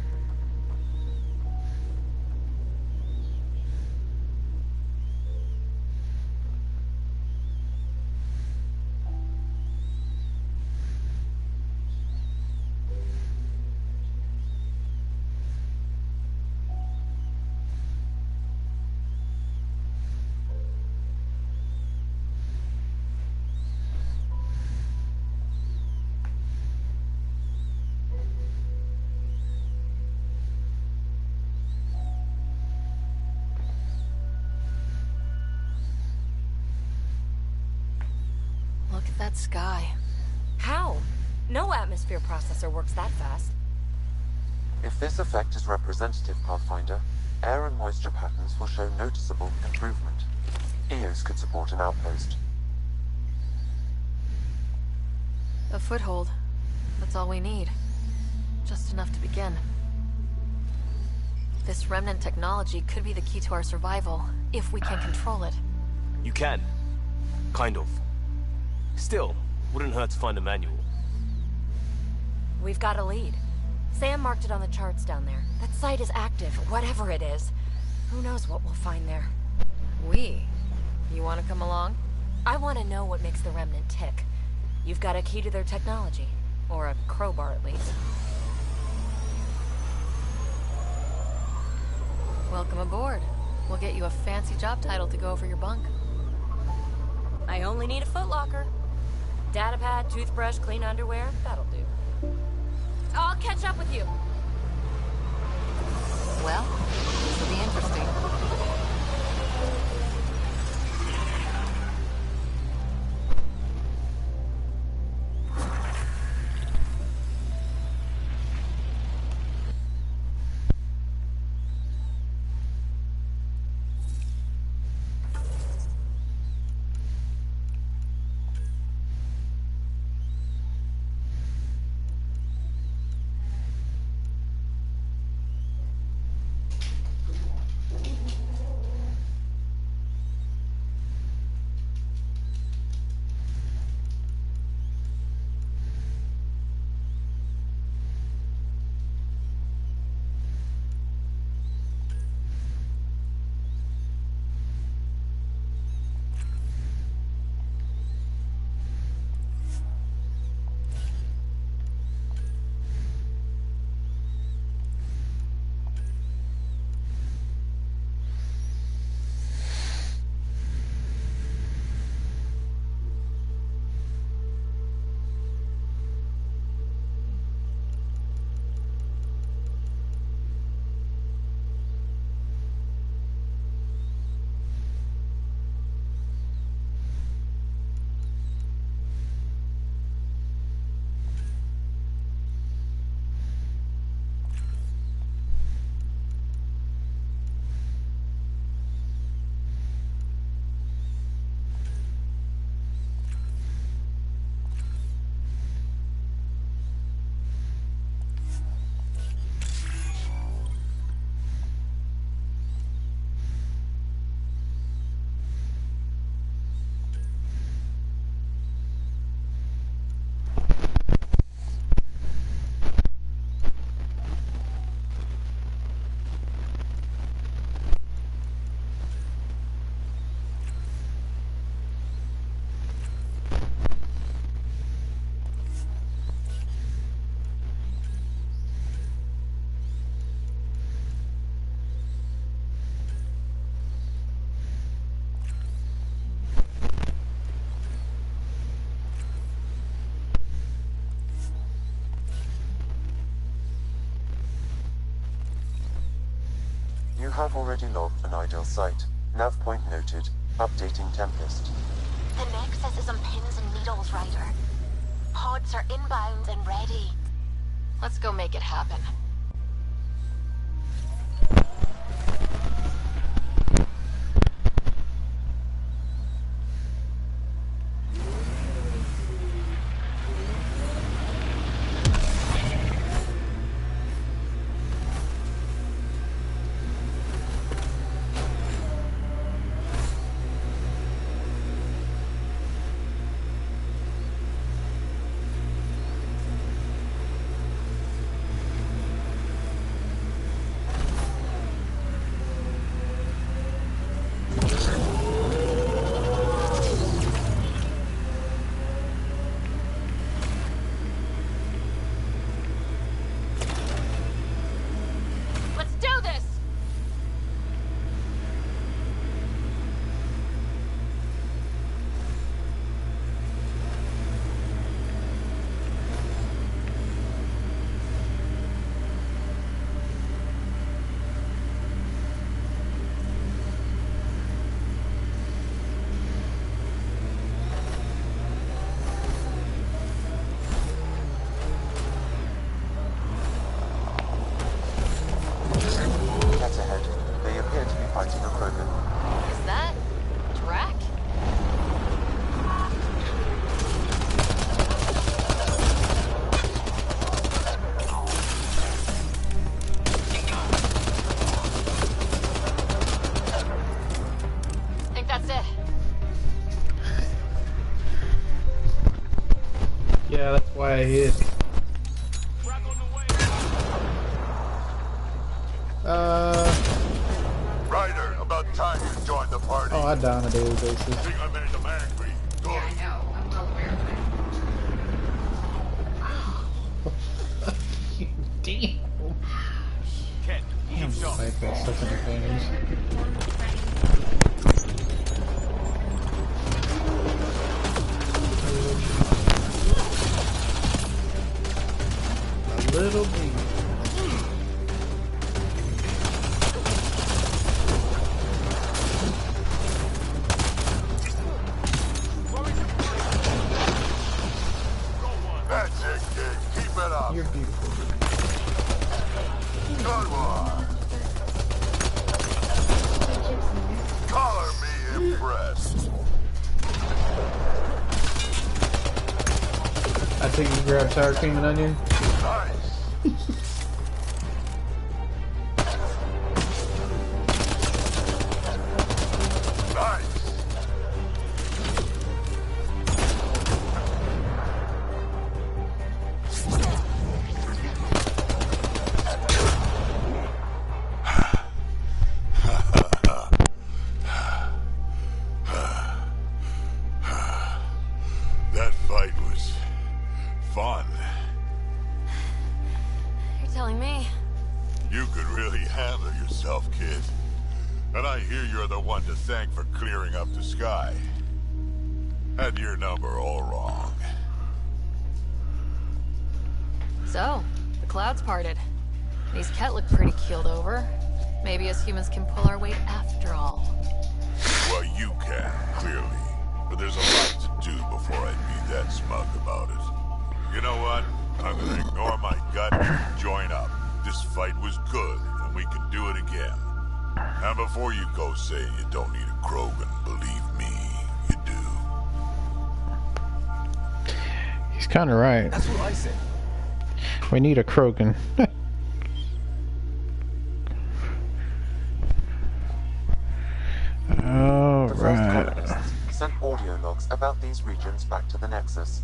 Look at that sky. How? No atmosphere processor works that fast. If this effect is representative, Pathfinder, air and moisture patterns will show noticeable improvement. Eos could support an outpost. A foothold. That's all we need. Just enough to begin. This remnant technology could be the key to our survival, if we can control it. You can. Kind of. Still, wouldn't hurt to find a manual. We've got a lead. Sam marked it on the charts down there. That site is active, whatever it is. Who knows what we'll find there. We? You want to come along? I want to know what makes the remnant tick. You've got a key to their technology. Or a crowbar, at least. Welcome aboard. We'll get you a fancy job title to go over your bunk. I only need a footlocker. Datapad, toothbrush, clean underwear, that'll do. I'll catch up with you. Well, this will be interesting. have already logged an ideal site. Nav point noted. Updating Tempest. The Nexus is on pins and needles, Ryder. Pods are inbound and ready. Let's go make it happen. Yeah, that's why I hit. Ryder, about time you joined the party. Oh, I die on a daily basis. I think I made them angry. Good. Yeah, I know. I'm well aware of it. Damn. Ken, Damn, like that's such an advantage. A little bit. That's it, kid. Keep it up. You're beautiful. Good one. Color me impressed. I think you grab sour cream and onion. Nice. Nice. That fight was fun. You're telling me. You could really handle yourself, kid. And I hear you're the one to thank for clearing up the sky. Had your number all wrong. So, the clouds parted. These Ket look pretty keeled over. Maybe us humans can pull our weight after all. Well, you can, clearly. But there's a lot to do before I'd be that smug about it. You know what? I'm gonna ignore my gut and join up. This fight was good, and we can do it again. And before you go saying you don't need a Krogan, believe me, you do. He's kind of right. That's what I said. We need a Krogan. All right. Sent audio logs about these regions back to the Nexus.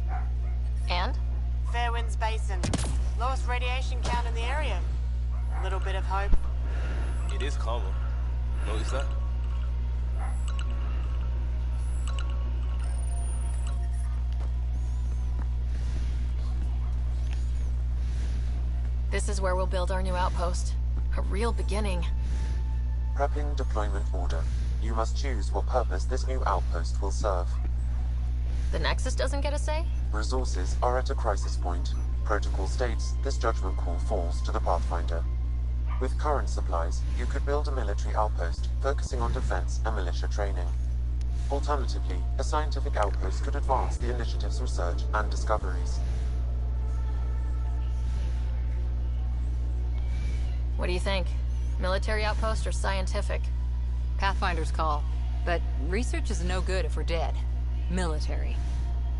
And? Fairwinds Basin. Lowest radiation count in the area. Little bit of hope. It is calmer. Notice that? This is where we'll build our new outpost. A real beginning. Prepping deployment order. You must choose what purpose this new outpost will serve. The Nexus doesn't get a say? Resources are at a crisis point. Protocol states this judgment call falls to the Pathfinder. With current supplies, you could build a military outpost, focusing on defense and militia training. Alternatively, a scientific outpost could advance the initiative's research and discoveries. What do you think? Military outpost or scientific? Pathfinder's call. But research is no good if we're dead. Military.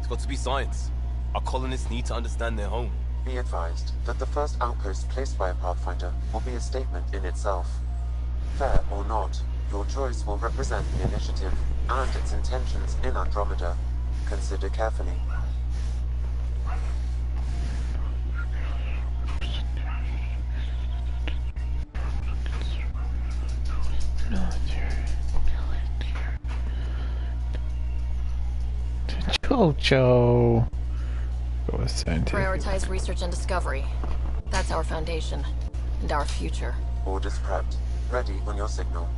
It's got to be science. Our colonists need to understand their home. Be advised that the first outpost placed by a Pathfinder will be a statement in itself. Fair or not, your choice will represent the initiative and its intentions in Andromeda. Consider carefully. Jojo. Go with scientific. Prioritize research and discovery. That's our foundation. And our future. Orders prepped. Ready on your signal.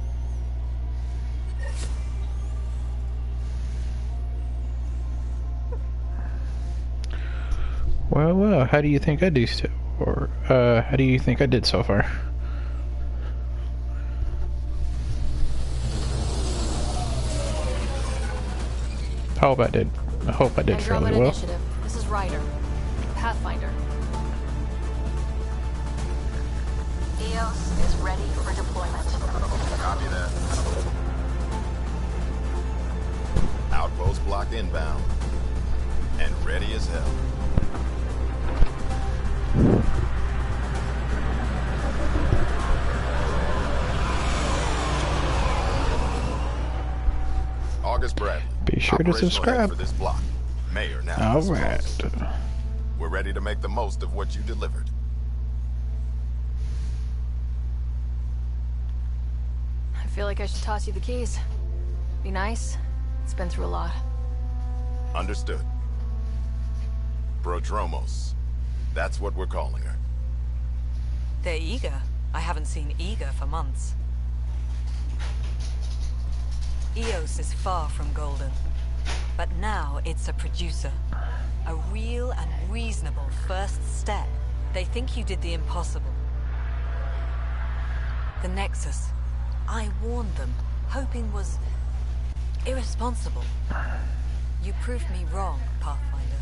Well, how do you think I do how do you think I did so far? I hope I did fairly Andromeda well. Initiative. This is Ryder. Pathfinder. EOS is ready for deployment. Copy that. Outpost block inbound. And ready as hell. August Bradley. Be sure to operational head subscribe. for this block. Mayor now. Alright. We're ready to make the most of what you delivered. I feel like I should toss you the keys. Be nice. It's been through a lot. Understood. Prodromos. That's what we're calling her. They're eager. I haven't seen eager for months. EOS is far from golden. But now it's a producer. A real and reasonable first step. They think you did the impossible. The Nexus. I warned them, hoping was irresponsible. You proved me wrong, Pathfinder.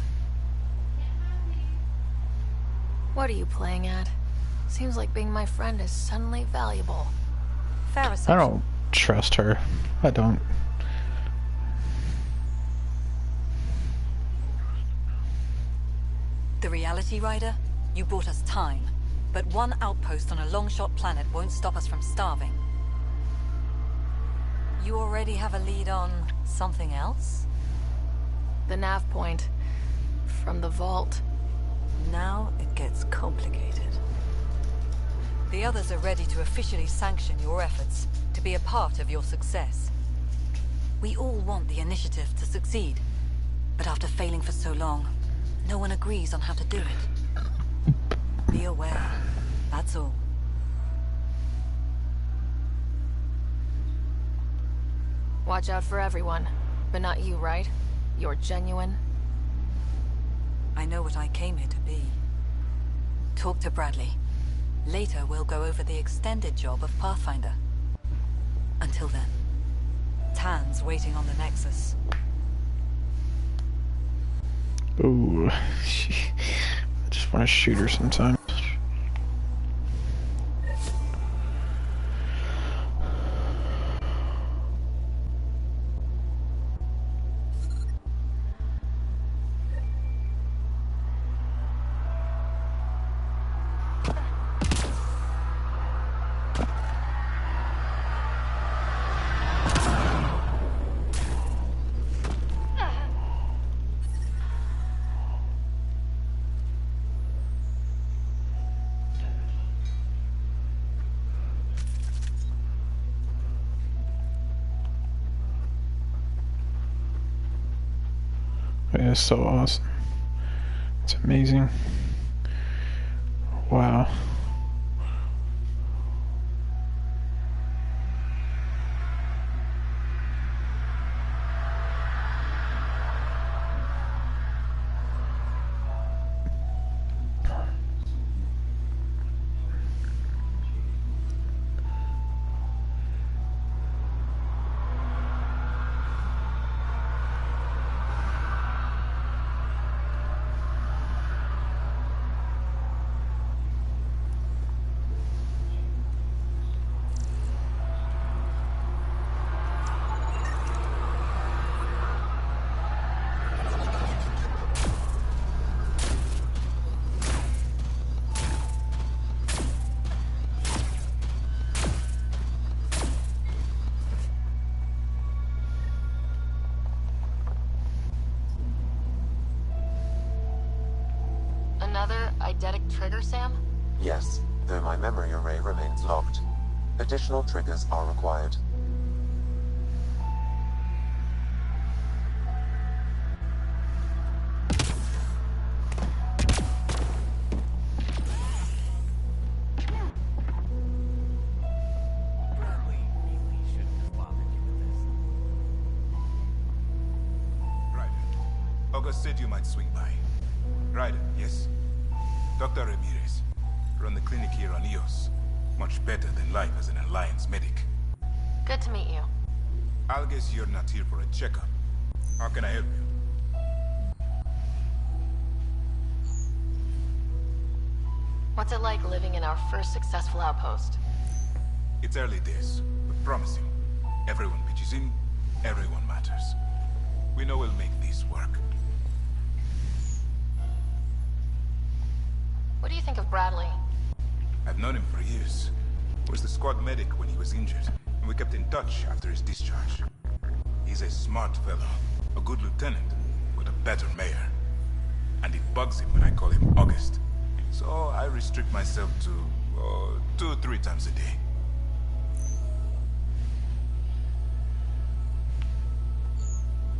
What are you playing at? Seems like being my friend is suddenly valuable. Fair I assumption. don't trust her. I don't. The Reality Rider? You bought us time. But one outpost on a long-shot planet won't stop us from starving. You already have a lead on something else? The nav point. From the vault. Now it gets complicated. The others are ready to officially sanction your efforts, to be a part of your success. We all want the initiative to succeed, but after failing for so long, no one agrees on how to do it. Be aware, that's all. Watch out for everyone. But not you, right? You're genuine. I know what I came here to be. Talk to Bradley. Later, we'll go over the extended job of Pathfinder. Until then, Tan's waiting on the Nexus. Ooh. I just want to shoot her sometimes. It's so awesome. It's amazing. Wow. another eidetic trigger, Sam? Yes, though my memory array remains locked. Additional triggers are required. August said you might swing by. Ryder, yes? Dr. Ramirez. Run the clinic here on EOS. Much better than life as an Alliance medic. Good to meet you. I'll guess you're not here for a checkup. How can I help you? What's it like living in our first successful outpost? It's early days, but promising. Everyone pitches in, everyone matters. We know we'll make this work. What do you think of Bradley? I've known him for years. Was the squad medic when he was injured, and we kept in touch after his discharge. He's a smart fellow, a good lieutenant, but a better mayor. And it bugs him when I call him August. So I restrict myself to 2 or 3 times a day.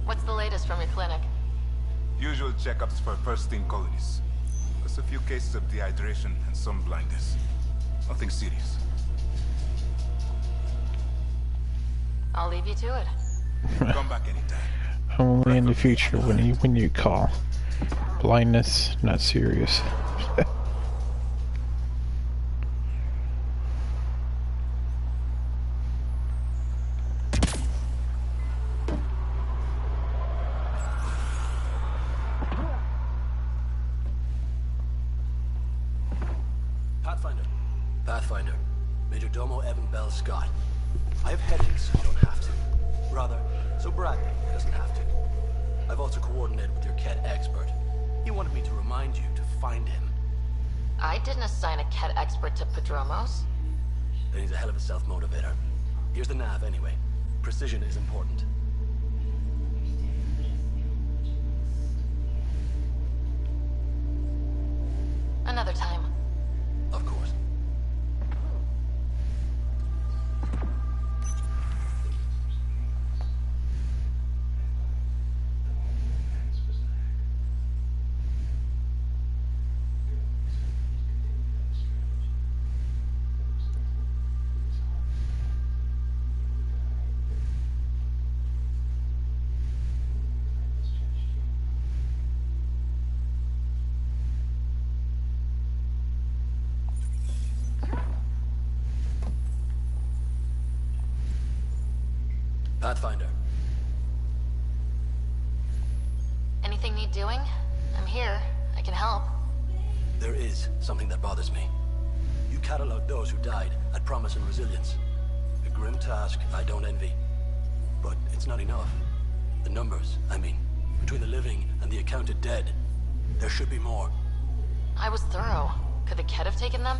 What's the latest from your clinic? Usual checkups for first-team colonists. Plus a few cases of dehydration and some blindness. Nothing serious. I'll leave you to it. Come back anytime. Only in the future when you call. Blindness, not serious. Pathfinder. Major Domo Evan Bell Scott. I have headaches, so you don't have to. Rather, so Bradley doesn't have to. I've also coordinated with your Ket expert. He wanted me to remind you to find him. I didn't assign a Ket expert to Padromos. Then he's a hell of a self-motivator. Here's the nav anyway. Precision is important. Another time. Of course. Pathfinder. Anything need doing? I'm here. I can help. There is something that bothers me. You cataloged those who died at Promise and Resilience. A grim task I don't envy. But it's not enough. The numbers, I mean, between the living and the accounted dead, there should be more. I was thorough. Could the Ket have taken them?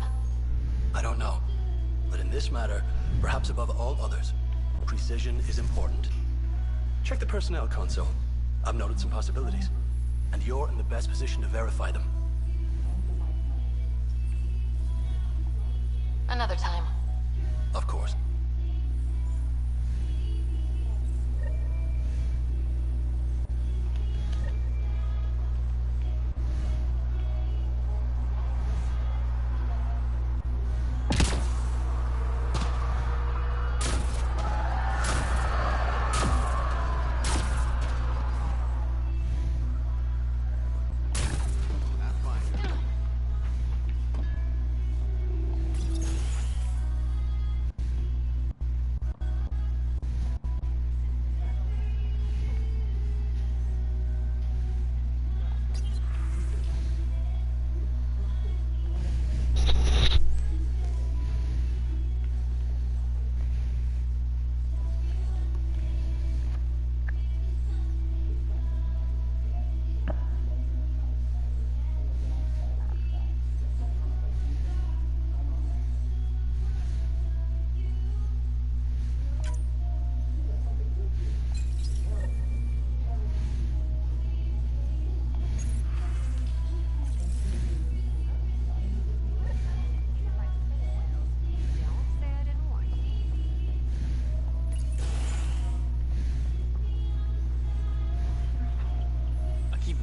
I don't know. But in this matter, perhaps above all others, precision is important. Check the personnel console. I've noted some possibilities. And you're in the best position to verify them. Another time. Of course.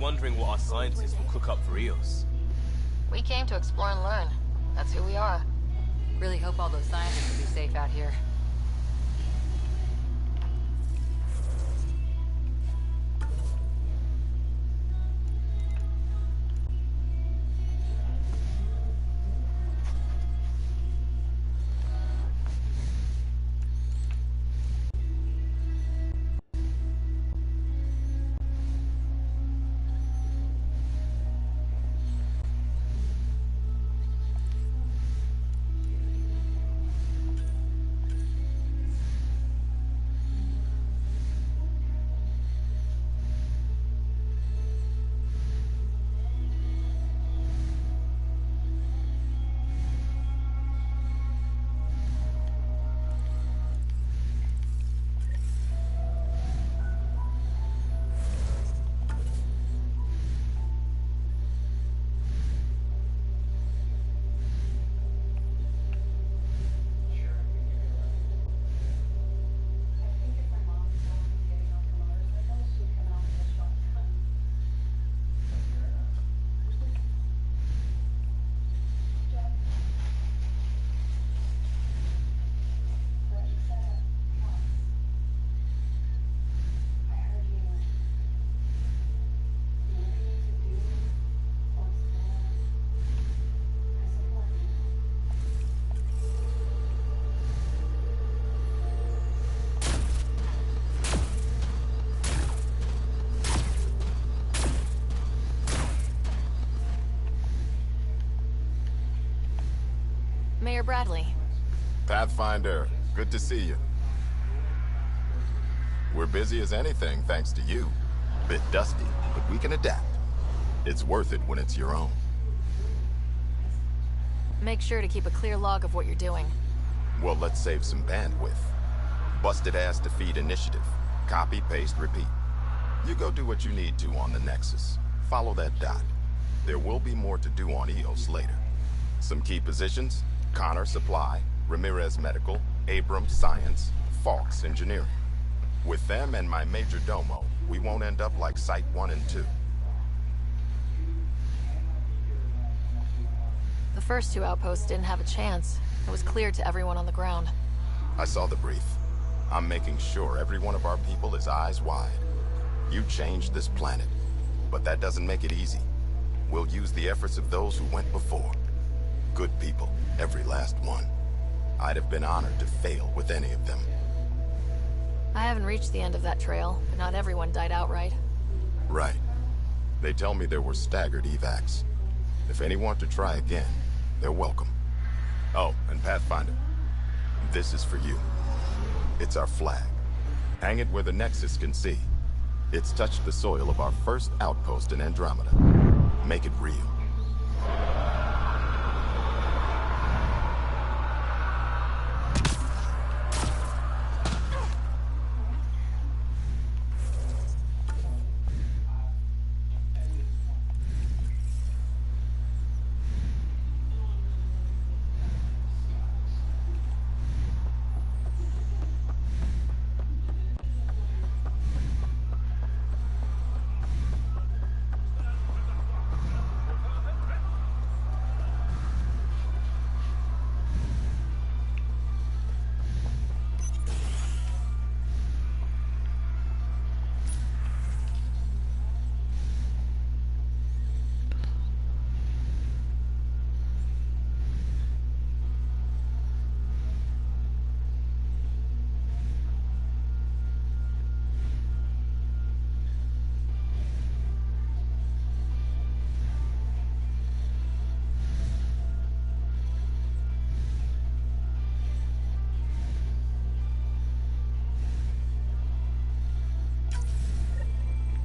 wondering what our scientists will cook up for Eos. We came to explore and learn. That's who we are. Really hope all those scientists will be safe out here. Mayor Bradley. Pathfinder, good to see you. We're busy as anything thanks to you. Bit dusty, but we can adapt. It's worth it when it's your own. Make sure to keep a clear log of what you're doing. Well, let's save some bandwidth. Busted ass defeat initiative. Copy, paste, repeat. You go do what you need to on the Nexus. Follow that dot. There will be more to do on Eos later. Some key positions: Connor Supply, Ramirez Medical, Abrams Science, Falks Engineering. With them and my major domo, we won't end up like Site 1 and 2. The first two outposts didn't have a chance. It was clear to everyone on the ground. I saw the brief. I'm making sure every one of our people is eyes wide. You changed this planet, but that doesn't make it easy. We'll use the efforts of those who went before. Good people, every last one. I'd have been honored to fail with any of them. I haven't reached the end of that trail, but not everyone died outright. Right. They tell me there were staggered evacs. If any want to try again, they're welcome. Oh, and Pathfinder, this is for you. It's our flag. Hang it where the Nexus can see. It's touched the soil of our first outpost in Andromeda. Make it real.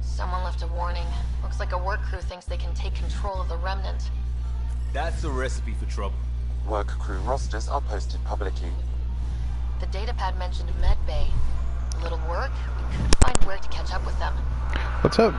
Someone left a warning. Looks like a work crew thinks they can take control of the Remnant. That's a recipe for trouble. Work crew rosters are posted publicly. The datapad mentioned Medbay. A little work, we could find where to catch up with them. What's up?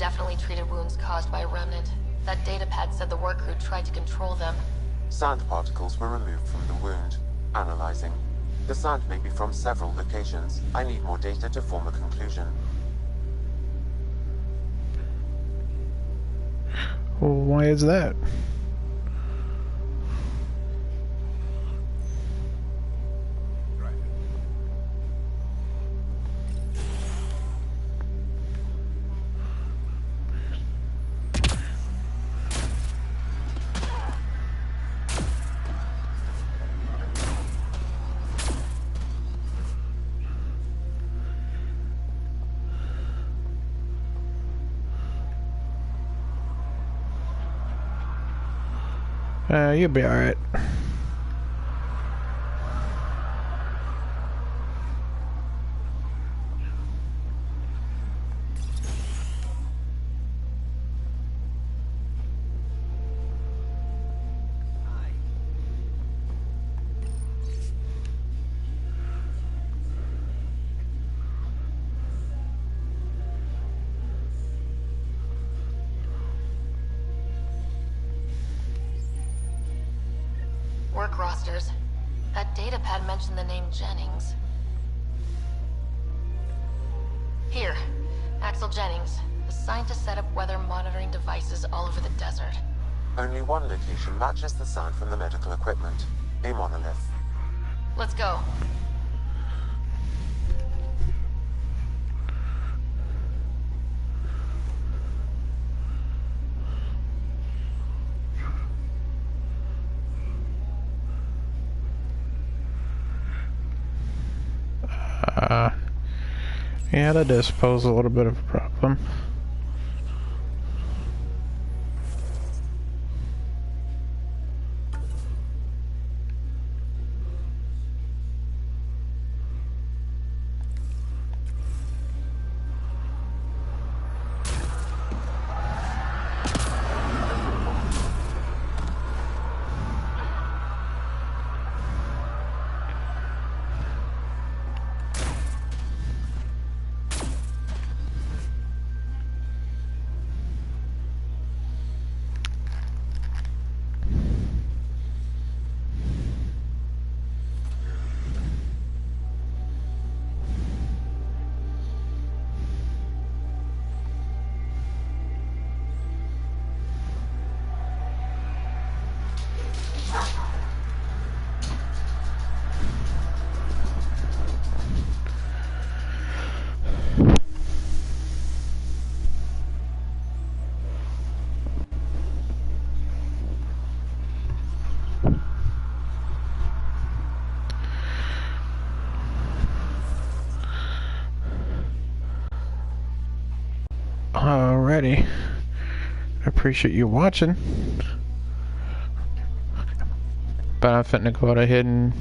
definitely treated wounds caused by a remnant. That data pad said the work crew tried to control them. Sand particles were removed from the wound. Analyzing. The sand may be from several locations. I need more data to form a conclusion. Well, why is that? You'll be alright. Work rosters. That data pad mentioned the name Jennings. Here, Axel Jennings, assigned to set up weather monitoring devices all over the desert. Only one location matches the sound from the medical equipment. A monolith. Let's go. Yeah, that does pose a little bit of a problem. Alrighty. I appreciate you watching. But I'm finna go ahead and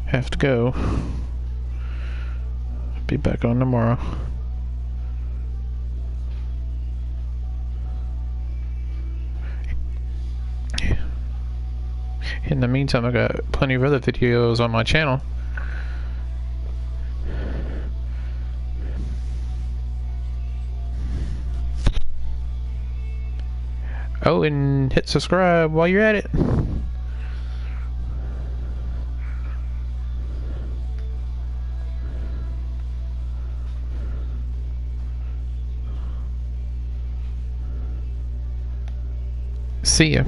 have to go. Be back on tomorrow. In the meantime, I got plenty of other videos on my channel. Oh, and hit subscribe while you're at it. See ya.